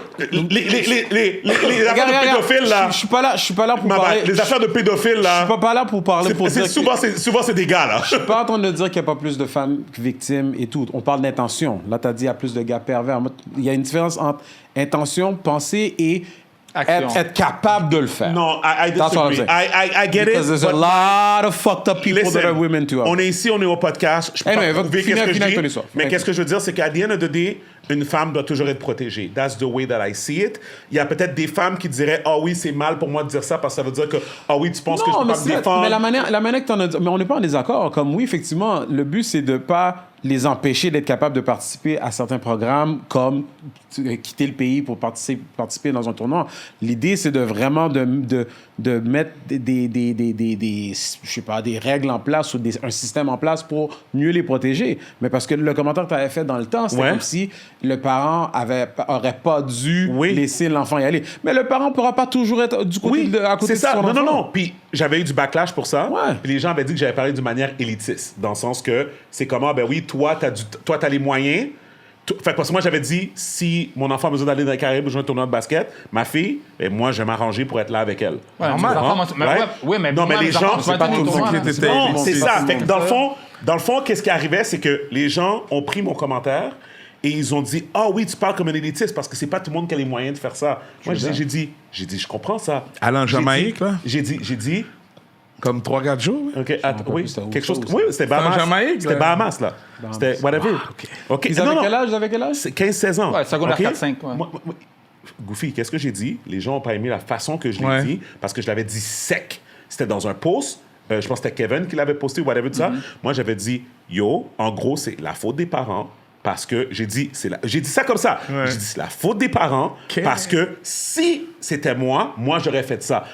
Les affaires de pédophiles, là... Je suis pas là pour parler... Les affaires de pédophiles, là... Je suis pas là pour parler pour dire... Souvent, c'est des gars, là. Je suis pas en train de dire qu'il n'y a pas plus de femmes victimes et tout. On parle d'intention. Là, tu as dit qu'il y a plus de gars pervers. Il y a une différence entre intention, pensée et... Être capable de le faire. Non, I That's what I'm disagree. saying. I get Because it. there's a lot of fucked up people Listen, that are women too. on est ici, on est au podcast. Je peux Anyway, pas prouver qu'est-ce que je finis dis. Mais qu'est-ce que je veux dire, c'est qu'à the end of the day, une femme doit toujours être protégée. That's the way that I see it. Il y a peut-être des femmes qui diraient « Ah oui, c'est mal pour moi de dire ça parce que ça veut dire que « Ah oui, tu penses que je peux pas me défendre. » Mais la manière que tu en as dit... Mais on n'est pas en désaccord. Comme oui, effectivement, le but, c'est de pas les empêcher d'être capables de participer à certains programmes comme quitter le pays pour participer dans un tournoi. L'idée, c'est de vraiment de mettre je sais pas, des règles en place ou un système en place pour mieux les protéger. Mais parce que le commentaire que tu avais fait dans le temps, c'était comme si le parent aurait pas dû laisser l'enfant y aller. Mais le parent pourra pas toujours être du côté à côté de son enfant. Non. Puis j'avais eu du backlash pour ça. Puis les gens avaient dit que j'avais parlé d'une manière élitiste, dans le sens que c'est comment, ben oui, toi, t'as les moyens. Fait que parce que moi, j'avais dit, si mon enfant a besoin d'aller dans les Caraïbes jouer un tournoi de basket, ma fille, ben moi, je vais m'arranger pour être là avec elle. Ouais, normal. Non, mais les gens... c'est pas tout le monde. Non, c'est ça. Fait que dans le fond, qu'est-ce qui arrivait, c'est que les gens ont pris mon commentaire et ils ont dit « Ah oui, tu parles comme un élitiste parce que c'est pas tout le monde qui a les moyens de faire ça. » Moi, j'ai dit, je comprends ça. Aller en Jamaïque, là? J'ai dit... Comme 3-4 jours? OK, oui, quelque chose... Oui, c'était Bahamas. En Jamaïque? C'était Bahamas, là. C'était whatever. OK. Ils avaient quel âge? C'est 15-16 ans. Ouais, secondaire 4-5. Goofy, qu'est-ce que j'ai dit? Les gens n'ont pas aimé la façon que je l'ai dit parce que je l'avais dit sec. C'était dans un post. Je pense que c'était Kevin qui l'avait posté ou whatever, tout ça. Moi, j'avais dit, yo, en gros, c'est la faute des parents. Parce que j'ai dit ça comme ça. J'ai dit, c'est la faute des parents. Parce que si c'était moi, j'aurais fait ça.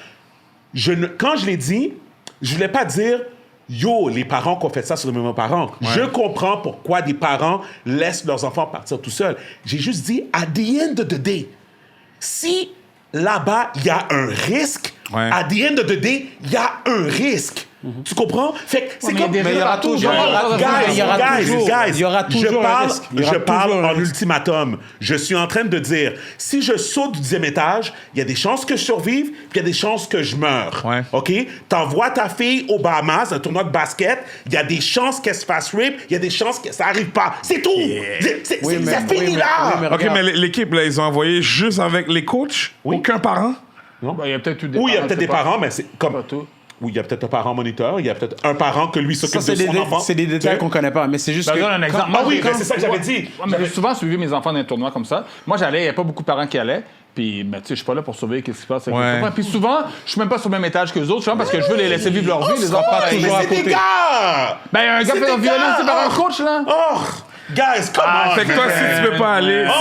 Quand je l'ai dit, je voulais pas dire, yo, les parents qui ont fait ça sont de mes parents. Je comprends pourquoi des parents laissent leurs enfants partir tout seuls. J'ai juste dit, at the end of the day, si là-bas, il y a un risque, at the end of the day, il y a un risque. Tu comprends? Fait que c'est comme... Mais il y aura toujours... Je parle en ultimatum. Je suis en train de dire, si je saute du 10e étage, il y a des chances que je survive, puis il y a des chances que je meure. OK? T'envoies ta fille aux Bahamas, un tournoi de basket, il y a des chances qu'elle se fasse rape, il y a des chances que ça arrive pas. C'est tout! Ça finit là! OK, mais l'équipe, là, ils ont envoyé juste avec les coachs? Aucun parent? Non? Il y a peut-être eu des Oui, il y a peut-être des parents, mais c'est comme... Oui, il y a peut-être un parent moniteur, il y a peut-être un parent que lui s'occupe de son enfant. C'est des détails qu'on connaît pas, mais c'est juste que... un exemple. C'est ça que j'avais dit. J'ai souvent suivi mes enfants dans un tournoi comme ça. Moi, j'allais, il n'y avait pas beaucoup de parents qui allaient. Puis, ben, tu sais, je suis pas là pour surveiller ce qui se passe avec les enfants. Puis souvent, je suis même pas sur le même étage que les autres, parce que je veux les laisser vivre leur vie. Les enfants, toujours à côté. Ben, un gars fait un violon, c'est par un coach, là. Guys, come on. Fait que toi, si tu peux pas aller... Oh,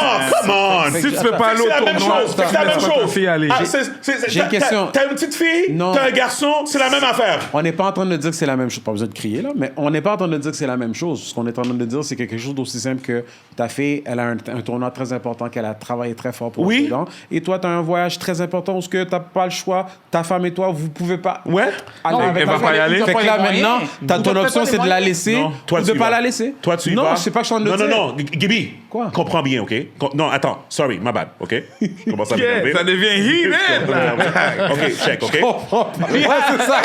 come on. Si tu peux pas aller au C'est la même tournoi, chose. C'est la même chose. J'ai une question. T'as une petite fille, Non. t'as un garçon, c'est la même affaire. On n'est pas en train de dire que c'est la même chose. Pas besoin de crier, là, mais on n'est pas en train de dire que c'est la même chose. Ce qu'on est en train de dire, c'est quelque chose d'aussi simple que ta fille, elle a un tournoi très important qu'elle a travaillé très fort pour Oui. dedans. Et toi, tu as un voyage très important où tu n'as pas le choix. Ta femme et toi, vous pouvez pas. Ouais. aller Non, avec elle ta va pas y famille. aller. Fait que là, maintenant, ton option, c'est de la laisser Non, toi, ou tu de y pas vas. la laisser. Toi, tu y vas. Non, je sais pas que je suis en train de dire. Non, Gibi. Quoi? Comprends bien, OK? Non, attends. Sorry, my bad, OK? Comment ça Yeah, ça devient heated, là. OK, check, OK? Ouais, c'est ça.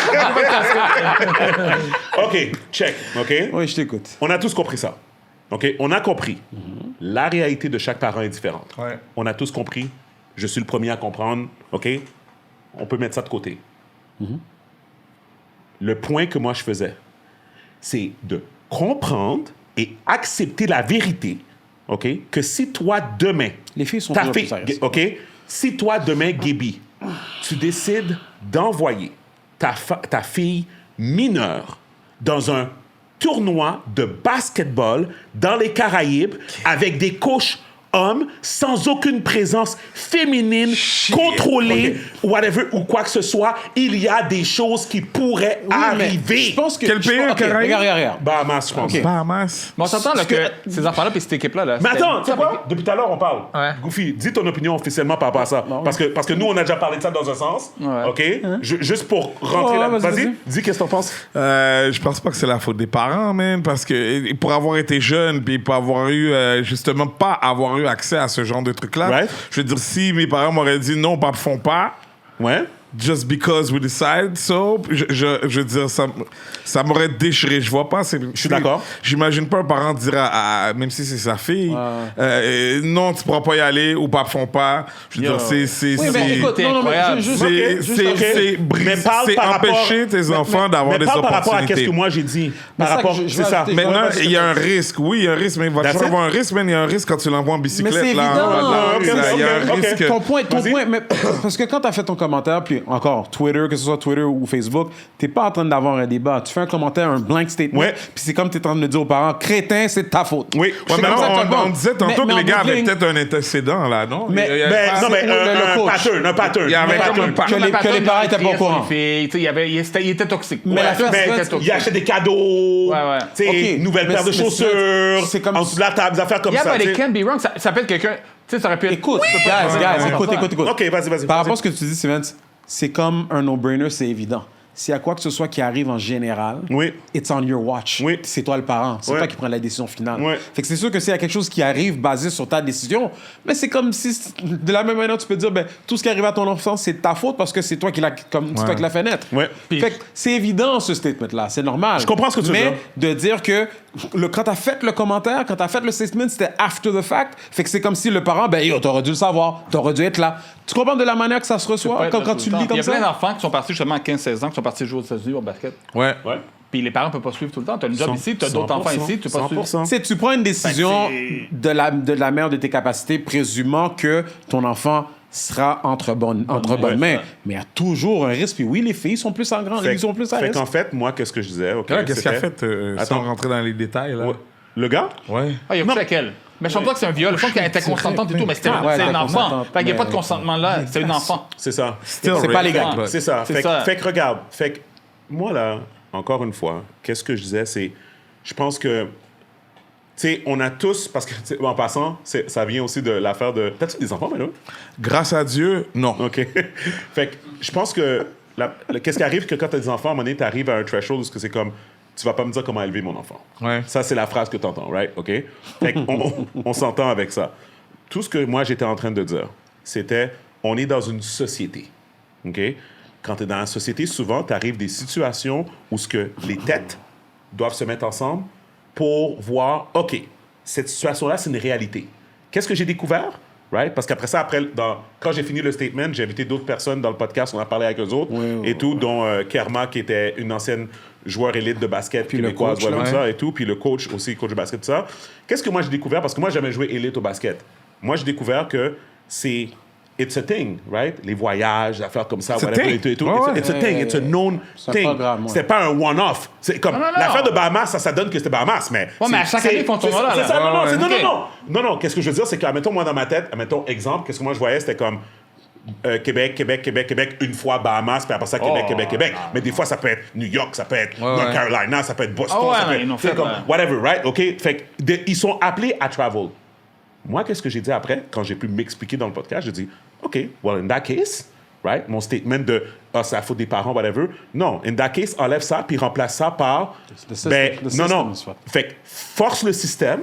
OK, check, OK? Oui, je t'écoute. On a tous compris ça. OK? On a compris. La réalité de chaque parent est différente. Ouais. On a tous compris. Je suis le premier à comprendre. OK? On peut mettre ça de côté. Le point que moi je faisais, c'est de comprendre et accepter la vérité. OK? Que si toi, demain... Les filles sont ta toujours fille, plus sérieuses. OK? Si toi, demain, Gaby, tu décides d'envoyer ta fille mineure dans un tournoi de basketball dans les Caraïbes avec des coachs hommes sans aucune présence féminine, contrôlée, whatever, ou quoi que ce soit, il y a des choses qui pourraient arriver. Je pense que... Quel pays, OK, Caraïbes? regarde. Bahamas, je pense. OK. Bahamas. Mais on s'entend là, que ces enfants-là puis cette équipe-là. Là, Mais c'était- attends, tu sais quoi? Depuis tout à l'heure, on parle. Ouais. Goofy, dis ton opinion officiellement par rapport à ça. Parce que nous, on a déjà parlé de ça dans un sens. Ouais. OK? Juste pour rentrer Ouais, là. vas-y, Vas-y, vas-y. dis qu'est-ce que t'en penses. Je pense pas que c'est la faute des parents, man, parce que pour avoir été jeune puis pour avoir eu, justement, pas avoir eu accès à ce genre de trucs-là, Right. je veux dire, si mes parents m'auraient dit non, pas font pas, Ouais. just because we decide so, je veux dire, ça m'aurait déchiré. Je vois pas. Je suis d'accord. J'imagine pas un parent dire, même si c'est sa fille, non, tu pourras pas y aller ou pas font pas. Je veux dire, c'est. Oui, mais écoute, non, mais incroyable. Mais parle par rapport- empêcher tes enfants d'avoir Mais des parle par rapport à opportunités. qu'est-ce que moi j'ai dit. Mais Par ça, rapport, je c'est vais ça. ajouter- Maintenant, Ouais, il y a un risque. Oui, il y a un risque, mais il va That's toujours it? avoir un risque, mais il y a un risque quand tu l'envoies en bicyclette. Mais c'est là, évident. là, Ok, il y a un ok, ok. risque. Ton point, Vas-y. mais parce que quand tu as fait ton commentaire, puis encore, Twitter, que ce soit Twitter ou Facebook, t'es pas en train d'avoir un débat. Tu fais un commentaire, un blank statement, Ouais. puis c'est comme tu es en train de dire aux parents, crétin, c'est de ta faute. Oui. Ouais, C'est mais comme ça que ça on va. disait tantôt Mais que les gars en bout de avaient ligne- peut-être un antécédent, là, non? Mais- Il y a Ben, pas- non, mais le coach. un pattern. Il y avait comme un Que les parents étaient pas au courant. Il était toxique. Mais la Ouais, personne- il était toxique. Il achète des cadeaux, Ouais, ouais. tu sais, Ok, nouvelle mais paire de c'est- chaussures, c'est comme- en dessous de la table, des affaires comme Yeah, ça. but tu it sais. can be wrong. Ça s'appelle quelqu'un. Tu sais, ça aurait pu être. Écoute, guys, écoute. OK, vas-y. Par rapport à ce que tu dis, Steven, c'est comme un no-brainer, c'est évident. S'il y a quoi que ce soit qui arrive en général, Oui. it's on your watch. Oui. C'est toi le parent. C'est Ouais. toi qui prends la décision finale. Ouais. Fait que c'est sûr que s'il y a quelque chose qui arrive basé sur ta décision, mais c'est comme si, de la même manière, tu peux dire, ben, tout ce qui arrive à ton enfant, c'est de ta faute parce que c'est toi qui l'as fait naître. Ouais. Fait que c'est évident, ce statement-là. C'est normal. Je comprends ce que tu veux mais dire. de dire que quand t'as fait le commentaire, quand t'as fait le statement, c'était after the fact. Fait que c'est comme si le parent, ben, yo, t'aurais dû le savoir. T'aurais dû être là. Tu comprends de la manière que ça se reçoit quand tu le lis Il y comme a plein ça? d'enfants qui sont partis justement à 15-16 ans, qui sont partis jouer aux États-Unis au basket. Ouais. Ouais. Puis les parents ne peuvent pas suivre tout le temps. Tu as une job ici, tu as d'autres enfants ici, tu peux pas suivre. 100%. Tu sais, tu prends une décision de la mère de tes capacités, présumant que ton enfant sera entre bonnes mains. Mais il y a toujours un risque. Puis oui, les filles sont plus en grand, ils sont plus à Fait risque. qu'en fait, moi, qu'est-ce que je disais? OK, Qu'est-ce qu'il a c'était- fait sans rentrer dans les détails, là? Ouais. Le gars? Ouais. Ah, il a couché avec elle. Mais je pense pas que c'est un viol. Je pense qu'elle était consentante et tout, mais c'était Ah, ouais, c'est elle un était enfant. consentante, Fait qu'il n'y a pas de mais- consentement là. C'est un enfant. C'est ça. C'est pas légal. Ouais. C'est ça. C'est Fait, ça. fait que regarde, fait que moi, là, encore une fois, qu'est-ce que je disais, c'est... Je pense que... Tu sais, on a tous... Parce que, tu sais, en passant, ça vient aussi de l'affaire de... T'as-tu des enfants, maintenant? Grâce à Dieu, non. OK. Fait que je pense que... Qu'est-ce qui arrive que quand t'as des enfants, à un moment donné, t'arrives à un threshold où c'est comme... Tu vas pas me dire comment élever mon enfant. Ouais. Ça, c'est la phrase que t'entends, right? OK? Fait qu'on s'entend avec ça. Tout ce que moi, j'étais en train de dire, c'était... On est dans une société. OK? Quand tu es dans la société, souvent, tu arrives des situations où ce que les têtes doivent se mettre ensemble pour voir, OK, cette situation-là, c'est une réalité. Qu'est-ce que j'ai découvert? Right? Parce qu'après ça, quand j'ai fini le statement, j'ai invité d'autres personnes dans le podcast, on a parlé avec eux autres et tout, dont Kerma, qui était une ancienne joueur élite de basket Puis le québécoise, coach, voilà, là. tout ça, et tout, puis le coach aussi, coach de basket, tout ça. Qu'est-ce que moi j'ai découvert? Parce que moi, j'ai jamais joué élite au basket. Moi, j'ai découvert que c'est it's a thing, right? Les voyages, affaires comme ça, It's a whatever, thing. et tout. Ouais, It's a thing, it's a known C'est un thing. programme, ouais. C'était pas un one-off. C'est comme Non. l'affaire de Bahamas, ça donne que c'était Bahamas, mais. Ouais, mais à chaque année, ils font ce tournoi-là, C'est là. ça, non, Ouais, c'est- ouais. non. Qu'est-ce que je veux dire, c'est que, admettons, moi, dans ma tête, admettons, exemple, qu'est-ce que moi je voyais, c'était comme. Québec, une fois Bahamas, puis après ça, Québec. Mais des fois, ça peut être New York, ça peut être North Carolina, ça peut être Boston, Ah ouais, ça peut mais ils l'ont être. C'est fait, comme, ouais. whatever, right? OK? Fait que ils sont appelés à travel. Moi, qu'est-ce que j'ai dit après, quand j'ai pu m'expliquer dans le podcast? J'ai dit, OK, well, in that case, right? Mon statement de, c'est la faute des parents, whatever. Non, in that case, enlève ça, puis remplace ça par. Non. Fait que force le système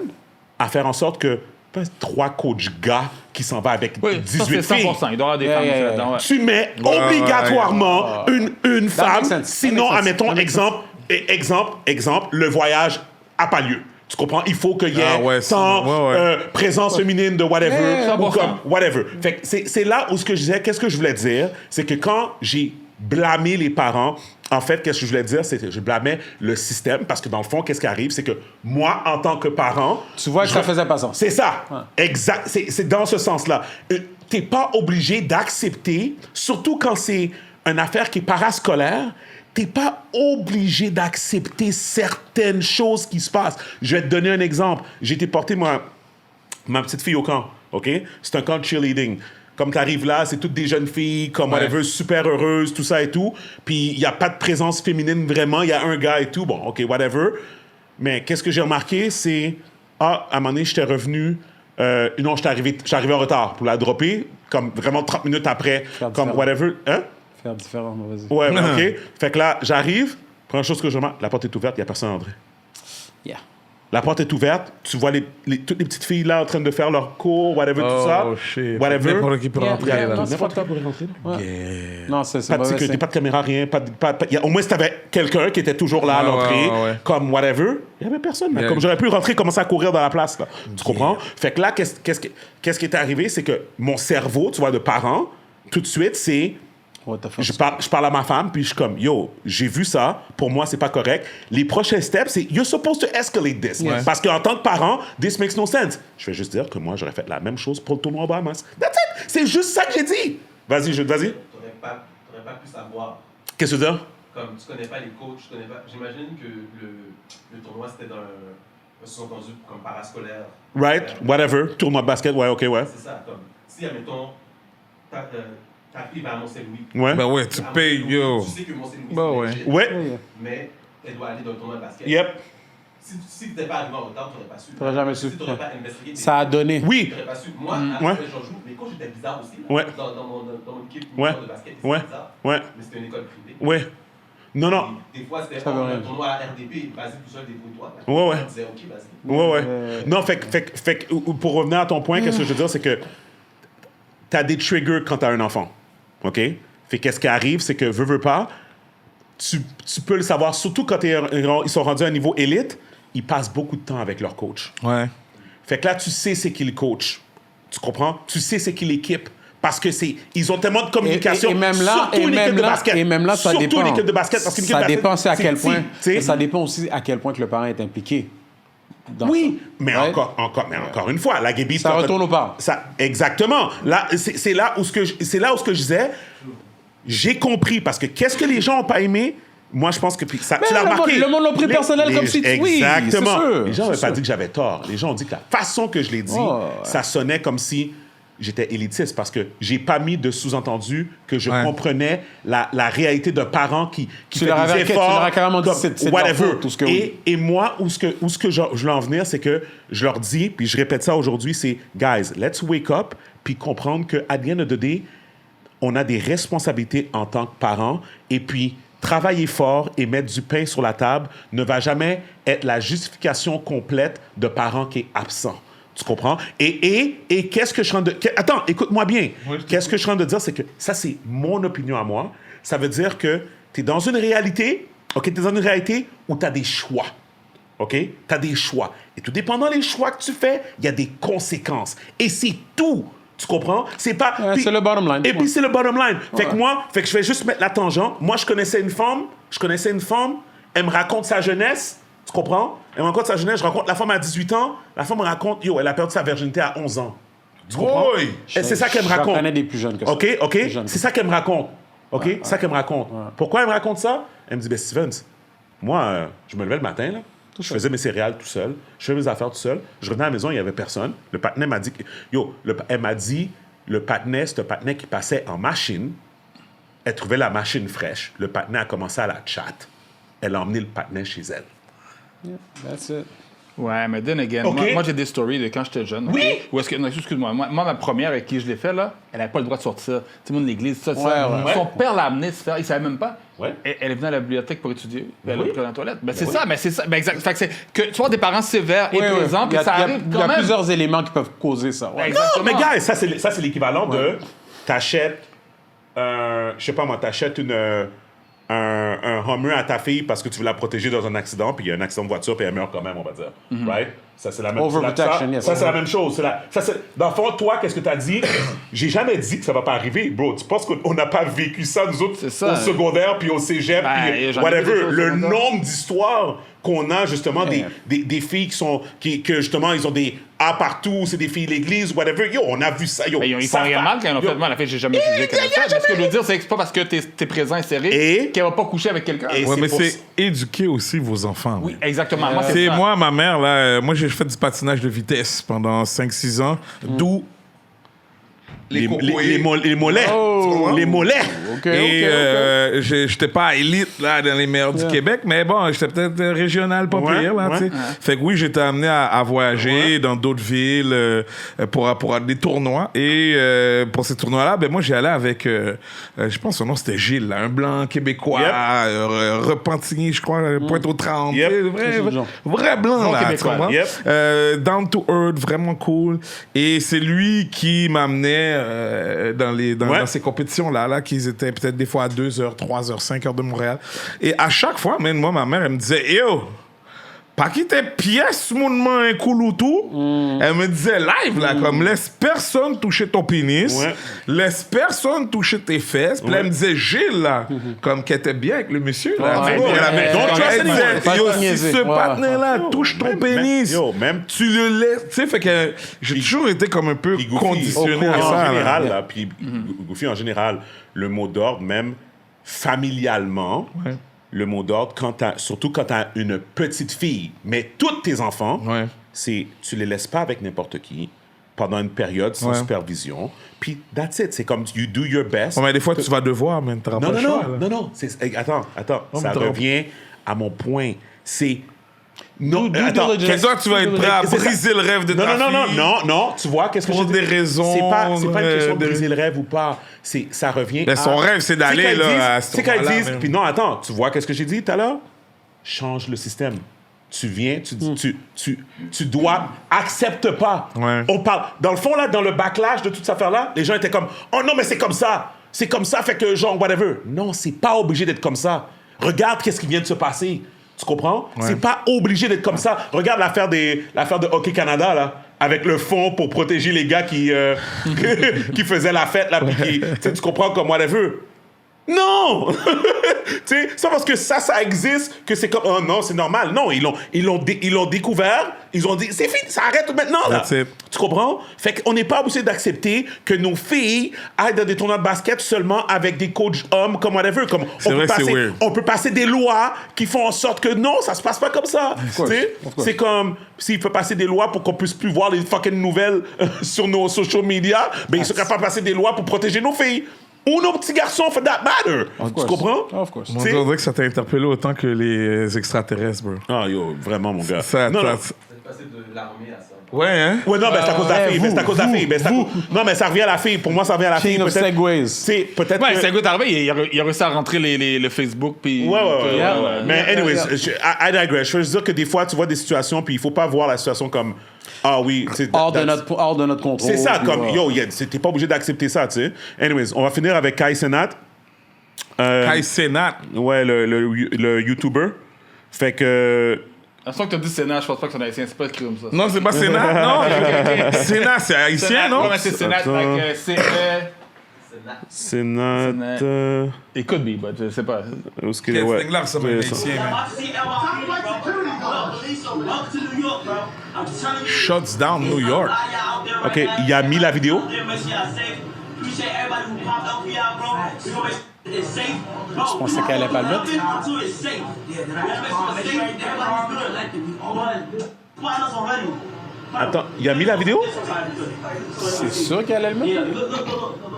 à faire en sorte que pas 3 coachs gars qui s'en va avec Oui, 18 ça, c'est 100%. filles. Il doit y avoir des femmes aussi là-dedans, ouais. Tu mets obligatoirement une femme, sinon, admettons, exemple, le voyage n'a pas lieu. Tu comprends? Il faut qu'il y ait présence féminine de whatever, ou comme whatever. Fait que c'est là où ce que je disais, qu'est-ce que je voulais dire, c'est que quand j'ai blâmé les parents, en fait, qu'est-ce que je voulais dire, c'est que je blâmais le système, parce que dans le fond, qu'est-ce qui arrive, c'est que moi, en tant que parent... Tu vois que ça faisait pas sens. C'est ça. Exact. C'est dans ce sens-là. T'es pas obligé d'accepter, surtout quand c'est une affaire qui est parascolaire, t'es pas obligé d'accepter certaines choses qui se passent. Je vais te donner un exemple. J'ai été porter ma petite fille au camp, OK? C'est un camp de cheerleading. Comme tu arrives là, c'est toutes des jeunes filles, comme whatever, super heureuses, tout ça et tout. Puis il n'y a pas de présence féminine vraiment. Il y a un gars et tout. Bon, OK, whatever. Mais qu'est-ce que j'ai remarqué, c'est... à un moment donné, j'étais revenu... non, j'étais arrivé en retard pour la dropper, comme vraiment 30 minutes après, comme whatever. Hein? Faire différent, vas-y. Ouais, mais OK. Fait que là, j'arrive. Première chose que je remarque, la porte est ouverte, il n'y a personne à entrer. Yeah. La porte est ouverte, tu vois toutes les petites filles là en train de faire leur cours, whatever, tout ça. Oh, shit. Whatever. N'importe qui peut rentrer, là. N'importe qui pourrait rentrer. Non, c'est Pas de sécurité, pas de caméra, rien. Au moins, si t'avais quelqu'un qui était toujours là à l'entrée, comme whatever, il n'y avait personne. Mais comme j'aurais pu rentrer et commencer à courir dans la place, là. Tu comprends? Fait que là, qu'est-ce qui est arrivé, c'est que mon cerveau, tu vois, de parent, tout de suite, c'est... Je parle à ma femme, puis je suis comme, yo, j'ai vu ça, pour moi, c'est pas correct. Les prochains steps, c'est, you're supposed to escalate this. Ouais. Parce qu'en tant que parent, this makes no sense. Je vais juste dire que moi, j'aurais fait la même chose pour le tournoi Bahamas. That's it! C'est juste ça que j'ai dit. Vas-y. T'aurais pas pu savoir. Qu'est-ce que tu veux dire? Comme tu connais pas les coachs, tu connais pas... J'imagine que le tournoi, c'était dans un sous-entendu comme parascolaire. Right, whatever. Tournoi de basket, ouais, OK, ouais. C'est ça, comme... Si, admettons, ta fille va à Mont-Saint-Louis. Ouais. Ben ouais, tu payes, yo. Tu sais que Mont-Saint-Louis, Ben c'est ouais. léger, Ouais. mais elle doit aller dans le tournoi de basket. Yep. Si tu n'étais pas arrivé en retard, tu n'aurais pas su. T'aurais jamais su. Si tu n'aurais pas investigué. Ça a donné. Oui. Tu n'aurais pas su. Moi, Ouais. après, j'en joue. Les coachs étaient bizarres aussi. Là. Ouais. Dans mon équipe Ouais. de basket, c'était Ouais. bizarre. Ouais. Mais c'était une école privée. Ouais. Non. Des fois, c'était Ça veut rien un tournoi à RDP, vas-y tout seul, débrouille-toi. Ouais. On disait, OK, vas-y. Ouais. Non, fait que, pour revenir à ton point, qu'est-ce que je veux dire, c'est que t'as des triggers quand t'as un enfant. OK? Fait qu'est-ce qui arrive, c'est que, veux pas, tu peux le savoir, surtout quand ils sont rendus à un niveau élite, ils passent beaucoup de temps avec leur coach. Ouais. Fait que là, tu sais c'est qui le coach. Tu comprends? Tu sais c'est qui l'équipe. Parce que ils ont tellement de communication. Et même là, surtout une équipe de basket. Et même là, ça surtout dépend. une équipe de basket. Parce qu'une équipe Ça de basket, dépend aussi à c'est quel petit, point. tu sais. Ça dépend aussi à quel point que le parent est impliqué. Oui, mais Ouais. encore une fois, la Gaby... Ça retourne aux parents. Exactement. Là, c'est là où ce que je disais, j'ai compris, parce que qu'est-ce que les gens n'ont pas aimé? Moi, je pense que... tu l'as remarqué. Le monde l'a pris personnel comme si... Oui, exactement. c'est sûr, Les gens n'avaient c'est pas sûr. dit que j'avais tort. Les gens ont dit que la façon que je l'ai dit, ça sonnait comme si j'étais élitiste, parce que j'ai pas mis de sous-entendu que je comprenais la réalité d'un parent qui fait des efforts. Tu leur as carrément dit c'est de leur whatever. faute, tout ce que Et moi, où ce que je veux en venir, c'est que je leur dis, puis je répète ça aujourd'hui, c'est « Guys, let's wake up », puis comprendre qu'à the end of the day, on a des responsabilités en tant que parents, et puis travailler fort et mettre du pain sur la table ne va jamais être la justification complète de parents qui est absent. Tu comprends? Et qu'est-ce que je suis en train de... Attends, écoute-moi bien. Qu'est-ce que je suis en train de dire, c'est que ça, c'est mon opinion à moi. Ça veut dire que tu es dans une réalité, OK? Tu es dans une réalité où tu as des choix. OK? Tu as des choix. Et tout dépendant des choix que tu fais, il y a des conséquences. Et c'est tout. Tu comprends? C'est pas... c'est le bottom line. Et puis, c'est le bottom line. Fait que je vais juste mettre la tangente. Moi, je connaissais une femme. Elle me raconte sa jeunesse. Tu comprends? Elle me raconte sa jeunesse. Je raconte la femme à 18 ans. La femme me raconte, elle a perdu sa virginité à 11 ans. Tu comprends? Oui. Et c'est ça qu'elle me raconte. J'en connais des plus jeunes que ça. OK? Plus jeunes C'est que ça qu'elle me raconte. OK? C'est ça qu'elle me raconte. Pourquoi elle me raconte ça? Elle me dit, ben Stevens, moi, je me levais le matin, là. Je faisais mes céréales tout seul. Je faisais mes affaires tout seul. Je revenais à la maison, il n'y avait personne. Le patinet m'a dit... elle m'a dit, le patinet, c'est un patinet qui passait en machine. Elle trouvait la machine fraîche. Le patinet a commencé à la chatte. Elle a emmené le patinet chez elle. Yeah, that's it. Ouais, mais then again, OK. moi j'ai des stories de quand j'étais jeune. Oui! OK? Ou est-ce que, non, excuse-moi, moi, ma première avec qui je l'ai fait, là, elle n'avait pas le droit de sortir. Tu sais, moi, de l'église, ça. Ouais. Son père l'a amené se faire, il savait même pas. Ouais. Elle est venue à la bibliothèque pour étudier, puis elle a Oui. pris dans la toilette. Ben, c'est ça, mais c'est ça. Ben, exact. Fait que c'est que tu vois des parents sévères et présents, puis ça arrive Il y quand a même. plusieurs éléments qui peuvent causer ça. Ouais. Non, mais gars, ça c'est l'équivalent de... T'achètes... je sais pas moi, t'achètes un Hummer à ta fille parce que tu veux la protéger dans un accident, puis il y a un accident de voiture, puis elle meurt quand même, on va dire. Right? Ça, c'est la même chose. Overprotection, yes. Ça, c'est la même chose. Dans le fond, toi, qu'est-ce que tu as dit? J'ai jamais dit que ça va pas arriver. Bro, tu penses qu'on n'a pas vécu ça, nous autres, ça. au secondaire, puis au cégep, puis j'en ai vu des whatever. choses Le secondaires. nombre d'histoires qu'on a, justement, des filles que justement, ils ont des A partout, c'est des filles de l'église, whatever. Yo, on a vu ça. Yo, Ils font rien mal quand ils ont fait mal. En fait, j'ai jamais jugé qu'elle a fait. Mais ce que je veux dire, c'est que c'est pas parce que t'es présent et serré qu'elle va pas coucher avec quelqu'un. Ouais, mais c'est éduquer aussi vos enfants. Oui, exactement. Moi, C'est ça. moi, ma mère, là, moi j'ai fait du patinage de vitesse pendant 5-6 ans, d'où les mollets. Les mollets. J'étais pas élite là, dans les meilleurs du Québec, mais bon, j'étais peut-être régional, pas pire. Là, tu sais. Fait que oui, j'étais amené à voyager dans d'autres villes pour des tournois. Et pour ces tournois-là, ben, moi, j'y allais avec, je pense que son nom c'était Gilles, là, un blanc québécois, Repentigny, je crois, Pointe-aux-Trembles. Vrai blanc, là, tu comprends? Down to earth, vraiment cool. Et c'est lui qui m'amenait dans ces compétitions-là, qu'ils étaient peut-être des fois à 2h, 3h, 5h de Montréal. Et à chaque fois, même moi, ma mère, elle me disait, yo, pas qui tes pièces, mon main, un couloutou. Elle me disait live, là, comme laisse personne toucher ton pénis, laisse personne toucher tes fesses. Puis elle me disait, Gilles, là, comme qu'elle était bien avec le monsieur, là. Elle disait, yo, si ce partenaire-là touche ton pénis, tu le laisses. Tu sais, fait que j'ai toujours été comme un peu conditionné à ça. En général, là, puis Goofy, en général, le mot d'ordre, même familialement, le mot d'ordre, surtout quand tu as une petite fille, mais tous tes enfants, c'est tu les laisses pas avec n'importe qui pendant une période sans supervision. Puis, that's it. C'est comme you do your best. Mais des fois, tu vas devoir, mais tu n'auras pas le choix. Non. Attends. Ça revient à mon point. C'est... Non, attends. Toi, tu vas être prêt à briser le rêve de ta fille. Non. Tu vois, qu'est-ce que je pour dis? des raisons... C'est pas une question de briser le rêve ou pas. Ça revient mais son rêve, c'est d'aller là, à ce c'est quand ils tournoi-là, disent... Puis non, attends. Tu vois, qu'est-ce que j'ai dit tout à l'heure? Change le système. Tu viens, tu dois... Accepte pas. On parle... Dans le fond, là, dans le backlash de toute cette affaire-là, les gens étaient comme, oh non, mais c'est comme ça. C'est comme ça, fait que genre, whatever. Non, c'est pas obligé d'être comme ça. Regarde qu'est-ce qui vient de se passer. Tu comprends? C'est pas obligé d'être comme ça. Regarde l'affaire de Hockey Canada, là, avec le fonds pour protéger les gars qui faisaient la fête, là, puis tu comprends comme whatever. Non! Tu sais, c'est parce que ça existe que c'est comme, oh non, c'est normal. Non, ils l'ont découvert, ils ont dit, c'est fini, ça arrête maintenant, là. Tu comprends? Fait qu'on n'est pas obligé d'accepter que nos filles aillent dans des tournois de basket seulement avec des coachs hommes, comme whatever. Comme on peut passer des lois qui font en sorte que non, ça se passe pas comme ça. Tu sais? C'est comme, s'il faut passer des lois pour qu'on puisse plus voir les fucking nouvelles sur nos social media, ben ils sont capables de passer des lois pour protéger nos filles. Ou nos petits garçons, for that matter. Tu comprends? Of course. On dirait que ça t'a interpellé autant que les extraterrestres, bro. Ah, yo, vraiment, mon gars. Non. C'est passé de l'armée à ça. Ouais, hein? Ouais, non, ben c'est à cause de la fille. C'est à cause de la fille. Non, mais ça revient à la fille. Pour moi, ça revient à la fille. King of Segways. Peut-être Ouais, Segway est arrivé, il a réussi à rentrer le Facebook, puis... Ouais. Mais anyways, I digress. Je veux dire que des fois, tu vois des situations, puis il faut pas voir la situation comme... Ah oui, hors de notre contrôle. C'est ça, comme, yo, t'es pas obligé d'accepter ça, tu sais. Anyways, on va finir avec Kai Cenat. Kai Cenat? Ouais, le YouTuber. Fait que... À ce que tu as dit Sénat, je pense pas que c'est un haïtien, c'est pas écrit comme ça. Non, c'est pas Sénat, non. Sénat, c'est haïtien, non? Ouais, mais c'est Sénat, Sénat... It could be, but je sais pas. Où est-ce qu'il est, ouais. là, ça va être haïtien, Shuts down New York. OK, il a mis la vidéo. Je pensais qu'elle allait pas le mettre. Attends, il a mis la vidéo? C'est sûr qu'elle allait le mettre.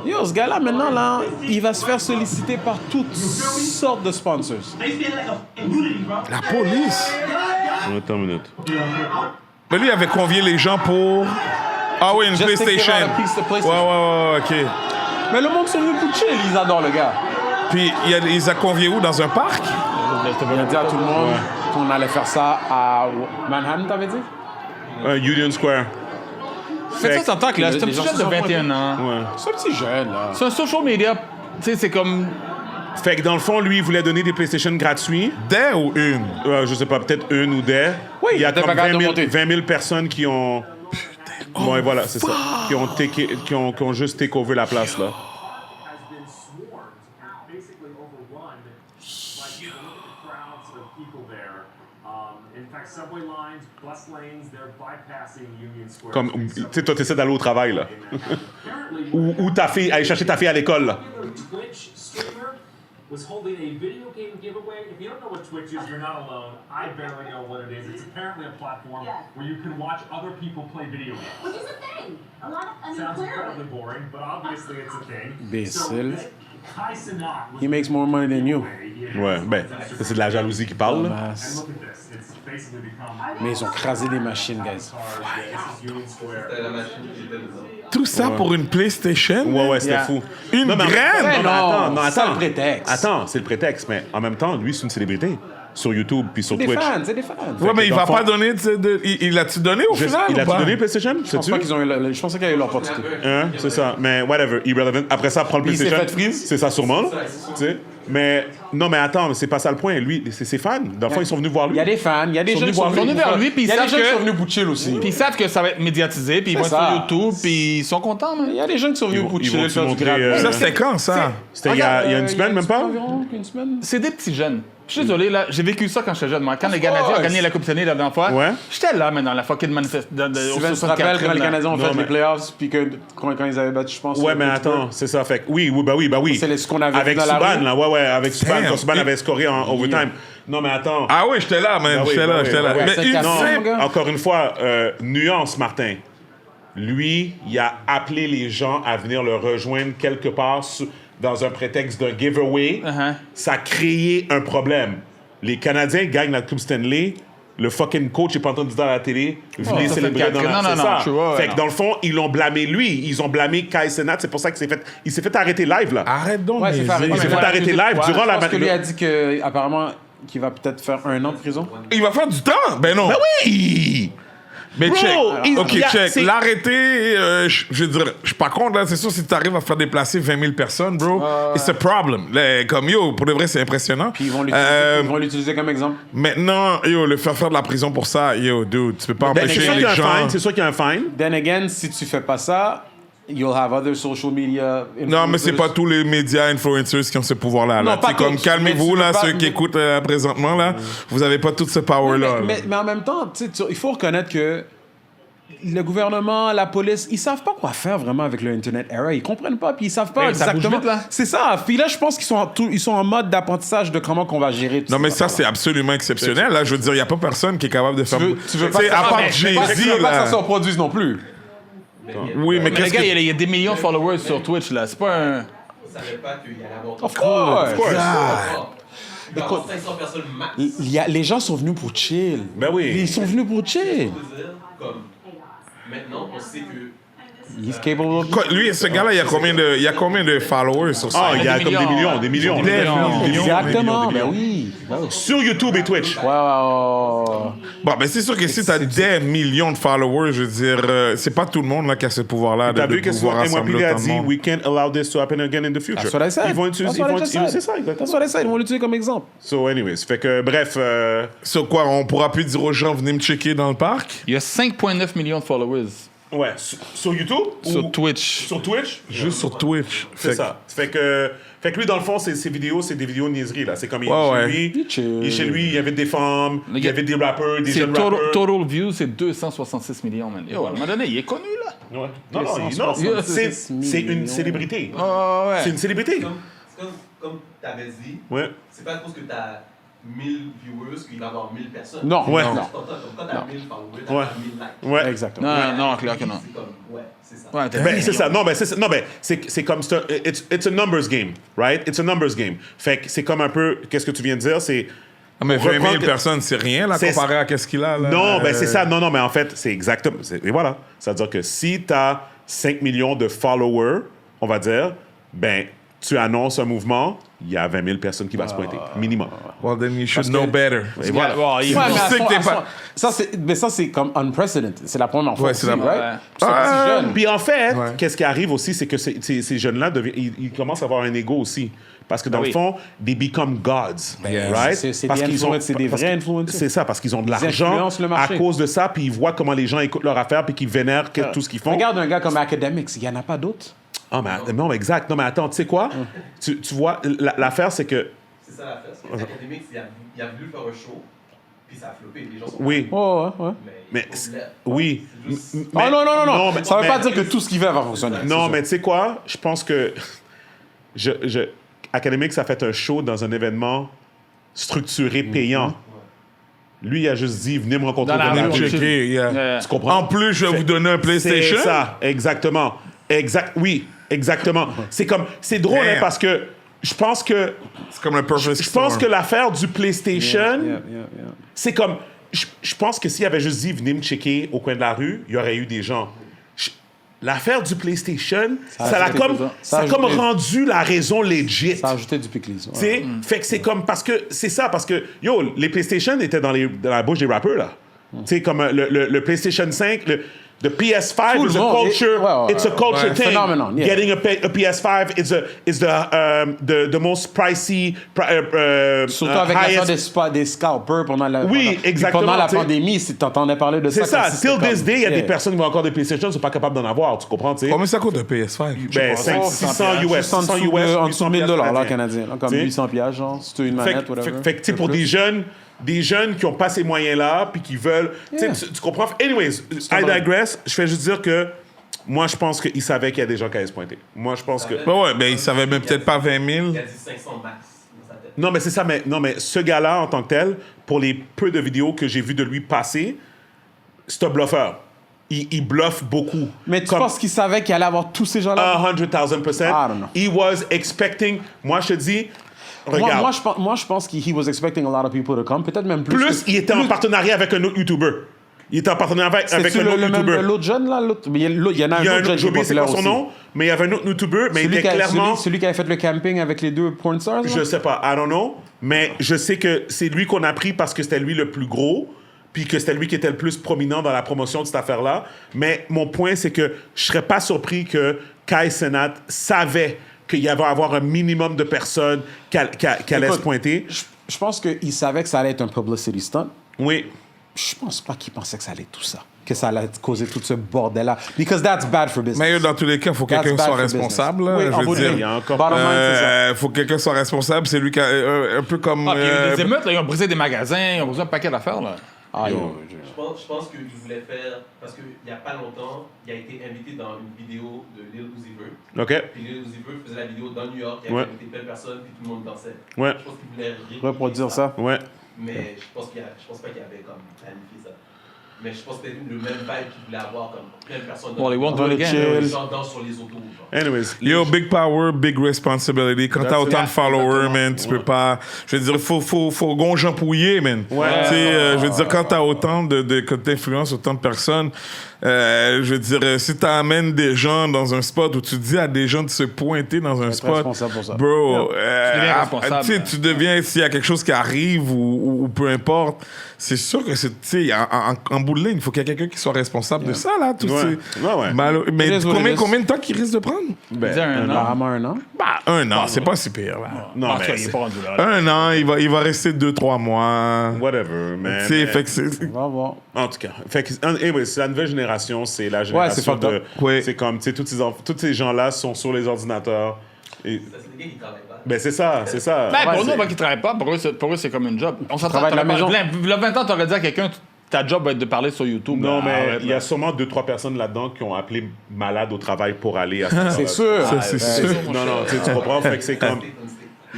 Yo, ce gars-là, maintenant, là, il va se faire solliciter par toutes sortes de sponsors. La police. Attends une minute. Mais lui, il avait convié les gens pour... Ah oui, une Just PlayStation. take it out of the PlayStation. Ouais, OK. Mais le monde sont venus pour chill, ils adorent le gars. Puis, il a convié où? Dans un parc? Il a dit à tout le monde qu'on allait faire ça à Manhattan, t'avais dit? Union Square. Mais ça s'entend que là, c'est un les petit gens jeune se de sont 21 ans. Ouais. C'est un petit jeune, là. C'est un social media. Tu sais, c'est comme. Fait que dans le fond, lui, il voulait donner des PlayStation gratuits. Des ou une? Je sais pas, peut-être une ou des. Oui, il y a t'es comme pas capable 20 de 000, monter. personnes qui ont. Ouais, voilà, c'est ça. Qui ont juste take over la place, là. has been swarmed and basically overrun by people. Look at the crowds of people there. In fact, subway lines, bus lanes, they're bypassing Union Square. Comme, tu sais, toi, t'essaies d'aller au travail, là. ou ta fille, aller chercher ta fille à l'école, là. Twitch streamer was holding a video game giveaway. If you don't know what Twitch is, you're not alone. I barely know what it is. It's apparently a platform where you can watch other people play video games. Which is a thing. A lot of, I mean, Sounds clearly. incredibly boring, but obviously it's a thing. Imbécile. Kai Cenat was He makes more money than you. Ouais, ben, ça, c'est de la jalousie qui parle, là. Masse. look at this. It's basically become Mais ils ont crasé des machines, guys. this is Union Square. C'était la machine qui était dedans. Tout ça pour une PlayStation? Ouais, c'était Yeah. fou. Une Non, mais en même graine? temps- non, c'est ça attends. le prétexte. Attends, c'est le prétexte, mais en même temps, lui, c'est une célébrité. Sur YouTube puis sur Des Twitch. fans, c'est des fans. Ouais, mais il dans va le fond- pas donner... Il l'a-tu donné au final Il ou a-tu pas? donné PlayStation? Je pense pas qu'ils ont eu je pensais qu'il y a eu l'opportunité. Hein? C'est ça. Mais whatever, irrelevant. Après ça, prends le Puis il s'est PlayStation. fait freeze. C'est ça sûrement, là. Tu sais. Mais non, mais attends, c'est pas ça le point. Lui, c'est ses fans. Dans le fond, ils sont venus voir lui. Il y a des fans, il y a des Ils sont gens qui venus sont voir venus lui. Ils sont venus vers lui, puis il y a ils des savent gens qui que- sont venus pour chill aussi. Puis ils savent que ça va être médiatisé, puis ils vont être ça. sur YouTube, puis ils sont contents, man. Il y a des gens qui sont venus pour ils chill, vont-tu faire du montrer, grab. Ça, c'était quand, ça? C'était il y a une semaine, même pas? Environ une semaine. C'est des petits jeunes. Je suis désolé, là, j'ai vécu ça quand j'étais jeune. Moi, quand les Canadiens ont gagné la Coupe Stanley la dernière fois, Ouais. j'étais là, mais dans la fucking manifestation. Steven se rappelle quand les Canadiens ont fait les playoffs, puis quand ils avaient battu, je pense. Ouais, mais attends, c'est ça. Fait que oui, bah oui. C'est ce qu'on avait avec vu dans la Subban, rue. là. Ouais, avec Subban. Damn. Quand Subban avait scoré en overtime. Non, mais attends. Ah oui, j'étais là, man. Ah oui, J'étais bah là, oui, j'étais là. bah oui. Mais une 5-4, Non, simple... gars. encore une fois, nuance, Martin. Lui, il a appelé les gens à venir le rejoindre quelque part dans un prétexte d'un giveaway. Ça a créé un problème. Les Canadiens gagnent la Coupe Stanley. Le fucking coach est pas en train de dire à la télé, venez ça fait célébrer dans la... non, c'est non, ça. tu vois, fait que non. dans le fond, ils l'ont blâmé lui. Ils ont blâmé Kai Cenat. C'est pour ça qu'il s'est fait arrêter live, là. Arrête donc, Ouais, c'est fait arrêter. Il s'est fait voilà, arrêter live durant Je la... pense que lui a dit que apparemment qu'il va peut-être faire 1 an de prison. Il va faire du temps? Ben non. Ben oui! Mais Bro, check. OK, il y a- check. c'est- L'arrêter, je veux dire, je suis pas contre, là. C'est sûr, si tu arrives à faire déplacer 20 000 personnes, bro, it's a problem. Là, comme, yo, pour de vrai, c'est impressionnant. Puis ils vont l'utiliser comme exemple. Maintenant, yo, le faire de la prison pour ça, yo, dude, tu peux pas Ben, empêcher c'est sûr qu'il les y a un gens... fine. C'est sûr qu'il y a un fine. Then again, si tu fais pas ça, you'll have other social media. Non, mais c'est pas influencers. tous les médias influencers qui ont ce pouvoir-là. Non, Là. pas C'est comme, tous, calmez-vous, mais tu là, veux pas- ceux qui écoutent présentement, là. Vous avez pas tout ce power-là. là. Mais en même temps, il faut reconnaître que le gouvernement, la police, ils savent pas quoi faire vraiment avec le Internet era. Ils comprennent pas, puis ils savent pas Ouais, ça bouge exactement. vite, là. C'est ça. Puis là, je pense qu'ils sont en mode d'apprentissage de comment qu'on va gérer tout Non, mais ça, affaires-là. c'est absolument exceptionnel. Là, je veux dire, il n'y a pas personne qui est capable de faire... Tu veux pas sais, que à ça- part mais- Jay-Z, tu veux pas que ça là. se reproduise non plus. Oui, mais Mais les qu'est-ce gars, que... il y a des millions de followers sur Twitch, là. C'est pas un. Je savais pas qu'il y allait avoir Of course. Il y aura 500 personnes max. Les gens sont venus pour chill. Ben oui. Ils sont venus pour chill. Comme maintenant, on sait que He's capable of... Quoi, lui, ce gars-là, il y a combien de followers sur ça? Ah, il y a comme des millions. Exactement, ben oui. Sur YouTube et Twitch. Wow. Bon, ben c'est sûr que si t'as des millions de followers, je veux dire, c'est pas tout le monde là qui a ce pouvoir-là de T'as vu qu'est-ce pouvoir que rassembler NYPD a autant de dit? monde. We can't allow this to happen again in the future. That's what I said. Ils vont utiliser, c'est ça, exactement. That's what I said. Ils vont l'utiliser comme exemple. So, anyways, fait que, bref, Sur quoi, on pourra plus dire aux gens, venez me checker dans le parc? Il y a 5,9 millions de followers Ouais, sur YouTube? Sur Twitch. Sur Twitch? Juste sur Twitch. C'est ça. Fait que lui, dans le fond, ses vidéos, c'est des vidéos de niaiseries, là. C'est comme il est chez lui, il invite des femmes, il invite des rappeurs, des jeunes rappeurs. Total views, c'est 266 millions, man. Yo, à un moment donné, il est connu, là. Ouais. Non, c'est une célébrité. Ouais. C'est une célébrité. Comme t'avais dit, Ouais. c'est pas à cause que t'as 1000 viewers qu'il va y avoir 1000 personnes. Non. Ouais. Comme quand t'as 1000 followers, t'as 1000 likes. Ouais. Exactement. Non, clair que non. C'est comme, ouais, c'est ça. Ouais, t'as Ben, c'est ça. Non, ben, c'est comme it's a numbers game, right? It's a numbers game. Fait que c'est comme un peu, qu'est-ce que tu viens de dire, c'est... Ah, mais 20 000 reprendre- personnes, c'est rien, là, C'est- comparé à qu'est-ce qu'il a, là. Non, ben c'est ça. Non, mais en fait, c'est exactement... Et voilà. C'est-à-dire que si tu as 5 millions de followers, on va dire, ben, tu annonces un mouvement, il y a 20 000 personnes qui vont se pointer, minimum. Well, then you should know better. Et voilà. Ouais, mais ça, c'est comme unprecedented. C'est la première fois. Ouais, c'est aussi, la- right? Ils sont jeunes. Puis en fait, qu'est-ce qui arrive aussi, c'est que ces jeunes-là, ils commencent à avoir un ego aussi. Parce que dans le fond, they become gods, right? C'est Parce des qu'ils ont- influencers, c'est des parce vrais que- influencers. C'est ça, parce qu'ils ont de Ils l'argent influencent le à marché. cause de ça, puis ils voient comment les gens écoutent leur affaire, puis qu'ils vénèrent tout ce qu'ils font. Regarde un gars comme Academics, il n'y en a pas d'autres. Ah, mais non, exact. Non, mais attends, tu sais quoi? Tu vois, l'affaire, c'est que... C'est ça l'affaire. C'est que l'Académique, il a voulu faire un show, puis ça a floppé. Les gens sont Oui. Oh, ouais. Mais c'est populaire. oui. C'est juste- Mais- non. mais- Ça veut mais- pas dire que tout ce qu'il fait va fonctionner. Non, mais tu sais quoi? Je pense que Academics a fait un show dans un événement structuré, payant. Lui, il a juste dit, venez me rencontrer Dans la au rue, Ghana. on Checker, yeah. Tu comprends? En plus, je vais vous donner un PlayStation. C'est ça, exactement. Oui, exactement. C'est drôle, hein, Damn. parce que je pense que... C'est comme le Perfect Je pense Storm. que l'affaire du PlayStation, Yeah. c'est comme... Je pense que s'il avait juste dit, venez me checker au coin de la rue, il y aurait eu des gens. L'affaire du PlayStation, ça a comme rendu la raison legit. Ça a ajouté du pickles. Tu sais, fait que c'est comme parce que yo, les PlayStation étaient dans la bouche des rappeurs là. Tu sais, comme le PlayStation 5, the PS5 Tout le is a monde. culture. It's a culture thing. Phenomenon, yeah. Getting a PS5 is the most pricey. Surtout avec highest. l'affaire des scalpers pendant la, Oui, exactement, pendant la tu sais. pandémie, t'entendais parler de ça. C'est ça. comme si Till c'était this comme- day, il y a des Yeah. personnes qui ont encore des PlayStation, qui sont pas capables d'en avoir. Tu comprends, tu sais? Combien ça coûte un PS5? Ben, 600 US. En 600 dessous US. de- en dessous de 1000 $, là, canadiens. canadiens. Là, comme T'sais? 800 $, genre, si tu as une Fait, manette, whatever. fait que, tu sais, pour des jeunes qui n'ont pas ces moyens-là, puis qui veulent... Yeah. Tu comprends? Anyways, I digress. Je fais juste dire que moi, je pense qu'il savait qu'il y a des gens qui allaient se pointer. Moi, je pense que... Ouais, ben, il savait même peut-être pas 20 000. Il a dit 500 max dans sa tête. Non, mais c'est ça. Mais ce gars-là, en tant que tel, pour les peu de vidéos que j'ai vues de lui passer, c'est un bluffeur. Il bluffe beaucoup. Mais tu penses qu'il savait qu'il allait avoir tous ces gens-là? 100,000%. I don't know. He was expecting... Moi, je te dis... Regarde. Moi, je pense qu'il was expecting a lot of people to come, peut-être même plus. Plus, il était en partenariat avec un autre YouTuber. Il était en partenariat avec un C'est-tu autre le même, YouTuber. l'autre jeune, là? Il y en a Il y a un autre jeune qui j'ai est oublié c'est populaire quoi son aussi. nom, mais il y avait un autre YouTuber, mais il était clairement... Celui qui avait fait le camping avec les deux porn stars, là? Je sais pas, I don't know, mais je sais que c'est lui qu'on a pris parce que c'était lui le plus gros, puis que c'était lui qui était le plus prominent dans la promotion de cette affaire-là. Mais mon point, c'est que je serais pas surpris que Kai Cenat savait qu'il y avait à avoir un minimum de personnes qui allaient se pointer. Je pense qu'il savait que ça allait être un publicity stunt. Oui. Je pense pas qu'il pensait que ça allait être tout ça. Que ça allait causer tout ce bordel-là. Because that's bad for business. Mais dans tous les cas, il faut que That's quelqu'un bad soit for responsable. business. là, Oui, en je bout veux de ligne. Il y dire. a encore... Bottom line, c'est ça. Faut que quelqu'un soit responsable. C'est lui qui a un peu comme... Ah, puis il y a eu des émeutes, là, ils ont brisé des magasins, ils ont brisé un paquet d'affaires, là. Ah, Je pense qu'il voulait faire, parce qu'il n'y a pas longtemps, il a été invité dans une vidéo de Lil Uzi Vert. OK. Puis Lil Uzi Vert faisait la vidéo dans New York, il avait invité plein de personnes, puis tout le monde dansait. Ouais. Je pense qu'il voulait reproduire ça. Ouais. Mais je pense pas qu'il avait comme planifié ça. Mais je pense que c'était le même vibe qu'il voulait avoir, comme plein de personnes. Well, they won't do it again. Les gens dansent sur les autos. Genre. Anyways. Yo, big power, big responsibility. Quand t'as autant de followers, man, tu peux pas... Je veux dire, faut gonjan pouiller, man. Ouais. Tu sais, je veux dire, quand t'as autant que t'influences autant de personnes, je veux dire, si t'amènes des gens dans un spot où tu dis à des gens de se pointer dans un spot, responsable pour ça. bro, Tu deviens responsable. tu sais, tu deviens, s'il y a quelque chose qui arrive ou peu importe, c'est sûr que c'est, tu sais, en bout bout de ligne, il faut qu'il y ait quelqu'un qui soit responsable de ça, là. Tous Ouais. ces... Ouais. Mais It is what it is. combien de temps qu'il risque de prendre? Disais un an. Apparemment un an. Bah, 1 an, c'est pas si pire, là. Non, En tout mais cas, il est c'est- pas rendu là. 1 an, il va rester 2-3 mois. whatever, man. Tu sais, fait que c'est... On va voir. En tout cas, fait que, anyway, c'est la nouvelle génération, c'est la c'est génération fucked up. de... Ouais. C'est comme, tu sais, tous ces gens-là sont sur les ordinateurs. Et, C'est les gars qui travaillent pas. ben, c'est ça, c'est ça. Ben, pour c'est- nous, qui travaillent pas, pour eux, c'est comme une job. On s'entend travaille de la maison. Il y a 20 ans, t'aurais dit à quelqu'un, ta job va être de parler sur YouTube. Non, Ben, mais arrête, il y a là. sûrement 2-3 personnes là-dedans qui ont appelé malade au travail pour aller à ce C'est sûr. Ça, c'est sûr. Non, non, tu comprends? Fait que c'est comme...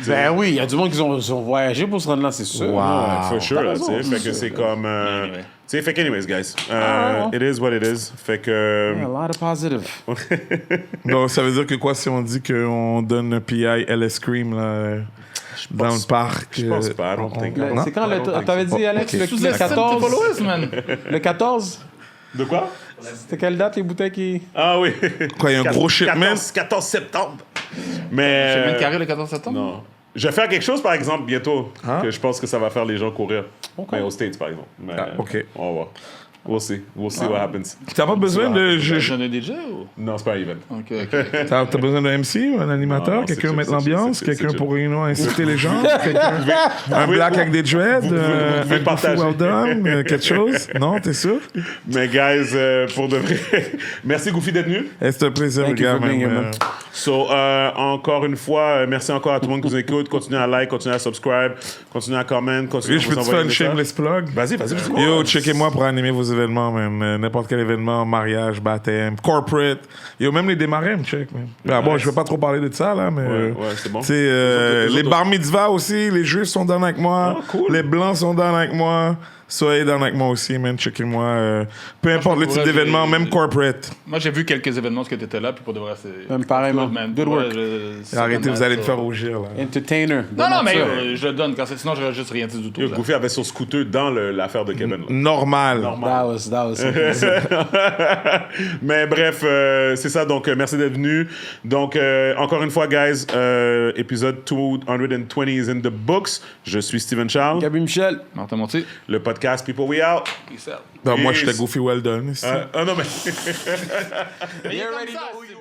Ben oui, il y a du monde qui ont voyagé pour se rendre là, c'est sûr. Wow. For sure, là, tu sais. raison. Fait que c'est comme... Anyway. Tu sais, fait que anyways, guys. ouais. It is what it is. Fait que... A lot of positive. Donc, ça veut dire que quoi si on dit qu'on donne PI LS Cream, là, dans le parc? Je pense pas, I don't think. Non? C'est quand t'avais dit, Alex, Ok. le Sous-estime tes 14? followers, man. Le 14? De quoi? C'était quelle date, les bouteilles qui... Ah oui. Quoi, il y a un gros shipment? 14 septembre. J'ai Mais... même carré le 14 septembre. Non. Je vais faire quelque chose, par exemple, bientôt, Hein? que je pense que ça va faire les gens courir. Mais aux States, par exemple. Mais, ok. On va voir. We'll see. We'll see what happens. T'as pas besoin de... J'en ai déjà ou? Non, c'est pas un event. Ok, ok. T'as besoin d'un MC, un animateur, Non, non, quelqu'un c'est- mettre c'est- l'ambiance, c'est- quelqu'un c'est- pour inciter les gens, un black avec des dreads, vous un pouvez goofy partager. well done, quelque chose. Non, t'es sûr? Mais, guys, pour de vrai, merci, Goofy, d'être venu. C'est un plaisir, Thank you gars. for being même, here, man. So, encore une fois, merci encore à tout le monde qui nous écoute. Continuez à like, continuez à subscribe, continuez à comment, continuez Oui, à je vous peux te envoyer faire des une messages. shameless plug? Vas-y. Yo, checkez-moi pour animer vos événements, même. N'importe quel événement, mariage, baptême, corporate. Yo, même les démarrés, me check, man. Ah, bon, je vais pas trop parler de ça, là, mais... Ouais, c'est bon. Tu sais, Les les autres- bar mitzvahs aussi, les juifs sont down avec moi. Ah, cool. Les blancs sont down avec moi. Soyez down avec moi aussi, man. Checkez-moi. Peu importe le type pourrais- d'événement, même corporate. Moi, j'ai vu quelques événements où tu étais là, puis pour de vrai, c'est. Même pareillement. Good, man. Good Ouais, work. c'est Arrêtez, vraiment vous allez me ça. faire rougir, là. Entertainer. Non, non, mais ça. je le donne, sinon, j'aurais juste rien dit du tout. Yo, là. Goofy avait son scooter dans l'affaire de Kevin. là. Normal. That was Mais bref, c'est ça. Donc, merci d'être venu. Donc, encore une fois, guys, épisode 220 is in the books. Je suis Steven Charles. Gabi Michel. Martin Monti. Le podcast People We Out. Peace out. Non, moi, Peace. j'étais goofy well done. ici. Ah non, mais... Mais il est comme ça, c'est-